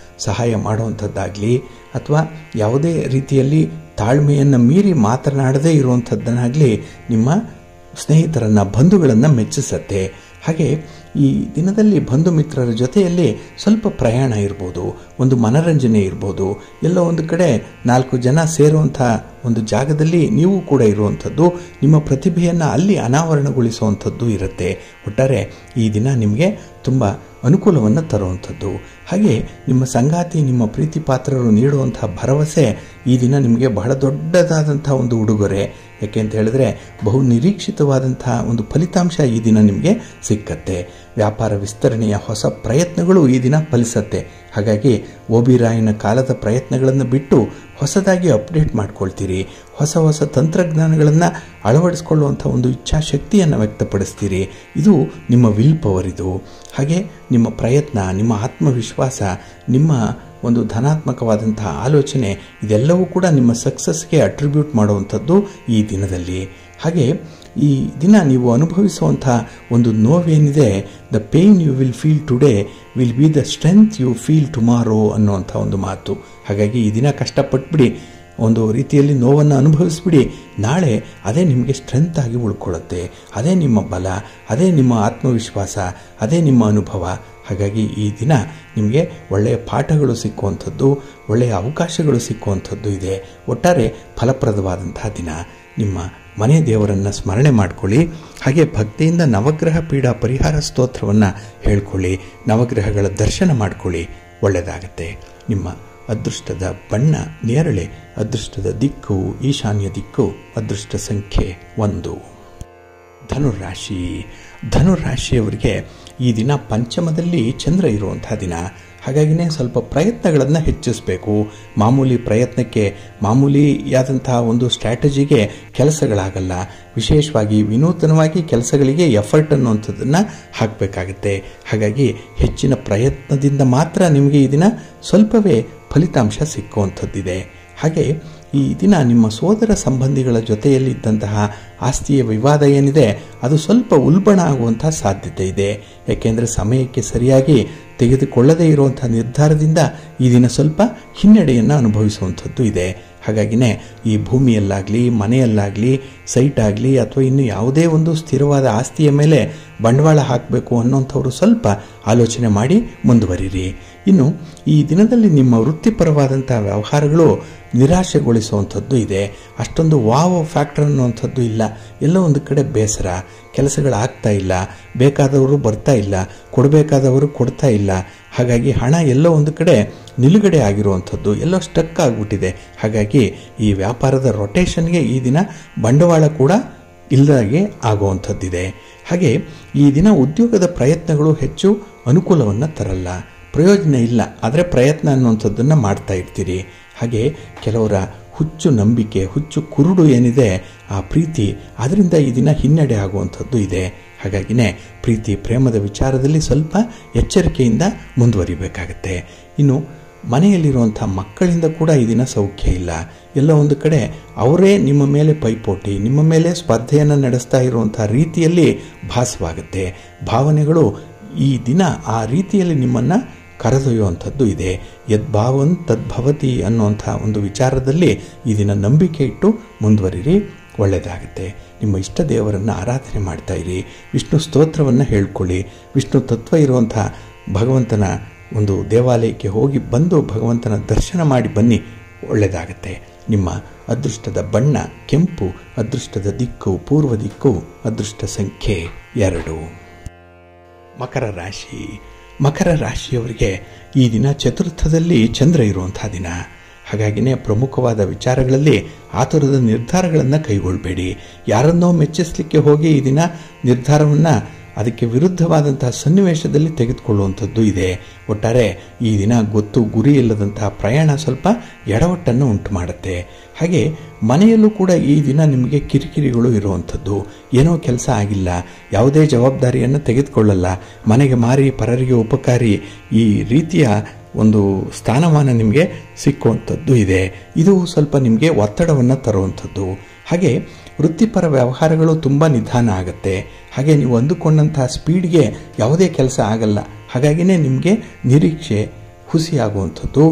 ಸಹಾಯ ಮಾಡುವಂಥದ್ದಾಗಲಿ ಅಥವಾ ಯಾವುದೇ ರೀತಿಯಲ್ಲಿ ತಾಳ್ಮೆಯನ್ನು ಮೀರಿ ಮಾತನಾಡದೇ ಇರುವಂಥದ್ದನ್ನಾಗಲಿ ನಿಮ್ಮ ಸ್ನೇಹಿತರನ್ನು ಬಂಧುಗಳನ್ನು ಮೆಚ್ಚಿಸುತ್ತೆ. ಹಾಗೆ ಈ ದಿನದಲ್ಲಿ ಬಂಧು ಮಿತ್ರರ ಜೊತೆಯಲ್ಲಿ ಸ್ವಲ್ಪ ಪ್ರಯಾಣ ಇರ್ಬೋದು, ಒಂದು ಮನರಂಜನೆ ಇರ್ಬೋದು, ಎಲ್ಲೋ ಒಂದು ಕಡೆ 4 ಜನ ಸೇರುವಂಥ ಒಂದು ಜಾಗದಲ್ಲಿ ನೀವು ಕೂಡ ಇರುವಂಥದ್ದು, ನಿಮ್ಮ ಪ್ರತಿಭೆಯನ್ನು ಅಲ್ಲಿ ಅನಾವರಣಗೊಳಿಸುವಂಥದ್ದು ಇರುತ್ತೆ. ಒಟ್ಟಾರೆ ಈ ದಿನ ನಿಮಗೆ ತುಂಬ ಅನುಕೂಲವನ್ನು ತರುವಂಥದ್ದು. ಹಾಗೆ ನಿಮ್ಮ ಸಂಗಾತಿ, ನಿಮ್ಮ ಪ್ರೀತಿ ಪಾತ್ರರು ನೀಡುವಂಥ ಭರವಸೆ ಈ ದಿನ ನಿಮಗೆ ಬಹಳ ದೊಡ್ಡದಾದಂಥ ಒಂದು ಉಡುಗೊರೆ. ಯಾಕೆ ಅಂತ ಹೇಳಿದ್ರೆ ಬಹು ನಿರೀಕ್ಷಿತವಾದಂಥ ಒಂದು ಫಲಿತಾಂಶ ಈ ದಿನ ನಿಮಗೆ ಸಿಕ್ಕತ್ತೆ. ವ್ಯಾಪಾರ ವಿಸ್ತರಣೆಯ ಹೊಸ ಪ್ರಯತ್ನಗಳು ಈ ದಿನ ಫಲಿಸತ್ತೆ. ಹಾಗಾಗಿ ಓಬಿರಾಯನ ಕಾಲದ ಪ್ರಯತ್ನಗಳನ್ನು ಬಿಟ್ಟು ಹೊಸದಾಗಿ ಅಪ್ಡೇಟ್ ಮಾಡ್ಕೊಳ್ತೀರಿ. ಹೊಸ ಹೊಸ ತಂತ್ರಜ್ಞಾನಗಳನ್ನು ಅಳವಡಿಸ್ಕೊಳ್ಳುವಂಥ ಒಂದು ಇಚ್ಛಾಶಕ್ತಿಯನ್ನು ವ್ಯಕ್ತಪಡಿಸ್ತೀರಿ. ಇದು ನಿಮ್ಮ ವಿಲ್ ಪವರ್. ಇದು ಹಾಗೆ ನಿಮ್ಮ ಪ್ರಯತ್ನ, ನಿಮ್ಮ ಆತ್ಮವಿಶ್ವಾಸ, ನಿಮ್ಮ ಒಂದು ಧನಾತ್ಮಕವಾದಂತಹ ಆಲೋಚನೆ, ಇದೆಲ್ಲವೂ ಕೂಡ ನಿಮ್ಮ ಸಕ್ಸಸ್ಗೆ ಅಟ್ರಿಬ್ಯೂಟ್ ಮಾಡುವಂಥದ್ದು ಈ ದಿನದಲ್ಲಿ. ಹಾಗೆ ಈ ದಿನ ನೀವು ಅನುಭವಿಸುವಂಥ ಒಂದು ನೋವೇನಿದೆ, the pain you will feel today will be the strength you feel tomorrow ಅನ್ನುವಂಥ ಒಂದು ಮಾತು. ಹಾಗಾಗಿ ಈ ದಿನ ಕಷ್ಟಪಟ್ಬಿಡಿ, ಒಂದು ರೀತಿಯಲ್ಲಿ ನೋವನ್ನು ಅನುಭವಿಸ್ಬಿಡಿ. ನಾಳೆ ಅದೇ ನಿಮಗೆ ಸ್ಟ್ರೆಂತ್ ಆಗಿ ಉಳ್ಕೊಳ್ಳುತ್ತೆ. ಅದೇ ನಿಮ್ಮ ಬಲ, ಅದೇ ನಿಮ್ಮ ಆತ್ಮವಿಶ್ವಾಸ, ಅದೇ ನಿಮ್ಮ ಅನುಭವ. ಹಾಗಾಗಿ ಈ ದಿನ ನಿಮಗೆ ಒಳ್ಳೆಯ ಪಾಠಗಳು ಸಿಕ್ಕುವಂಥದ್ದು, ಒಳ್ಳೆಯ ಅವಕಾಶಗಳು ಸಿಕ್ಕುವಂಥದ್ದು ಇದೆ. ಒಟ್ಟಾರೆ ಫಲಪ್ರದವಾದಂತಹ ದಿನ. ನಿಮ್ಮ ಮನೆ ದೇವರನ್ನು ಸ್ಮರಣೆ ಮಾಡಿಕೊಳ್ಳಿ. ಹಾಗೆ ಭಕ್ತಿಯಿಂದ ನವಗ್ರಹ ಪೀಡಾ ಪರಿಹಾರ ಸ್ತೋತ್ರವನ್ನು ಹೇಳ್ಕೊಳ್ಳಿ. ನವಗ್ರಹಗಳ ದರ್ಶನ ಮಾಡಿಕೊಳ್ಳಿ, ಒಳ್ಳೆಯದಾಗತ್ತೆ. ನಿಮ್ಮ ಅದೃಷ್ಟದ ಬಣ್ಣ ನೇರಳೆ, ಅದೃಷ್ಟದ ದಿಕ್ಕು ಈಶಾನ್ಯ ದಿಕ್ಕು, ಅದೃಷ್ಟ ಸಂಖ್ಯೆ 1. ಧನುರಾಶಿ. ಧನುರಾಶಿಯವರಿಗೆ ಈ ದಿನ ಪಂಚಮದಲ್ಲಿ ಚಂದ್ರ ಇರುವಂಥ ದಿನ. ಹಾಗಾಗಿನೇ ಸ್ವಲ್ಪ ಪ್ರಯತ್ನಗಳನ್ನು ಹೆಚ್ಚಿಸಬೇಕು. ಮಾಮೂಲಿ ಪ್ರಯತ್ನಕ್ಕೆ, ಮಾಮೂಲಿಯಾದಂತಹ ಒಂದು ಸ್ಟ್ರಾಟಜಿಗೆ ಕೆಲಸಗಳಾಗಲ್ಲ. ವಿಶೇಷವಾಗಿ ವಿನೂತನವಾಗಿ ಕೆಲಸಗಳಿಗೆ ಎಫರ್ಟ್ ಅನ್ನುವಂಥದ್ದನ್ನು ಹಾಕಬೇಕಾಗತ್ತೆ. ಹಾಗಾಗಿ ಹೆಚ್ಚಿನ ಪ್ರಯತ್ನದಿಂದ ಮಾತ್ರ ನಿಮಗೆ ಈ ದಿನ ಸ್ವಲ್ಪವೇ ಫಲಿತಾಂಶ ಸಿಕ್ಕುವಂಥದ್ದಿದೆ. ಹಾಗೆ ಈ ದಿನ ನಿಮ್ಮ ಸೋದರ ಸಂಬಂಧಿಗಳ ಜೊತೆಯಲ್ಲಿದ್ದಂತಹ ಆಸ್ತಿಯ ವಿವಾದ ಏನಿದೆ ಅದು ಸ್ವಲ್ಪ ಉಲ್ಬಣ ಆಗುವಂಥ ಸಾಧ್ಯತೆ ಇದೆ. ಯಾಕೆಂದರೆ ಸಮಯಕ್ಕೆ ಸರಿಯಾಗಿ ತೆಗೆದುಕೊಳ್ಳದೇ ಇರುವಂಥ ನಿರ್ಧಾರದಿಂದ ಈ ದಿನ ಸ್ವಲ್ಪ ಹಿನ್ನಡೆಯನ್ನು ಅನುಭವಿಸುವಂಥದ್ದು ಇದೆ. ಹಾಗಾಗಿನೇ ಈ ಭೂಮಿಯಲ್ಲಾಗಲಿ, ಮನೆಯಲ್ಲಾಗಲಿ, ಸೈಟ್ ಆಗಲಿ ಅಥವಾ ಇನ್ನು ಯಾವುದೇ ಒಂದು ಸ್ಥಿರವಾದ ಆಸ್ತಿಯ ಮೇಲೆ ಬಂಡವಾಳ ಹಾಕಬೇಕು ಅನ್ನೋಂಥವ್ರು ಸ್ವಲ್ಪ ಆಲೋಚನೆ ಮಾಡಿ ಮುಂದುವರಿರಿ. ಇನ್ನು ಈ ದಿನದಲ್ಲಿ ನಿಮ್ಮ ವೃತ್ತಿಪರವಾದಂಥ ವ್ಯವಹಾರಗಳು ನಿರಾಶೆಗೊಳಿಸುವಂಥದ್ದು ಇದೆ. ಅಷ್ಟೊಂದು ವಾವ್ ಫ್ಯಾಕ್ಟರ್ ಅನ್ನುವಂಥದ್ದು ಇಲ್ಲ. ಎಲ್ಲೋ ಒಂದು ಕಡೆ ಬೇಸರ, ಕೆಲಸಗಳಾಗ್ತಾ ಇಲ್ಲ, ಬೇಕಾದವರು ಬರ್ತಾ ಇಲ್ಲ, ಕೊಡಬೇಕಾದವರು ಕೊಡ್ತಾ ಇಲ್ಲ. ಹಾಗಾಗಿ ಹಣ ಎಲ್ಲೋ ಒಂದು ಕಡೆ ನಿಲುಗಡೆ ಆಗಿರುವಂಥದ್ದು, ಎಲ್ಲೋ ಸ್ಟಕ್ ಆಗಿಬಿಟ್ಟಿದೆ. ಹಾಗಾಗಿ ಈ ವ್ಯಾಪಾರದ ರೊಟೇಷನ್ಗೆ ಈ ದಿನ ಬಂಡವಾಳ ಕೂಡ ಇಲ್ಲದಾಗೆ ಆಗುವಂಥದ್ದಿದೆ. ಹಾಗೆ ಈ ದಿನ ಉದ್ಯೋಗದ ಪ್ರಯತ್ನಗಳು ಹೆಚ್ಚು ಅನುಕೂಲವನ್ನು ತರಲ್ಲ, ಪ್ರಯೋಜನ ಇಲ್ಲ. ಆದರೆ ಪ್ರಯತ್ನ ಅನ್ನುವಂಥದ್ದನ್ನು ಮಾಡ್ತಾ ಇರ್ತೀರಿ. ಹಾಗೆ ಕೆಲವರ ಹುಚ್ಚು ನಂಬಿಕೆ, ಹುಚ್ಚು ಕುರುಡು ಏನಿದೆ ಆ ಪ್ರೀತಿ, ಅದರಿಂದ ಈ ದಿನ ಹಿನ್ನಡೆ ಆಗುವಂಥದ್ದು ಇದೆ. ಹಾಗಾಗಿನೇ ಪ್ರೀತಿ ಪ್ರೇಮದ ವಿಚಾರದಲ್ಲಿ ಸ್ವಲ್ಪ ಎಚ್ಚರಿಕೆಯಿಂದ ಮುಂದುವರಿಬೇಕಾಗತ್ತೆ. ಇನ್ನು ಮನೆಯಲ್ಲಿರುವಂಥ ಮಕ್ಕಳಿಂದ ಕೂಡ ಈ ದಿನ ಸೌಖ್ಯ ಇಲ್ಲ. ಎಲ್ಲ ಒಂದು ಕಡೆ ಅವರೇ ನಿಮ್ಮ ಮೇಲೆ ಪೈಪೋಟಿ, ನಿಮ್ಮ ಮೇಲೆ ಸ್ಪರ್ಧೆಯನ್ನು ನಡೆಸ್ತಾ ಇರುವಂಥ ರೀತಿಯಲ್ಲಿ ಭಾಸವಾಗುತ್ತೆ. ಭಾವನೆಗಳು ಈ ದಿನ ಆ ರೀತಿಯಲ್ಲಿ ನಿಮ್ಮನ್ನು ಕರೆದೊಯ್ಯುವಂಥದ್ದು ಇದೆ. ಯದ್ಭಾವನ್ ತದ್ಭವತಿ ಅನ್ನುವಂಥ ಒಂದು ವಿಚಾರದಲ್ಲಿ ಈ ದಿನ ನಂಬಿಕೆ ಇಟ್ಟು ಮುಂದುವರಿರಿ, ಒಳ್ಳೆಯದಾಗುತ್ತೆ. ನಿಮ್ಮ ಇಷ್ಟ ದೇವರನ್ನು ಆರಾಧನೆ ಮಾಡ್ತಾ ಇರಿ. ವಿಷ್ಣು ಸ್ತೋತ್ರವನ್ನು ಹೇಳ್ಕೊಳ್ಳಿ. ವಿಷ್ಣು ತತ್ವ ಇರುವಂಥ ಭಗವಂತನ ಒಂದು ದೇವಾಲಯಕ್ಕೆ ಹೋಗಿ ಬಂದು ಭಗವಂತನ ದರ್ಶನ ಮಾಡಿ ಬನ್ನಿ, ಒಳ್ಳೆಯದಾಗತ್ತೆ. ನಿಮ್ಮ ಅದೃಷ್ಟದ ಬಣ್ಣ ಕೆಂಪು, ಅದೃಷ್ಟದ ದಿಕ್ಕು ಪೂರ್ವ ದಿಕ್ಕು, ಅದೃಷ್ಟ ಸಂಖ್ಯೆ 2. ಮಕರ ರಾಶಿ. ಮಕರ ರಾಶಿಯವರಿಗೆ ಈ ದಿನ ಚತುರ್ಥದಲ್ಲಿ ಚಂದ್ರ ಇರುವಂಥ ದಿನ. ಹಾಗಾಗಿನೇ ಪ್ರಮುಖವಾದ ವಿಚಾರಗಳಲ್ಲಿ ಆತುರದ ನಿರ್ಧಾರಗಳನ್ನು ಕೈಗೊಳ್ಳಬೇಡಿ. ಯಾರನ್ನೋ ಮೆಚ್ಚಿಸಲಿಕ್ಕೆ ಹೋಗಿ ಈ ದಿನ ನಿರ್ಧಾರವನ್ನು ಅದಕ್ಕೆ ವಿರುದ್ಧವಾದಂತಹ ಸನ್ನಿವೇಶದಲ್ಲಿ ತೆಗೆದುಕೊಳ್ಳುವಂಥದ್ದು ಇದೆ. ಒಟ್ಟಾರೆ ಈ ದಿನ ಗೊತ್ತು ಗುರಿ ಇಲ್ಲದಂತಹ ಪ್ರಯಾಣ ಸ್ವಲ್ಪ ಎಡವಟ್ಟನ್ನು ಉಂಟು ಮಾಡುತ್ತೆ. ಹಾಗೆ ಮನೆಯಲ್ಲೂ ಕೂಡ ಈ ದಿನ ನಿಮಗೆ ಕಿರಿಕಿರಿಗಳು ಇರುವಂಥದ್ದು. ಏನೋ ಕೆಲಸ ಆಗಿಲ್ಲ, ಯಾವುದೇ ಜವಾಬ್ದಾರಿಯನ್ನು ತೆಗೆದುಕೊಳ್ಳಲ್ಲ, ಮನೆಗೆ ಮಾರಿ ಪರರಿಗೆ ಉಪಕಾರಿ, ಈ ರೀತಿಯ ಒಂದು ಸ್ಥಾನಮಾನ ನಿಮಗೆ ಸಿಕ್ಕುವಂಥದ್ದು ಇದೆ. ಇದು ಸ್ವಲ್ಪ ನಿಮಗೆ ಒತ್ತಡವನ್ನು ತರುವಂಥದ್ದು. ಹಾಗೆ ವೃತ್ತಿಪರ ವ್ಯವಹಾರಗಳು ತುಂಬ ನಿಧಾನ ಆಗುತ್ತೆ. ಹಾಗೆ ನೀವು ಅಂದುಕೊಂಡಂತಹ ಸ್ಪೀಡ್ಗೆ ಯಾವುದೇ ಕೆಲಸ ಆಗಲ್ಲ. ಹಾಗಾಗಿನೇ ನಿಮಗೆ ನಿರೀಕ್ಷೆ ಹುಸಿಯಾಗುವಂಥದ್ದು,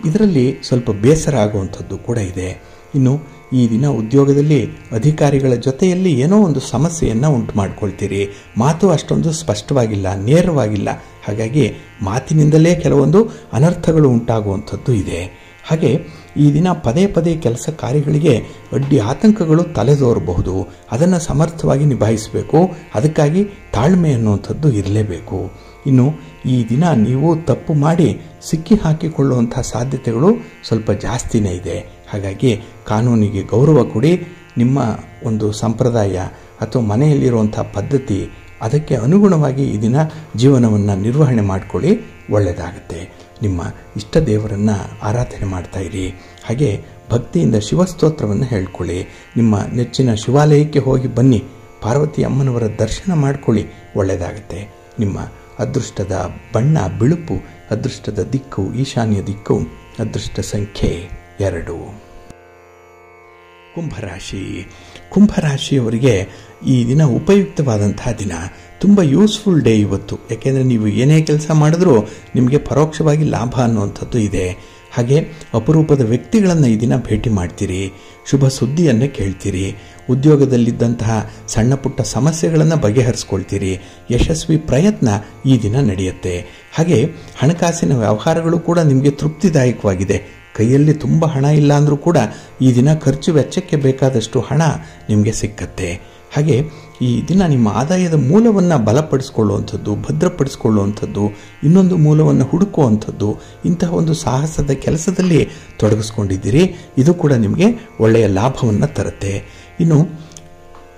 ಇದರಲ್ಲಿ ಸ್ವಲ್ಪ ಬೇಸರ ಆಗುವಂಥದ್ದು ಕೂಡ ಇದೆ. ಇನ್ನು ಈ ದಿನ ಉದ್ಯೋಗದಲ್ಲಿ ಅಧಿಕಾರಿಗಳ ಜೊತೆಯಲ್ಲಿ ಏನೋ ಒಂದು ಸಮಸ್ಯೆಯನ್ನು ಉಂಟು ಮಾಡ್ಕೊಳ್ತೀರಿ. ಮಾತು ಅಷ್ಟೊಂದು ಸ್ಪಷ್ಟವಾಗಿಲ್ಲ, ನೇರವಾಗಿಲ್ಲ. ಹಾಗಾಗಿ ಮಾತಿನಿಂದಲೇ ಕೆಲವೊಂದು ಅನರ್ಥಗಳು ಉಂಟಾಗುವಂಥದ್ದು ಇದೆ. ಹಾಗೆ ಈ ದಿನ ಪದೇ ಪದೇ ಕೆಲಸ ಕಾರ್ಯಗಳಿಗೆ ಅಡ್ಡಿ ಆತಂಕಗಳು ತಲೆದೋರಬಹುದು. ಅದನ್ನು ಸಮರ್ಥವಾಗಿ ನಿಭಾಯಿಸಬೇಕು. ಅದಕ್ಕಾಗಿ ತಾಳ್ಮೆ ಅನ್ನುವಂಥದ್ದು ಇರಲೇಬೇಕು. ಇನ್ನು ಈ ದಿನ ನೀವು ತಪ್ಪು ಮಾಡಿ ಸಿಕ್ಕಿ ಹಾಕಿಕೊಳ್ಳುವಂಥ ಸಾಧ್ಯತೆಗಳು ಸ್ವಲ್ಪ ಜಾಸ್ತಿನೇ ಇದೆ. ಹಾಗಾಗಿ ಕಾನೂನಿಗೆ ಗೌರವ ಕೊಡಿ. ನಿಮ್ಮ ಒಂದು ಸಂಪ್ರದಾಯ ಅಥವಾ ಮನೆಯಲ್ಲಿರುವಂಥ ಪದ್ಧತಿ ಅದಕ್ಕೆ ಅನುಗುಣವಾಗಿ ಈ ದಿನ ಜೀವನವನ್ನು ನಿರ್ವಹಣೆ ಮಾಡಿಕೊಳ್ಳಿ, ಒಳ್ಳೆಯದಾಗುತ್ತೆ. ನಿಮ್ಮ ಇಷ್ಟ ದೇವರನ್ನು ಆರಾಧನೆ ಮಾಡ್ತಾ ಇರಿ. ಹಾಗೆ ಭಕ್ತಿಯಿಂದ ಶಿವಸ್ತೋತ್ರವನ್ನು ಹೇಳ್ಕೊಳ್ಳಿ. ನಿಮ್ಮ ನೆಚ್ಚಿನ ಶಿವಾಲಯಕ್ಕೆ ಹೋಗಿ ಬನ್ನಿ, ಪಾರ್ವತಿ ಅಮ್ಮನವರ ದರ್ಶನ ಮಾಡಿಕೊಳ್ಳಿ, ಒಳ್ಳೆಯದಾಗುತ್ತೆ. ನಿಮ್ಮ ಅದೃಷ್ಟದ ಬಣ್ಣ ಬಿಳುಪು, ಅದೃಷ್ಟದ ದಿಕ್ಕು ಈಶಾನ್ಯ ದಿಕ್ಕು, ಅದೃಷ್ಟ ಸಂಖ್ಯೆ 2. ಕುಂಭರಾಶಿ. ಕುಂಭರಾಶಿಯವರಿಗೆ ಈ ದಿನ ಉಪಯುಕ್ತವಾದಂತಹ ದಿನ, ತುಂಬ ಯೂಸ್ಫುಲ್ ಡೇ ಇವತ್ತು. ಯಾಕೆಂದರೆ ನೀವು ಏನೇ ಕೆಲಸ ಮಾಡಿದ್ರೂ ನಿಮಗೆ ಪರೋಕ್ಷವಾಗಿ ಲಾಭ ಅನ್ನುವಂಥದ್ದು ಇದೆ. ಹಾಗೆ ಅಪರೂಪದ ವ್ಯಕ್ತಿಗಳನ್ನು ಈ ದಿನ ಭೇಟಿ ಮಾಡ್ತೀರಿ, ಶುಭ ಸುದ್ದಿಯನ್ನು ಕೇಳ್ತೀರಿ, ಉದ್ಯೋಗದಲ್ಲಿದ್ದಂತಹ ಸಣ್ಣ ಪುಟ್ಟ ಸಮಸ್ಯೆಗಳನ್ನು ಬಗೆಹರಿಸ್ಕೊಳ್ತೀರಿ, ಯಶಸ್ವಿ ಪ್ರಯತ್ನ ಈ ದಿನ ನಡೆಯುತ್ತೆ. ಹಾಗೆ ಹಣಕಾಸಿನ ವ್ಯವಹಾರಗಳು ಕೂಡ ನಿಮಗೆ ತೃಪ್ತಿದಾಯಕವಾಗಿದೆ. ಕೈಯಲ್ಲಿ ತುಂಬ ಹಣ ಇಲ್ಲ ಅಂದರೂ ಕೂಡ ಈ ದಿನ ಖರ್ಚು ವೆಚ್ಚಕ್ಕೆ ಬೇಕಾದಷ್ಟು ಹಣ ನಿಮಗೆ ಸಿಕ್ಕತ್ತೆ. ಹಾಗೆ ಈ ದಿನ ನಿಮ್ಮ ಆದಾಯದ ಮೂಲವನ್ನು ಬಲಪಡಿಸ್ಕೊಳ್ಳುವಂಥದ್ದು, ಭದ್ರಪಡಿಸ್ಕೊಳ್ಳುವಂಥದ್ದು, ಇನ್ನೊಂದು ಮೂಲವನ್ನು ಹುಡುಕುವಂಥದ್ದು, ಇಂತಹ ಒಂದು ಸಾಹಸದ ಕೆಲಸದಲ್ಲಿ ತೊಡಗಿಸ್ಕೊಂಡಿದ್ದೀರಿ. ಇದು ಕೂಡ ನಿಮಗೆ ಒಳ್ಳೆಯ ಲಾಭವನ್ನು ತರುತ್ತೆ. ಇನ್ನು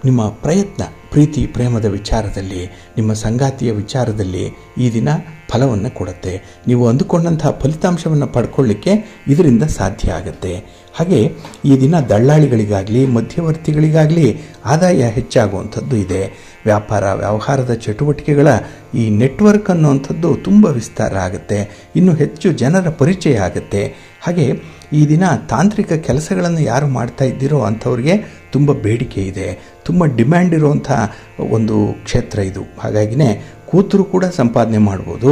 ನಿಮ್ಮ ಪ್ರಯತ್ನ ಪ್ರೀತಿ ಪ್ರೇಮದ ವಿಚಾರದಲ್ಲಿ, ನಿಮ್ಮ ಸಂಗಾತಿಯ ವಿಚಾರದಲ್ಲಿ ಈ ದಿನ ಫಲವನ್ನು ಕೊಡುತ್ತೆ. ನೀವು ಅಂದುಕೊಂಡಂತಹ ಫಲಿತಾಂಶವನ್ನು ಪಡ್ಕೊಳ್ಳಿಕ್ಕೆ ಇದರಿಂದ ಸಾಧ್ಯ ಆಗುತ್ತೆ. ಹಾಗೆ ಈ ದಿನ ದಳ್ಳಾಳಿಗಳಿಗಾಗಲಿ ಮಧ್ಯವರ್ತಿಗಳಿಗಾಗಲಿ ಆದಾಯ ಹೆಚ್ಚಾಗುವಂಥದ್ದು ಇದೆ. ವ್ಯಾಪಾರ ವ್ಯವಹಾರದ ಚಟುವಟಿಕೆಗಳ ಈ ನೆಟ್ವರ್ಕ್ ಅನ್ನುವಂಥದ್ದು ತುಂಬ ವಿಸ್ತಾರ ಆಗುತ್ತೆ. ಇನ್ನೂ ಹೆಚ್ಚು ಜನರ ಪರಿಚಯ ಆಗುತ್ತೆ. ಹಾಗೆ ಈ ದಿನ ತಾಂತ್ರಿಕ ಕೆಲಸಗಳನ್ನು ಯಾರು ಮಾಡ್ತಾ ಇದ್ದೀರೋ ಅಂಥವ್ರಿಗೆ ತುಂಬ ಬೇಡಿಕೆ ಇದೆ. ತುಂಬ ಡಿಮ್ಯಾಂಡ್ ಇರುವಂಥ ಒಂದು ಕ್ಷೇತ್ರ ಇದು. ಹಾಗಾಗಿನೇ ಕೂತರೂ ಕೂಡ ಸಂಪಾದನೆ ಮಾಡ್ಬೋದು,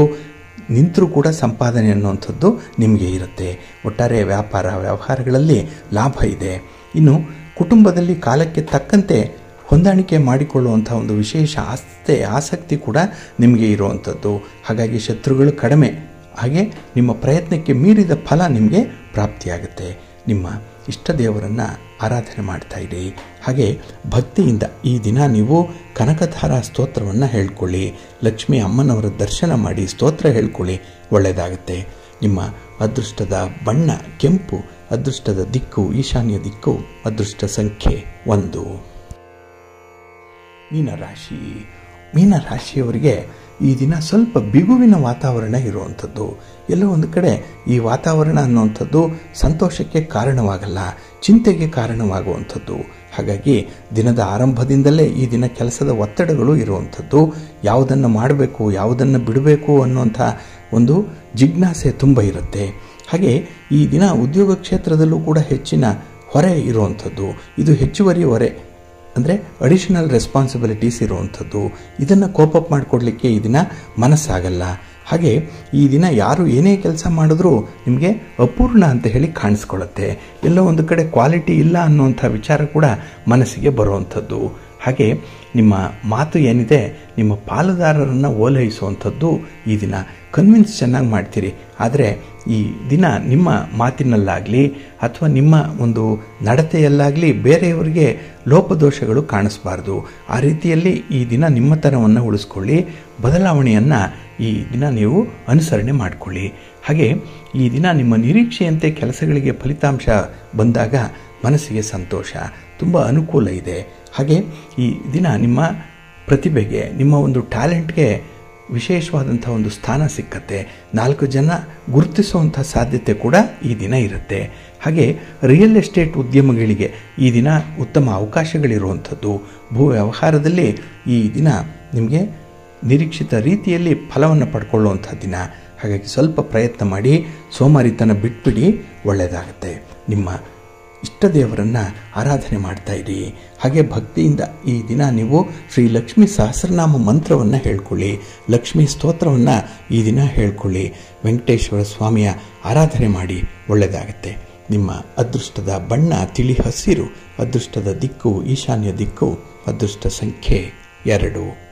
ನಿಂತರೂ ಕೂಡ ಸಂಪಾದನೆ ಅನ್ನುವಂಥದ್ದು ನಿಮಗೆ ಇರುತ್ತೆ. ಒಟ್ಟಾರೆ ವ್ಯಾಪಾರ ವ್ಯವಹಾರಗಳಲ್ಲಿ ಲಾಭ ಇದೆ. ಇನ್ನು ಕುಟುಂಬದಲ್ಲಿ ಕಾಲಕ್ಕೆ ತಕ್ಕಂತೆ ಹೊಂದಾಣಿಕೆ ಮಾಡಿಕೊಳ್ಳುವಂಥ ಒಂದು ವಿಶೇಷ ಆಸಕ್ತಿ ಕೂಡ ನಿಮಗೆ ಇರುವಂಥದ್ದು. ಹಾಗಾಗಿ ಶತ್ರುಗಳು ಕಡಿಮೆ. ಹಾಗೆ ನಿಮ್ಮ ಪ್ರಯತ್ನಕ್ಕೆ ಮೀರಿದ ಫಲ ನಿಮಗೆ ಪ್ರಾಪ್ತಿಯಾಗುತ್ತೆ. ನಿಮ್ಮ ಇಷ್ಟ ದೇವರನ್ನು ಆರಾಧನೆ ಮಾಡ್ತಾ ಇರಿ. ಹಾಗೆ ಭಕ್ತಿಯಿಂದ ಈ ದಿನ ನೀವು ಕನಕಧಾರ ಸ್ತೋತ್ರವನ್ನು ಹೇಳ್ಕೊಳ್ಳಿ, ಲಕ್ಷ್ಮೀ ಅಮ್ಮನವರ ದರ್ಶನ ಮಾಡಿ ಸ್ತೋತ್ರ ಹೇಳ್ಕೊಳ್ಳಿ, ಒಳ್ಳೆಯದಾಗುತ್ತೆ. ನಿಮ್ಮ ಅದೃಷ್ಟದ ಬಣ್ಣ ಕೆಂಪು, ಅದೃಷ್ಟದ ದಿಕ್ಕು ಈಶಾನ್ಯ ದಿಕ್ಕು, ಅದೃಷ್ಟ ಸಂಖ್ಯೆ 1. ಮೀನರಾಶಿ. ಮೀನರಾಶಿಯವರಿಗೆ ಈ ದಿನ ಸ್ವಲ್ಪ ಬಿಗುವಿನ ವಾತಾವರಣ ಇರುವಂಥದ್ದು. ಎಲ್ಲೋ ಒಂದು ಕಡೆ ಈ ವಾತಾವರಣ ಅನ್ನುವಂಥದ್ದು ಸಂತೋಷಕ್ಕೆ ಕಾರಣವಾಗಲ್ಲ, ಚಿಂತೆಗೆ ಕಾರಣವಾಗುವಂಥದ್ದು. ಹಾಗಾಗಿ ದಿನದ ಆರಂಭದಿಂದಲೇ ಈ ದಿನ ಕೆಲಸದ ಒತ್ತಡಗಳು ಇರುವಂಥದ್ದು. ಯಾವುದನ್ನು ಮಾಡಬೇಕು ಯಾವುದನ್ನು ಬಿಡಬೇಕು ಅನ್ನುವಂಥ ಒಂದು ಜಿಜ್ಞಾಸೆ ತುಂಬ ಇರುತ್ತೆ. ಹಾಗೆ ಈ ದಿನ ಉದ್ಯೋಗ ಕ್ಷೇತ್ರದಲ್ಲೂ ಕೂಡ ಹೆಚ್ಚಿನ ಹೊರೆ ಇರುವಂಥದ್ದು. ಇದು ಹೆಚ್ಚುವರಿ ಹೊರೆ ಅಂದರೆ ಅಡಿಷನಲ್ ರೆಸ್ಪಾನ್ಸಿಬಿಲಿಟೀಸ್ ಇರುವಂಥದ್ದು. ಇದನ್ನು ಕೋಪಪ್ ಮಾಡಿಕೊಡ್ಲಿಕ್ಕೆ ಈ ದಿನ ಮನಸ್ಸಾಗಲ್ಲ. ಹಾಗೆ ಈ ದಿನ ಯಾರು ಏನೇ ಕೆಲಸ ಮಾಡಿದ್ರೂ ನಿಮಗೆ ಅಪೂರ್ಣ ಅಂತ ಹೇಳಿ ಕಾಣಿಸ್ಕೊಳ್ಳುತ್ತೆ. ಎಲ್ಲೋ ಒಂದು ಕಡೆ ಕ್ವಾಲಿಟಿ ಇಲ್ಲ ಅನ್ನುವಂಥ ವಿಚಾರ ಕೂಡ ಮನಸ್ಸಿಗೆ ಬರುವಂಥದ್ದು. ಹಾಗೆ ನಿಮ್ಮ ಮಾತು ಏನಿದೆ ನಿಮ್ಮ ಪಾಲುದಾರರನ್ನು ಓಲೈಸುವಂಥದ್ದು ಈ ದಿನ ಕನ್ವಿನ್ಸ್ ಚೆನ್ನಾಗಿ ಮಾಡ್ತೀರಿ. ಆದರೆ ಈ ದಿನ ನಿಮ್ಮ ಮಾತಿನಲ್ಲಾಗಲಿ ಅಥವಾ ನಿಮ್ಮ ಒಂದು ನಡತೆಯಲ್ಲಾಗಲಿ ಬೇರೆಯವರಿಗೆ ಲೋಪದೋಷಗಳು ಕಾಣಿಸಬಾರ್ದು. ಆ ರೀತಿಯಲ್ಲಿ ಈ ದಿನ ನಿಮ್ಮತನವನ್ನು ಉಳಿಸ್ಕೊಳ್ಳಿ. ಬದಲಾವಣೆಯನ್ನು ಈ ದಿನ ನೀವು ಅನುಸರಣೆ ಮಾಡಿಕೊಳ್ಳಿ. ಹಾಗೆ ಈ ದಿನ ನಿಮ್ಮ ನಿರೀಕ್ಷೆಯಂತೆ ಕೆಲಸಗಳಿಗೆ ಫಲಿತಾಂಶ ಬಂದಾಗ ಮನಸ್ಸಿಗೆ ಸಂತೋಷ, ತುಂಬ ಅನುಕೂಲ ಇದೆ. ಹಾಗೆ ಈ ದಿನ ನಿಮ್ಮ ಪ್ರತಿಭೆಗೆ, ನಿಮ್ಮ ಒಂದು ಟ್ಯಾಲೆಂಟ್ಗೆ ವಿಶೇಷವಾದಂಥ ಒಂದು ಸ್ಥಾನ ಸಿಕ್ಕತ್ತೆ. 4 ಜನ ಗುರುತಿಸುವಂಥ ಸಾಧ್ಯತೆ ಕೂಡ ಈ ದಿನ ಇರುತ್ತೆ. ಹಾಗೆ ರಿಯಲ್ ಎಸ್ಟೇಟ್ ಉದ್ಯಮಗಳಿಗೆ ಈ ದಿನ ಉತ್ತಮ ಅವಕಾಶಗಳಿರುವಂಥದ್ದು. ಭೂ ವ್ಯವಹಾರದಲ್ಲಿ ಈ ದಿನ ನಿಮಗೆ ನಿರೀಕ್ಷಿತ ರೀತಿಯಲ್ಲಿ ಫಲವನ್ನು ಪಡ್ಕೊಳ್ಳುವಂಥ ದಿನ. ಹಾಗಾಗಿ ಸ್ವಲ್ಪ ಪ್ರಯತ್ನ ಮಾಡಿ, ಸೋಮಾರಿತನ ಬಿಟ್ಬಿಡಿ, ಒಳ್ಳೆಯದಾಗುತ್ತೆ. ನಿಮ್ಮ ಇಷ್ಟ ದೇವರನ್ನು ಆರಾಧನೆ ಮಾಡ್ತಾ ಇರಿ. ಹಾಗೆ ಭಕ್ತಿಯಿಂದ ಈ ದಿನ ನೀವು ಶ್ರೀ ಲಕ್ಷ್ಮೀ ಸಹಸ್ರನಾಮ ಮಂತ್ರವನ್ನು ಹೇಳ್ಕೊಳ್ಳಿ, ಲಕ್ಷ್ಮೀ ಸ್ತೋತ್ರವನ್ನು ಈ ದಿನ ಹೇಳ್ಕೊಳ್ಳಿ, ವೆಂಕಟೇಶ್ವರ ಸ್ವಾಮಿಯ ಆರಾಧನೆ ಮಾಡಿ, ಒಳ್ಳೆಯದಾಗುತ್ತೆ. ನಿಮ್ಮ ಅದೃಷ್ಟದ ಬಣ್ಣ ತಿಳಿ ಹಸಿರು, ಅದೃಷ್ಟದ ದಿಕ್ಕು ಈಶಾನ್ಯ ದಿಕ್ಕು, ಅದೃಷ್ಟ ಸಂಖ್ಯೆ 2.